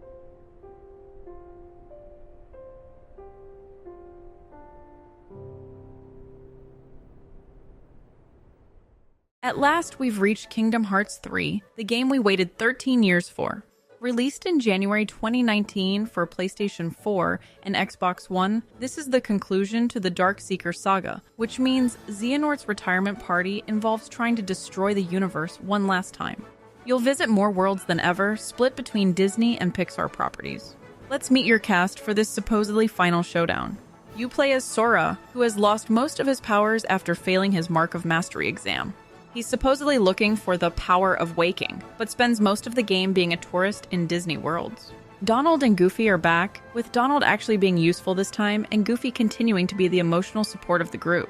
At last, we've reached Kingdom Hearts 3, the game we waited 13 years for. Released in January 2019 for PlayStation 4 and Xbox One, this is the conclusion to the Darkseeker saga, which means Xehanort's retirement party involves trying to destroy the universe one last time. You'll visit more worlds than ever, split between Disney and Pixar properties. Let's meet your cast for this supposedly final showdown. You play as Sora, who has lost most of his powers after failing his Mark of Mastery exam. He's supposedly looking for the power of waking, but spends most of the game being a tourist in Disney worlds. Donald and Goofy are back, with Donald actually being useful this time and Goofy continuing to be the emotional support of the group.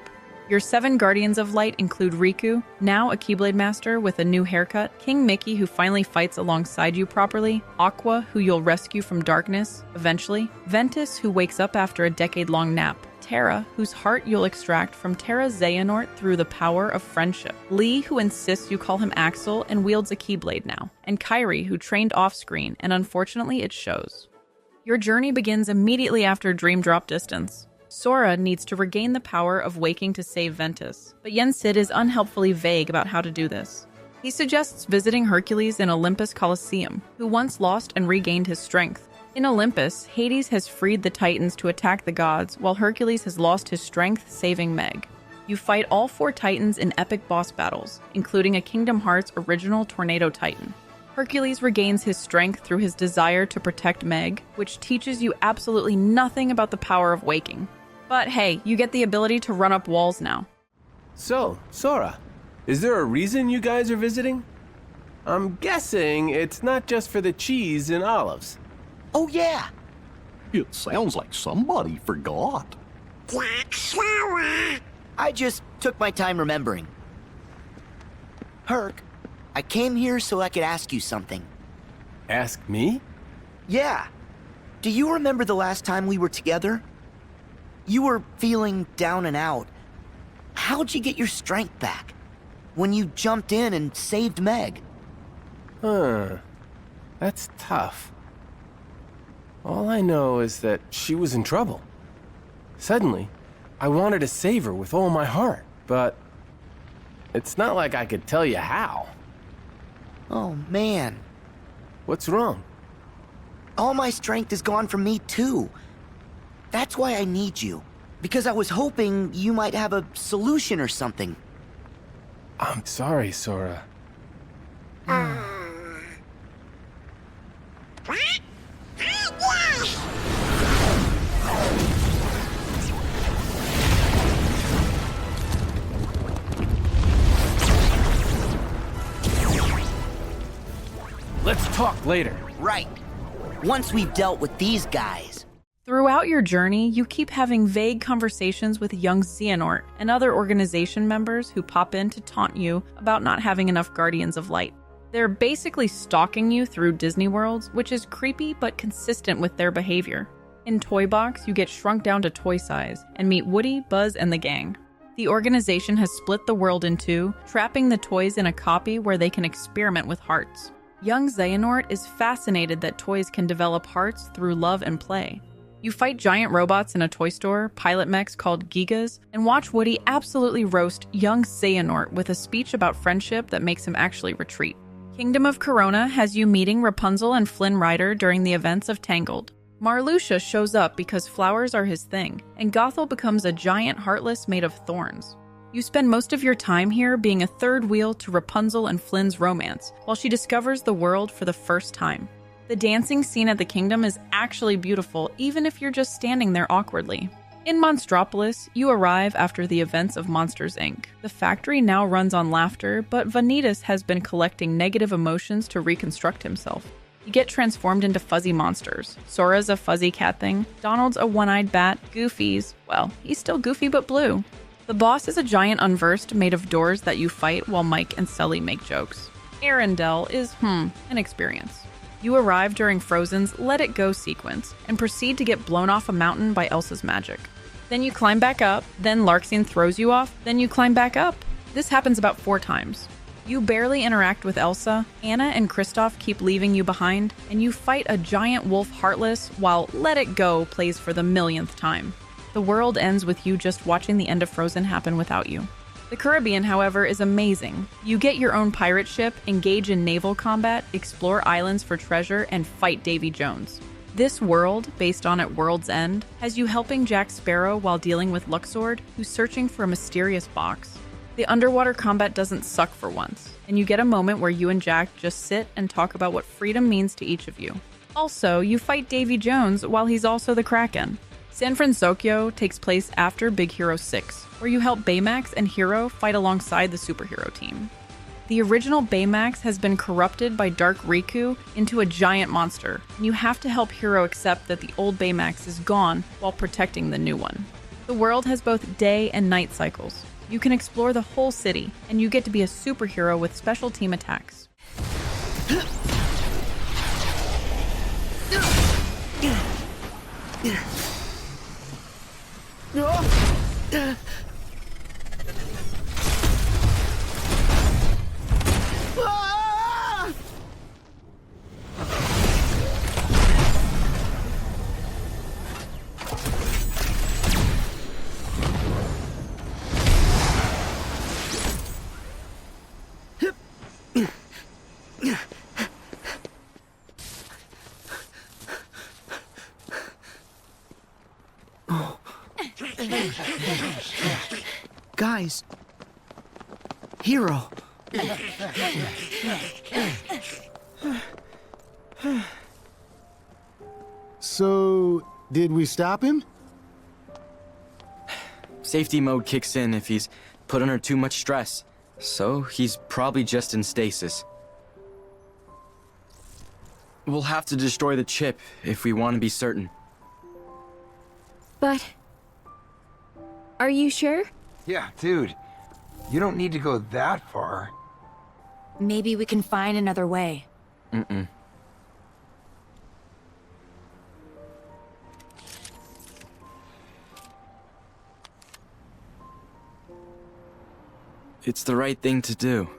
Your 7 Guardians of Light include Riku, now a Keyblade Master with a new haircut, King Mickey who finally fights alongside you properly, Aqua who you'll rescue from darkness, eventually, Ventus who wakes up after a decade-long nap, Terra, whose heart you'll extract from Terra Xehanort through the power of friendship, Lee, who insists you call him Axel and wields a Keyblade now, and Kairi, who trained off-screen, and unfortunately it shows. Your journey begins immediately after Dream Drop Distance. Sora needs to regain the power of waking to save Ventus, but Yen Sid is unhelpfully vague about how to do this. He suggests visiting Hercules in Olympus Coliseum, who once lost and regained his strength. In Olympus, Hades has freed the Titans to attack the gods, while Hercules has lost his strength saving Meg. You fight all 4 Titans in epic boss battles, including a Kingdom Hearts original Tornado Titan. Hercules regains his strength through his desire to protect Meg, which teaches you absolutely nothing about the power of waking. But hey, you get the ability to run up walls now. So, Sora, is there a reason you guys are visiting? I'm guessing it's not just for the cheese and olives. Oh, yeah. It sounds like somebody forgot. I just took my time remembering. Herc, I came here so I could ask you something. Ask me? Yeah. do you remember the last time we were together? You were feeling down and out. How'd you get your strength back? When you jumped in and saved Meg? That's tough. All I know is that she was in trouble. Suddenly, I wanted to save her with all my heart, but it's not like I could tell you how. Oh, man. What's wrong? All my strength is gone from me, too. That's why I need you. Because I was hoping you might have a solution or something. I'm sorry, Sora. Let's talk later. Right. Once we've dealt with these guys. Throughout your journey, you keep having vague conversations with young Xehanort and other organization members who pop in to taunt you about not having enough Guardians of Light. They're basically stalking you through Disney worlds, which is creepy but consistent with their behavior. In Toy Box, you get shrunk down to toy size and meet Woody, Buzz, and the gang. The organization has split the world in two, trapping the toys in a copy where they can experiment with hearts. Young Xehanort is fascinated that toys can develop hearts through love and play. You fight giant robots in a toy store, pilot mechs called Gigas, and watch Woody absolutely roast young Xehanort with a speech about friendship that makes him actually retreat. Kingdom of Corona has you meeting Rapunzel and Flynn Rider during the events of Tangled. Marluxia shows up because flowers are his thing, and Gothel becomes a giant heartless made of thorns. You spend most of your time here being a third wheel to Rapunzel and Flynn's romance, while she discovers the world for the first time. The dancing scene at the kingdom is actually beautiful, even if you're just standing there awkwardly. In Monstropolis, you arrive after the events of Monsters, Inc. The factory now runs on laughter, but Vanitas has been collecting negative emotions to reconstruct himself. You get transformed into fuzzy monsters. Sora's a fuzzy cat thing, Donald's a one-eyed bat, Goofy's, well, he's still goofy but blue. The boss is a giant unversed made of doors that you fight while Mike and Sully make jokes. Arendelle is, an experience. You arrive during Frozen's Let It Go sequence and proceed to get blown off a mountain by Elsa's magic. Then you climb back up, then Larxene throws you off, then you climb back up. This happens about 4 times. You barely interact with Elsa, Anna and Kristoff keep leaving you behind, and you fight a giant wolf Heartless while Let It Go plays for the millionth time. The world ends with you just watching the end of Frozen happen without you. The Caribbean, however, is amazing. You get your own pirate ship, engage in naval combat, explore islands for treasure, and fight Davy Jones. This world, based on At World's End, has you helping Jack Sparrow while dealing with Luxord, who's searching for a mysterious box. The underwater combat doesn't suck for once, and you get a moment where you and Jack just sit and talk about what freedom means to each of you. Also, you fight Davy Jones while he's also the Kraken. San Francisco takes place after Big Hero 6, where you help Baymax and Hero fight alongside the superhero team. The original Baymax has been corrupted by Dark Riku into a giant monster, and you have to help Hero accept that the old Baymax is gone while protecting the new one. The world has both day and night cycles. You can explore the whole city, and you get to be a superhero with special team attacks. Guys. Hero. So, did we stop him? Safety mode kicks in if he's put under too much stress. So, he's probably just in stasis. We'll have to destroy the chip if we want to be certain. But... are you sure? Yeah, dude. You don't need to go that far. Maybe we can find another way. It's the right thing to do.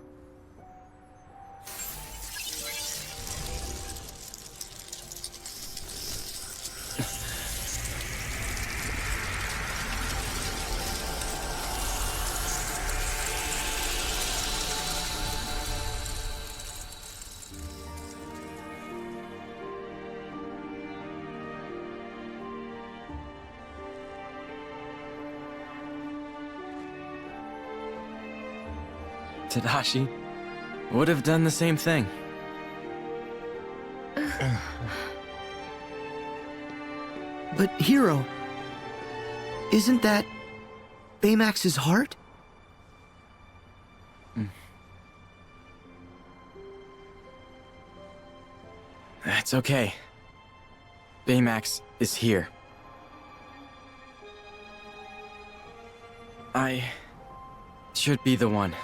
Tadashi would have done the same thing. But Hero, isn't that Baymax's heart? It's okay. Baymax is here. I should be the one.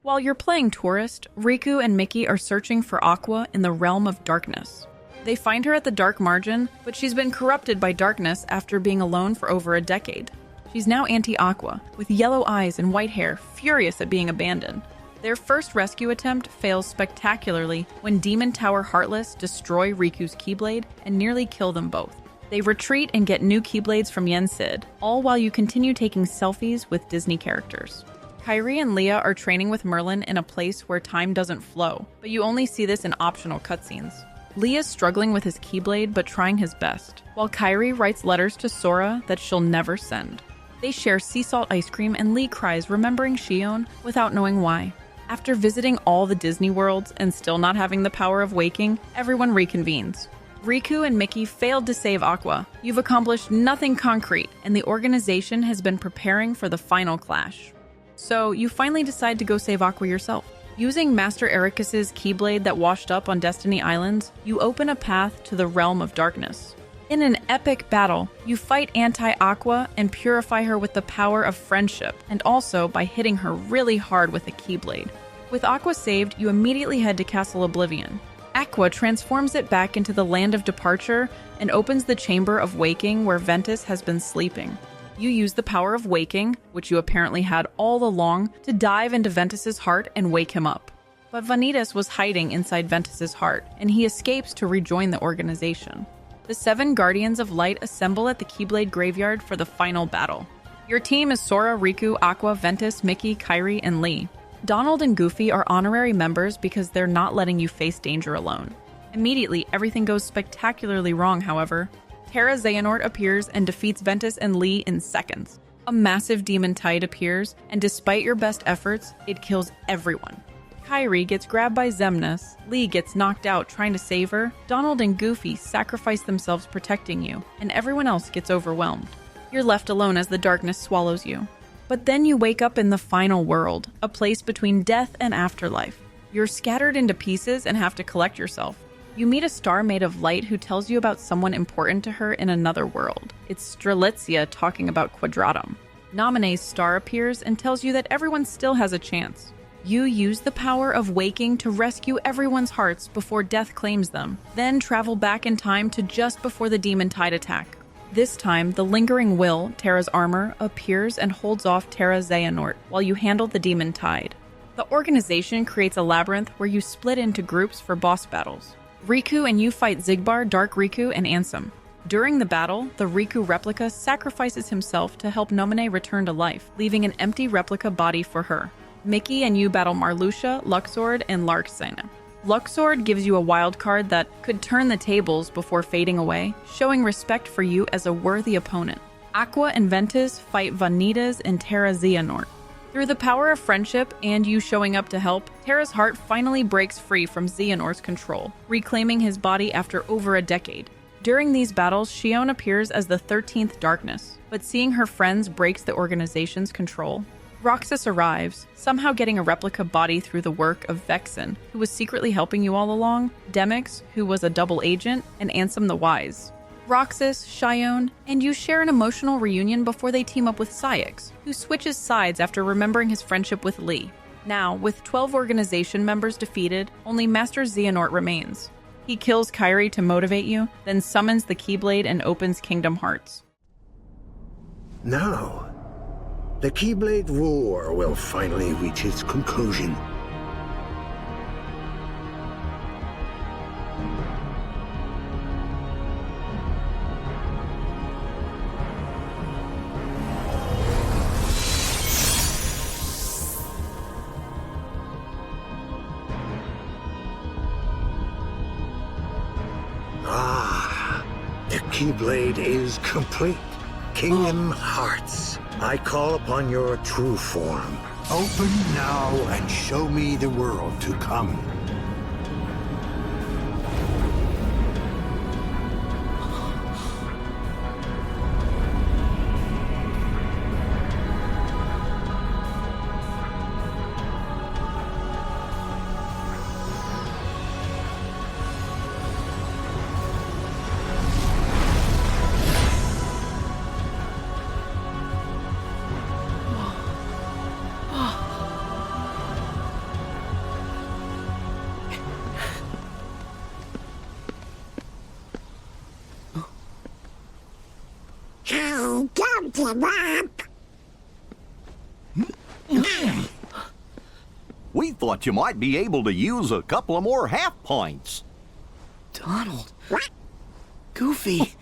While you're playing tourist, Riku and Mickey are searching for Aqua in the realm of darkness. They find her at the Dark Margin, but she's been corrupted by darkness after being alone for over a decade. She's now anti-Aqua, with yellow eyes and white hair, furious at being abandoned. Their first rescue attempt fails spectacularly when Demon Tower Heartless destroy Riku's Keyblade and nearly kill them both. They retreat and get new Keyblades from Yen Sid, all while you continue taking selfies with Disney characters. Kairi and Leah are training with Merlin in a place where time doesn't flow, but you only see this in optional cutscenes. Leah's struggling with his Keyblade but trying his best, while Kairi writes letters to Sora that she'll never send. They share sea salt ice cream and Lee cries remembering Shion without knowing why. After visiting all the Disney worlds and still not having the power of waking, everyone reconvenes. Riku and Mickey failed to save Aqua. You've accomplished nothing concrete, and the organization has been preparing for the final clash. So you finally decide to go save Aqua yourself. Using Master Ericus's Keyblade that washed up on Destiny Islands, you open a path to the realm of darkness. In an epic battle, you fight anti-Aqua and purify her with the power of friendship, and also by hitting her really hard with a Keyblade. With Aqua saved, you immediately head to Castle Oblivion. Aqua transforms it back into the Land of Departure and opens the Chamber of Waking where Ventus has been sleeping. You use the power of waking, which you apparently had all along, to dive into Ventus's heart and wake him up. But Vanitas was hiding inside Ventus's heart, and he escapes to rejoin the organization. The 7 Guardians of Light assemble at the Keyblade Graveyard for the final battle. Your team is Sora, Riku, Aqua, Ventus, Mickey, Kairi, and Lee. Donald and Goofy are honorary members because they're not letting you face danger alone. Immediately, everything goes spectacularly wrong, however. Terra Xehanort appears and defeats Ventus and Lee in seconds. A massive demon tide appears, and despite your best efforts, it kills everyone. Kairi gets grabbed by Xemnas, Lee gets knocked out trying to save her, Donald and Goofy sacrifice themselves protecting you, and everyone else gets overwhelmed. You're left alone as the darkness swallows you. But then you wake up in the final world, a place between death and afterlife. You're scattered into pieces and have to collect yourself. You meet a star made of light who tells you about someone important to her in another world. It's Strelitzia talking about Quadratum. Naminé's star appears and tells you that everyone still has a chance. You use the power of waking to rescue everyone's hearts before death claims them, then travel back in time to just before the demon tide attack. This time, the Lingering Will, Terra's armor, appears and holds off Terra Xehanort while you handle the demon tide. The organization creates a labyrinth where you split into groups for boss battles. Riku and you fight Xigbar, Dark Riku, and Ansem. During the battle, the Riku replica sacrifices himself to help Naminé return to life, leaving an empty replica body for her. Mickey and you battle Marluxia, Luxord, and Larxene. Luxord gives you a wild card that could turn the tables before fading away, showing respect for you as a worthy opponent. Aqua and Ventus fight Vanitas and Terra Xehanort. Through the power of friendship and you showing up to help, Terra's heart finally breaks free from Xehanort's control, reclaiming his body after over a decade. During these battles, Shion appears as the 13th Darkness, but seeing her friends breaks the organization's control. Roxas arrives, somehow getting a replica body through the work of Vexen, who was secretly helping you all along, Demyx, who was a double agent, and Ansem the Wise. Roxas, Shion, and you share an emotional reunion before they team up with Saix, who switches sides after remembering his friendship with Lee. Now, with 12 organization members defeated, only Master Xehanort remains. He kills Kairi to motivate you, then summons the Keyblade and opens Kingdom Hearts. No. the Keyblade War will finally reach its conclusion. The Keyblade is complete. Kingdom Hearts, I call upon your true form. Open now and show me the world to come. Don't give up! We thought you might be able to use a couple of more half pints. Donald. Goofy.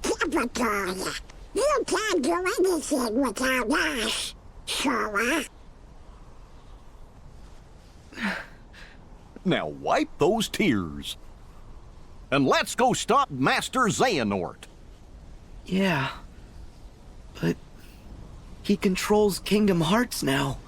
Typical. You can't do anything without us, Sora. Now wipe those tears. And let's go stop Master Xehanort. Yeah. But he controls Kingdom Hearts now.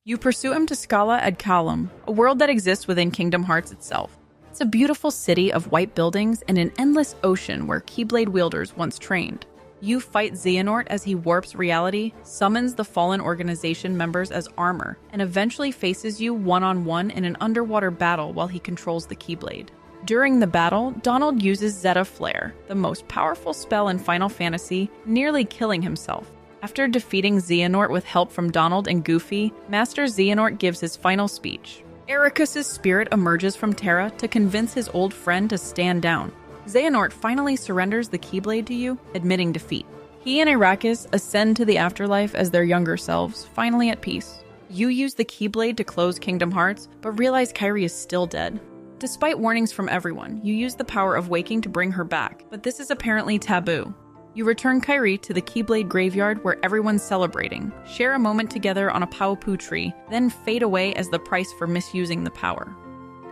You pursue him to Scala ad Caelum, a world that exists within Kingdom Hearts itself. It's a beautiful city of white buildings and an endless ocean where Keyblade wielders once trained. You fight Xehanort as he warps reality, summons the fallen organization members as armor, and eventually faces you one-on-one in an underwater battle while he controls the Keyblade. During the battle, Donald uses Zeta Flare, the most powerful spell in Final Fantasy, nearly killing himself. After defeating Xehanort with help from Donald and Goofy, Master Xehanort gives his final speech. Ericus's spirit emerges from Terra to convince his old friend to stand down. Xehanort finally surrenders the Keyblade to you, admitting defeat. He and Arrakis ascend to the afterlife as their younger selves, finally at peace. You use the Keyblade to close Kingdom Hearts, but realize Kairi is still dead. Despite warnings from everyone, you use the power of waking to bring her back, but this is apparently taboo. You return Kairi to the Keyblade graveyard where everyone's celebrating, share a moment together on a Paupu tree, then fade away as the price for misusing the power.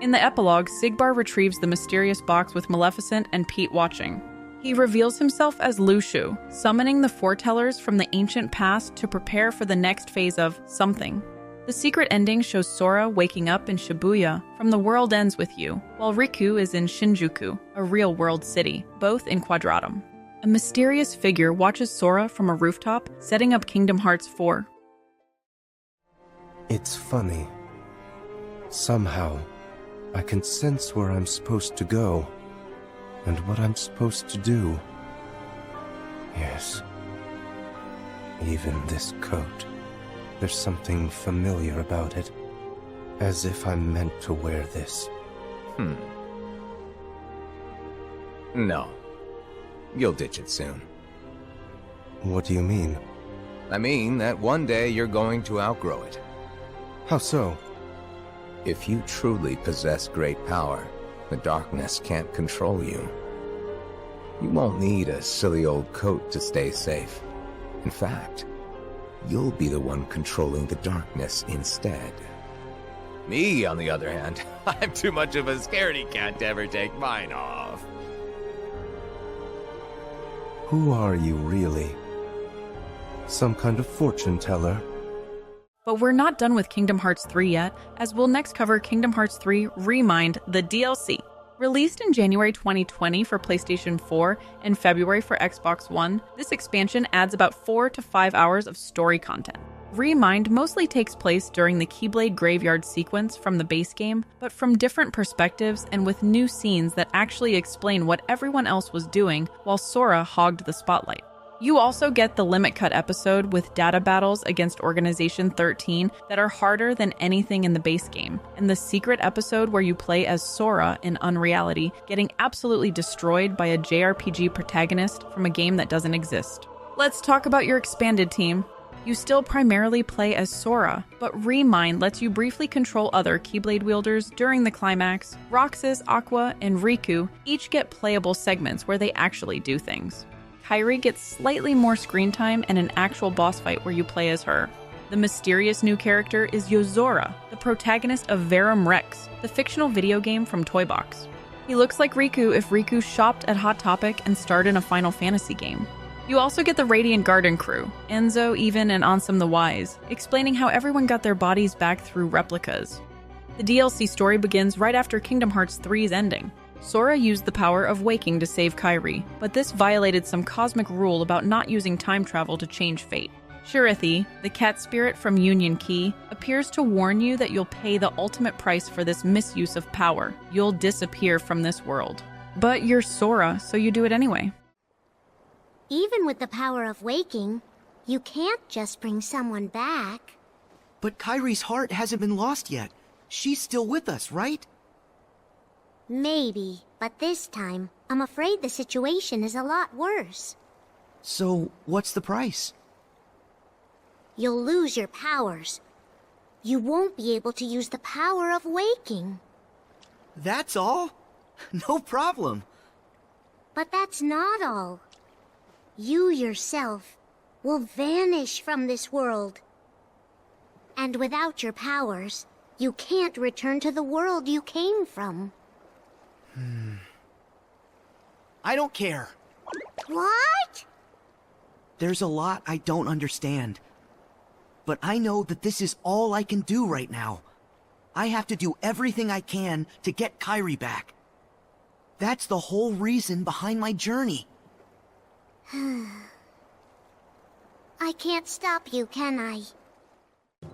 In the epilogue, Sigbar retrieves the mysterious box with Maleficent and Pete watching. He reveals himself as Lushu, summoning the foretellers from the ancient past to prepare for the next phase of something. The secret ending shows Sora waking up in Shibuya from The World Ends With You, while Riku is in Shinjuku, a real-world city, both in Quadratum. A mysterious figure watches Sora from a rooftop, setting up Kingdom Hearts 4. It's funny. Somehow, I can sense where I'm supposed to go, and what I'm supposed to do. Yes. Even this coat. There's something familiar about it. As if I'm meant to wear this. No. You'll ditch it soon. What do you mean? I mean that one day you're going to outgrow it. How so? If you truly possess great power, the darkness can't control you. You won't need a silly old coat to stay safe. In fact, you'll be the one controlling the darkness instead. Me, on the other hand, I'm too much of a scaredy cat to ever take mine off. Who are you, really? Some kind of fortune teller? But we're not done with Kingdom Hearts 3 yet, as we'll next cover Kingdom Hearts 3 Remind, the DLC. Released in January 2020 for PlayStation 4 and February for Xbox One, this expansion adds about 4 to 5 hours of story content. Remind mostly takes place during the Keyblade graveyard sequence from the base game, but from different perspectives and with new scenes that actually explain what everyone else was doing while Sora hogged the spotlight. You also get the Limit Cut episode with data battles against Organization 13 that are harder than anything in the base game, and the secret episode where you play as Sora in Unreality, getting absolutely destroyed by a JRPG protagonist from a game that doesn't exist. Let's talk about your expanded team. You still primarily play as Sora, but Remind lets you briefly control other Keyblade wielders during the climax. Roxas, Aqua, and Riku each get playable segments where they actually do things. Kairi gets slightly more screen time and an actual boss fight where you play as her. The mysterious new character is Yozora, the protagonist of Verum Rex, the fictional video game from Toy Box. He looks like Riku if Riku shopped at Hot Topic and starred in a Final Fantasy game. You also get the Radiant Garden crew, Enzo, Even, and Ansem the Wise, explaining how everyone got their bodies back through replicas. The DLC story begins right after Kingdom Hearts 3's ending. Sora used the power of waking to save Kairi, but this violated some cosmic rule about not using time travel to change fate. Shirithi, the cat spirit from Union Key, appears to warn you that you'll pay the ultimate price for this misuse of power. You'll disappear from this world. But you're Sora, so you do it anyway. Even with the power of waking, you can't just bring someone back. But Kairi's heart hasn't been lost yet. She's still with us, right? Maybe, but this time, I'm afraid the situation is a lot worse. So, what's the price? You'll lose your powers. You won't be able to use the power of waking. That's all? No problem. But that's not all. You yourself will vanish from this world. And without your powers, you can't return to the world you came from. I don't care. What? There's a lot I don't understand. But I know that this is all I can do right now. I have to do everything I can to get Kairi back. That's the whole reason behind my journey. I can't stop you, can I?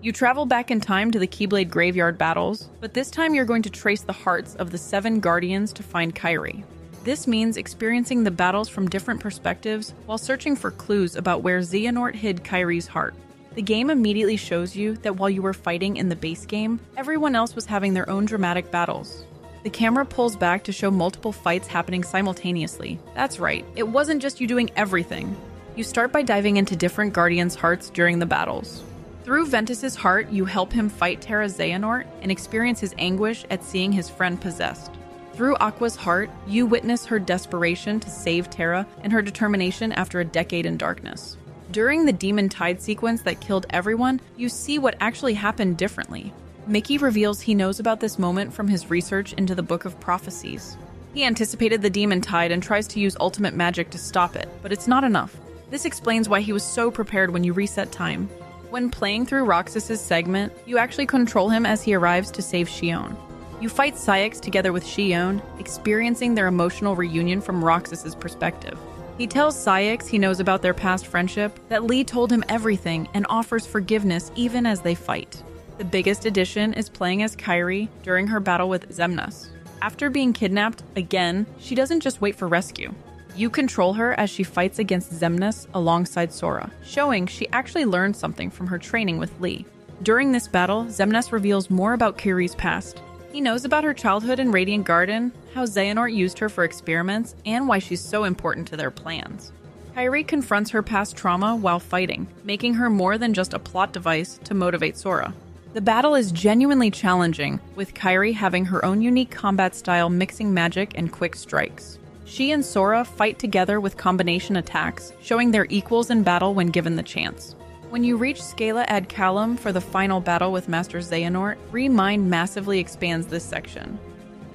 You travel back in time to the Keyblade graveyard battles, but this time you're going to trace the hearts of the 7 Guardians to find Kairi. This means experiencing the battles from different perspectives while searching for clues about where Xehanort hid Kairi's heart. The game immediately shows you that while you were fighting in the base game, everyone else was having their own dramatic battles. The camera pulls back to show multiple fights happening simultaneously. That's right, it wasn't just you doing everything. You start by diving into different Guardians' hearts during the battles. Through Ventus's heart, you help him fight Terra Xehanort and experience his anguish at seeing his friend possessed. Through Aqua's heart, you witness her desperation to save Terra and her determination after a decade in darkness. During the Demon Tide sequence that killed everyone, you see what actually happened differently. Mickey reveals he knows about this moment from his research into the Book of Prophecies. He anticipated the Demon Tide and tries to use ultimate magic to stop it, but it's not enough. This explains why he was so prepared when you reset time. When playing through Roxas's segment, you actually control him as he arrives to save Xion. You fight Saix together with Xion, experiencing their emotional reunion from Roxas's perspective. He tells Saix he knows about their past friendship, that Lee told him everything, and offers forgiveness even as they fight. The biggest addition is playing as Kairi during her battle with Xemnas. After being kidnapped again, she doesn't just wait for rescue. You control her as she fights against Xemnas alongside Sora, showing she actually learned something from her training with Lee. During this battle, Xemnas reveals more about Kairi's past. He knows about her childhood in Radiant Garden, how Xehanort used her for experiments, and why she's so important to their plans. Kairi confronts her past trauma while fighting, making her more than just a plot device to motivate Sora. The battle is genuinely challenging, with Kairi having her own unique combat style mixing magic and quick strikes. She and Sora fight together with combination attacks, showing they're equals in battle when given the chance. When you reach Scala ad Calum for the final battle with Master Xehanort, Remind massively expands this section.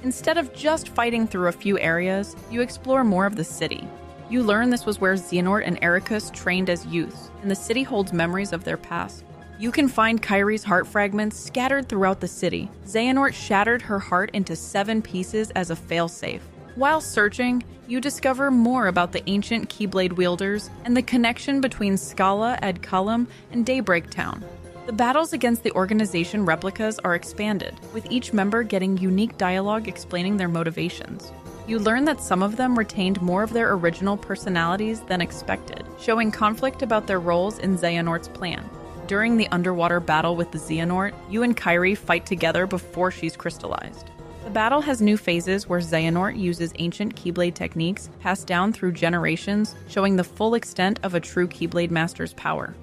Instead of just fighting through a few areas, you explore more of the city. You learn this was where Xehanort and Ericus trained as youths, and the city holds memories of their past. You can find Kairi's heart fragments scattered throughout the city. Xehanort shattered her heart into 7 pieces as a failsafe. While searching, you discover more about the ancient Keyblade wielders and the connection between Scala ad Calum and Daybreak Town. The battles against the organization replicas are expanded, with each member getting unique dialogue explaining their motivations. You learn that some of them retained more of their original personalities than expected, showing conflict about their roles in Xehanort's plan. During the underwater battle with the Xehanort, you and Kairi fight together before she's crystallized. The battle has new phases where Xehanort uses ancient Keyblade techniques passed down through generations, showing the full extent of a true Keyblade master's power.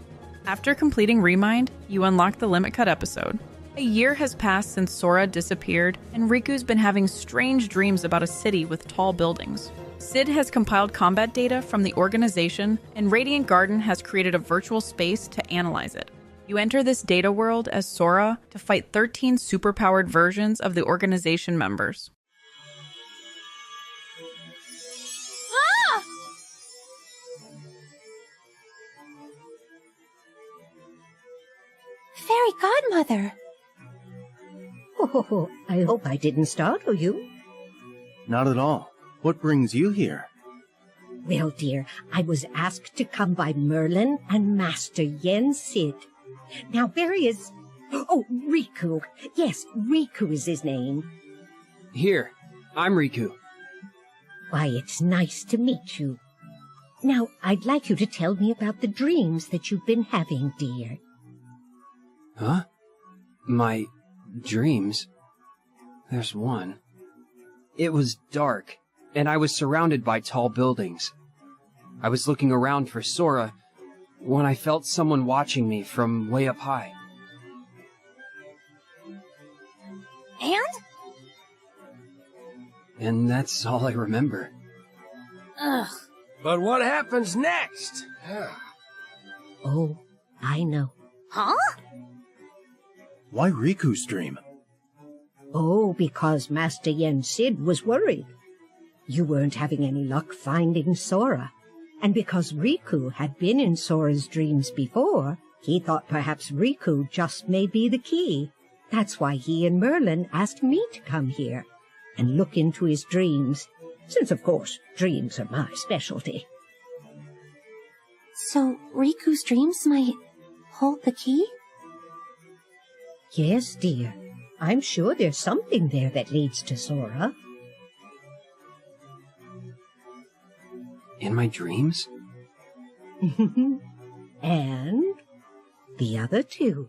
After completing Remind, you unlock the Limit Cut episode. A year has passed since Sora disappeared, and Riku's been having strange dreams about a city with tall buildings. Sid has compiled combat data from the organization, and Radiant Garden has created a virtual space to analyze it. You enter this data world as Sora to fight 13 superpowered versions of the organization members. Ah! Fairy Godmother! Oh, I hope I didn't startle you. Not at all. What brings you here? Well, dear, I was asked to come by Merlin and Master Yen Sid. Now, where is... Oh, Riku. Yes, Riku is his name. Here, I'm Riku. Why, it's nice to meet you. Now, I'd like you to tell me about the dreams that you've been having, dear. Huh? My dreams? There's one. It was dark, and I was surrounded by tall buildings. I was looking around for Sora when I felt someone watching me from way up high. And that's all I remember. Ugh. But what happens next? Oh, I know. Huh? Why Riku's dream? Oh, because Master Yen Sid was worried. You weren't having any luck finding Sora. And because Riku had been in Sora's dreams before, he thought perhaps Riku just may be the key. That's why he and Merlin asked me to come here and look into his dreams, since, of course, dreams are my specialty. So Riku's dreams might hold the key? Yes, dear. I'm sure there's something there that leads to Sora. In my dreams? And the other two.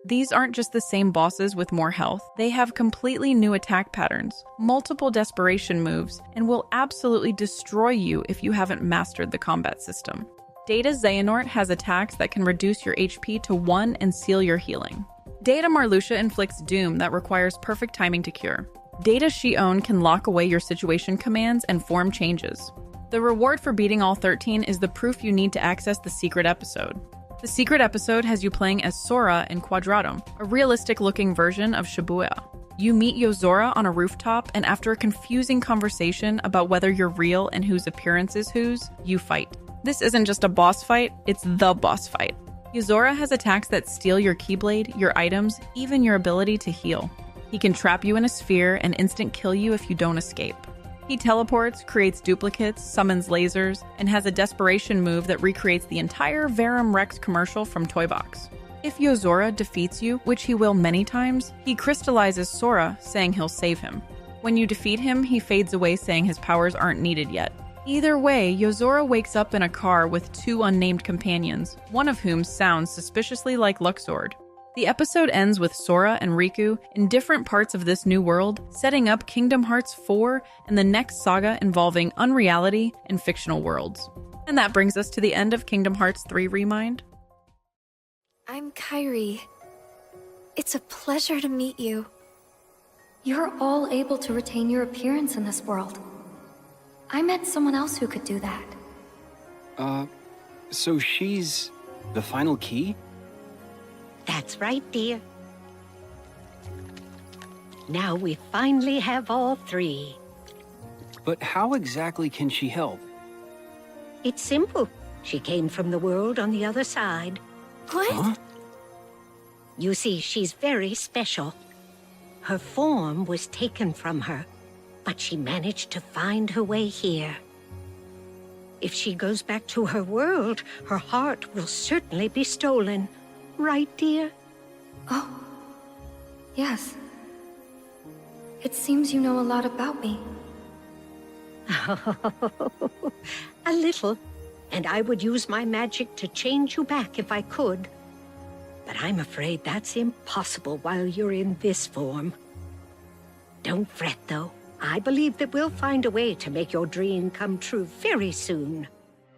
These aren't just the same bosses with more health. They have completely new attack patterns, multiple desperation moves, and will absolutely destroy you if you haven't mastered the combat system. Data Xehanort has attacks that can reduce your HP to 1 and seal your healing. Data Marluxia inflicts doom that requires perfect timing to cure. Data Xion can lock away your situation commands and form changes. The reward for beating all 13 is the proof you need to access the secret episode. The secret episode has you playing as Sora in Quadratum, a realistic-looking version of Shibuya. You meet Yozora on a rooftop, and after a confusing conversation about whether you're real and whose appearance is whose, you fight. This isn't just a boss fight, it's the boss fight. Yozora has attacks that steal your Keyblade, your items, even your ability to heal. He can trap you in a sphere and instant kill you if you don't escape. He teleports, creates duplicates, summons lasers, and has a desperation move that recreates the entire Verum Rex commercial from Toy Box. If Yozora defeats you, which he will many times, he crystallizes Sora, saying he'll save him. When you defeat him, he fades away saying his powers aren't needed yet. Either way, Yozora wakes up in a car with 2 unnamed companions, one of whom sounds suspiciously like Luxord. The episode ends with Sora and Riku in different parts of this new world, setting up Kingdom Hearts 4 and the next saga involving unreality and fictional worlds. And that brings us to the end of Kingdom Hearts 3 Remind. I'm Kairi. It's a pleasure to meet you. You're all able to retain your appearance in this world. I met someone else who could do that. So she's the final key? That's right, dear. Now we finally have all 3. But how exactly can she help? It's simple. She came from the world on the other side. What? Huh? You see, she's very special. Her form was taken from her, but she managed to find her way here. If she goes back to her world, her heart will certainly be stolen. Right, dear? Oh, yes. It seems you know a lot about me. A little, and I would use my magic to change you back if I could. But I'm afraid that's impossible while you're in this form. Don't fret, though. I believe that we'll find a way to make your dream come true very soon.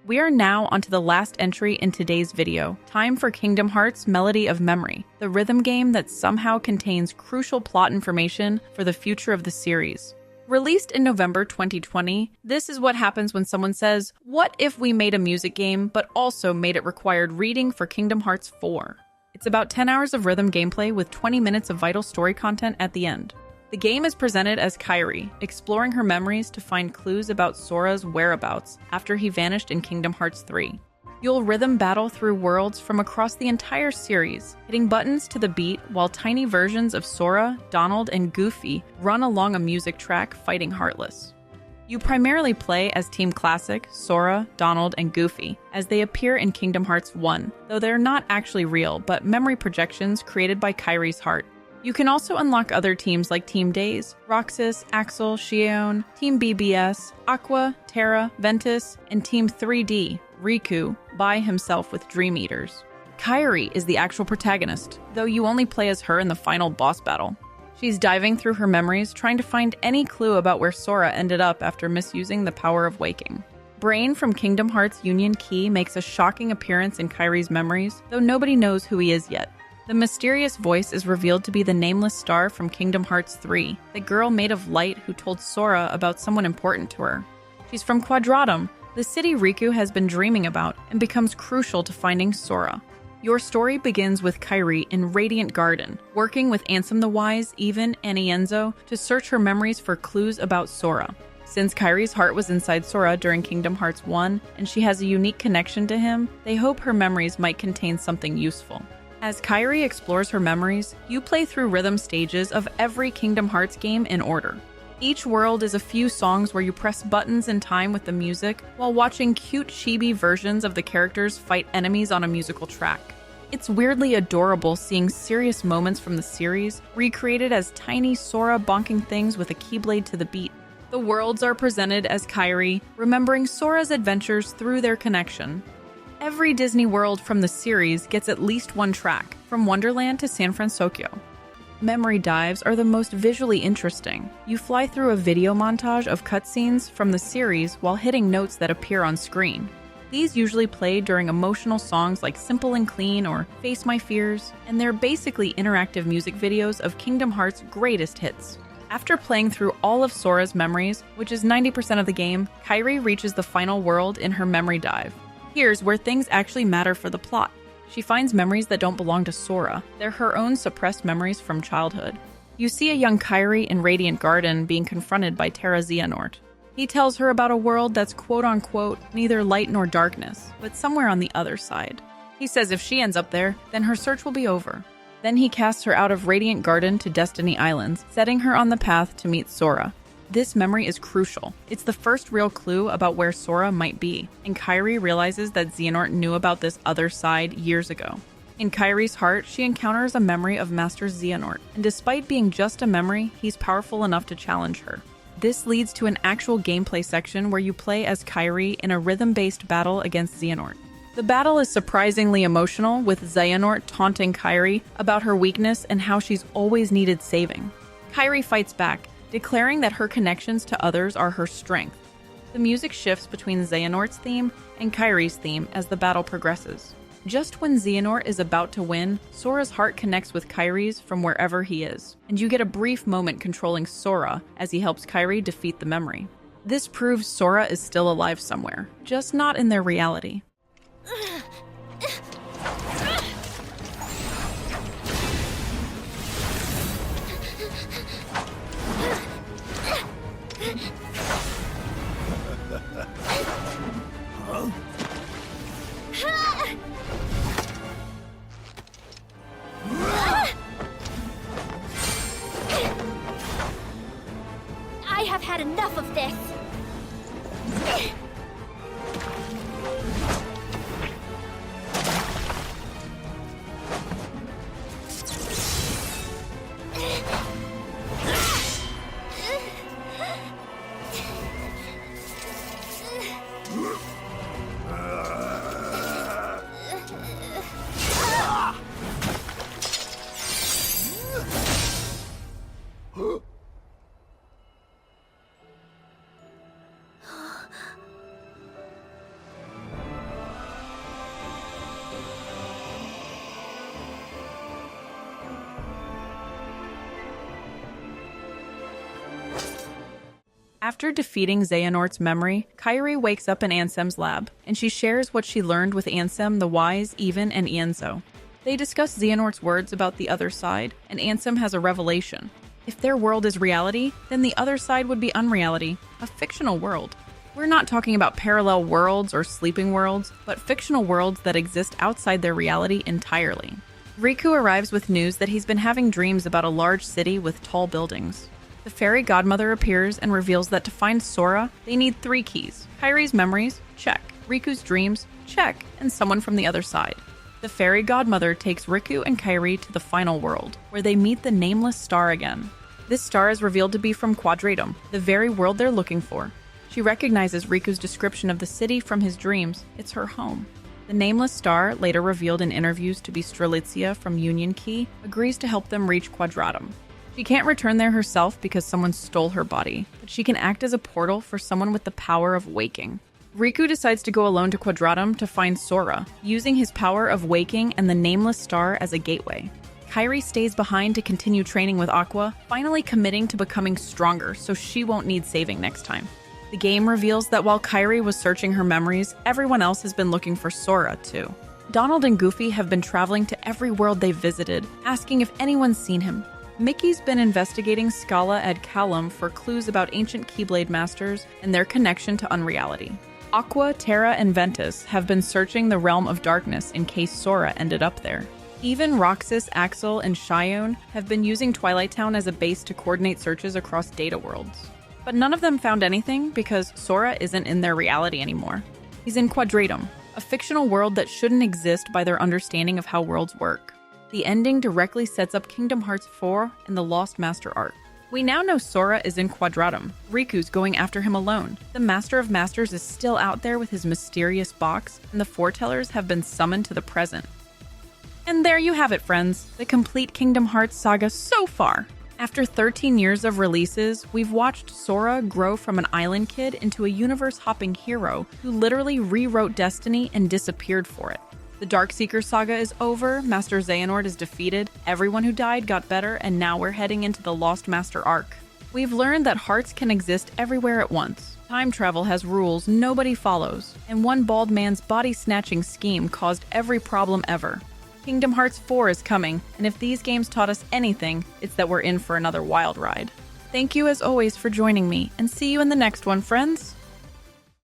We are now onto the last entry in today's video. Time for Kingdom Hearts Melody of Memory, the rhythm game that somehow contains crucial plot information for the future of the series. Released in November 2020, this is what happens when someone says, what if we made a music game but also made it required reading for Kingdom Hearts 4? It's about 10 hours of rhythm gameplay with 20 minutes of vital story content at the end. The game is presented as Kairi, exploring her memories to find clues about Sora's whereabouts after he vanished in Kingdom Hearts 3. You'll rhythm battle through worlds from across the entire series, hitting buttons to the beat while tiny versions of Sora, Donald, and Goofy run along a music track fighting Heartless. You primarily play as Team Classic, Sora, Donald, and Goofy, as they appear in Kingdom Hearts 1, though they're not actually real, but memory projections created by Kairi's heart. You can also unlock other teams like Team Days, Roxas, Axel, Xion, Team BBS, Aqua, Terra, Ventus, and Team 3D, Riku, by himself with Dream Eaters. Kairi is the actual protagonist, though you only play as her in the final boss battle. She's diving through her memories, trying to find any clue about where Sora ended up after misusing the power of waking. Brain from Kingdom Hearts Union Key makes a shocking appearance in Kairi's memories, though nobody knows who he is yet. The mysterious voice is revealed to be the nameless star from Kingdom Hearts 3, the girl made of light who told Sora about someone important to her. She's from Quadratum, the city Riku has been dreaming about, and becomes crucial to finding Sora. Your story begins with Kairi in Radiant Garden, working with Ansem the Wise, Even, and Ienzo to search her memories for clues about Sora. Since Kairi's heart was inside Sora during Kingdom Hearts 1, and she has a unique connection to him, they hope her memories might contain something useful. As Kairi explores her memories, you play through rhythm stages of every Kingdom Hearts game in order. Each world is a few songs where you press buttons in time with the music while watching cute chibi versions of the characters fight enemies on a musical track. It's weirdly adorable seeing serious moments from the series recreated as tiny Sora bonking things with a keyblade to the beat. The worlds are presented as Kairi, remembering Sora's adventures through their connection. Every Disney World from the series gets at least one track, from Wonderland to San Francisco. Memory dives are the most visually interesting. You fly through a video montage of cutscenes from the series while hitting notes that appear on screen. These usually play during emotional songs like Simple and Clean or Face My Fears, and they're basically interactive music videos of Kingdom Hearts' greatest hits. After playing through all of Sora's memories, which is 90% of the game, Kairi reaches the final world in her memory dive. Here's where things actually matter for the plot. She finds memories that don't belong to Sora. They're her own suppressed memories from childhood. You see a young Kairi in Radiant Garden being confronted by Terra Xehanort. He tells her about a world that's quote-unquote neither light nor darkness, but somewhere on the other side. He says if she ends up there, then her search will be over. Then he casts her out of Radiant Garden to Destiny Islands, setting her on the path to meet Sora. This memory is crucial. It's the first real clue about where Sora might be, and Kairi realizes that Xehanort knew about this other side years ago. In Kairi's heart, she encounters a memory of Master Xehanort, and despite being just a memory, he's powerful enough to challenge her. This leads to an actual gameplay section where you play as Kairi in a rhythm-based battle against Xehanort. The battle is surprisingly emotional, with Xehanort taunting Kairi about her weakness and how she's always needed saving. Kairi fights back, declaring that her connections to others are her strength. The music shifts between Xehanort's theme and Kairi's theme as the battle progresses. Just when Xehanort is about to win, Sora's heart connects with Kairi's from wherever he is, and you get a brief moment controlling Sora as he helps Kairi defeat the memory. This proves Sora is still alive somewhere, just not in their reality. I have had enough of this. After defeating Xehanort's memory, Kairi wakes up in Ansem's lab, and she shares what she learned with Ansem, the Wise, Even, and Ienzo. They discuss Xehanort's words about the other side, and Ansem has a revelation. If their world is reality, then the other side would be unreality, a fictional world. We're not talking about parallel worlds or sleeping worlds, but fictional worlds that exist outside their reality entirely. Riku arrives with news that he's been having dreams about a large city with tall buildings. The fairy godmother appears and reveals that to find Sora, they need 3 keys. Kairi's memories? Check. Riku's dreams? Check. And someone from the other side. The fairy godmother takes Riku and Kairi to the final world, where they meet the nameless star again. This star is revealed to be from Quadratum, the very world they're looking for. She recognizes Riku's description of the city from his dreams. It's her home. The nameless star, later revealed in interviews to be Strelitzia from Union Key, agrees to help them reach Quadratum. She can't return there herself because someone stole her body, but she can act as a portal for someone with the power of waking. Riku decides to go alone to Quadratum to find Sora, using his power of waking and the nameless star as a gateway. Kairi stays behind to continue training with Aqua, finally committing to becoming stronger so she won't need saving next time. The game reveals that while Kairi was searching her memories, everyone else has been looking for Sora too. Donald and Goofy have been traveling to every world they've visited, asking if anyone's seen him. Mickey's been investigating Scala ad Calum for clues about ancient Keyblade masters and their connection to unreality. Aqua, Terra, and Ventus have been searching the Realm of Darkness in case Sora ended up there. Even Roxas, Axel, and Shion have been using Twilight Town as a base to coordinate searches across data worlds. But none of them found anything because Sora isn't in their reality anymore. He's in Quadratum, a fictional world that shouldn't exist by their understanding of how worlds work. The ending directly sets up Kingdom Hearts 4 and the Lost Master arc. We now know Sora is in Quadratum. Riku's going after him alone. The Master of Masters is still out there with his mysterious box, and the Foretellers have been summoned to the present. And there you have it, friends, the complete Kingdom Hearts saga so far. After 13 years of releases, we've watched Sora grow from an island kid into a universe-hopping hero who literally rewrote destiny and disappeared for it. The Darkseeker saga is over, Master Xehanort is defeated, everyone who died got better, and now we're heading into the Lost Master arc. We've learned that hearts can exist everywhere at once. Time travel has rules nobody follows, and one bald man's body-snatching scheme caused every problem ever. Kingdom Hearts 4 is coming, and if these games taught us anything, it's that we're in for another wild ride. Thank you as always for joining me, and see you in the next one, friends!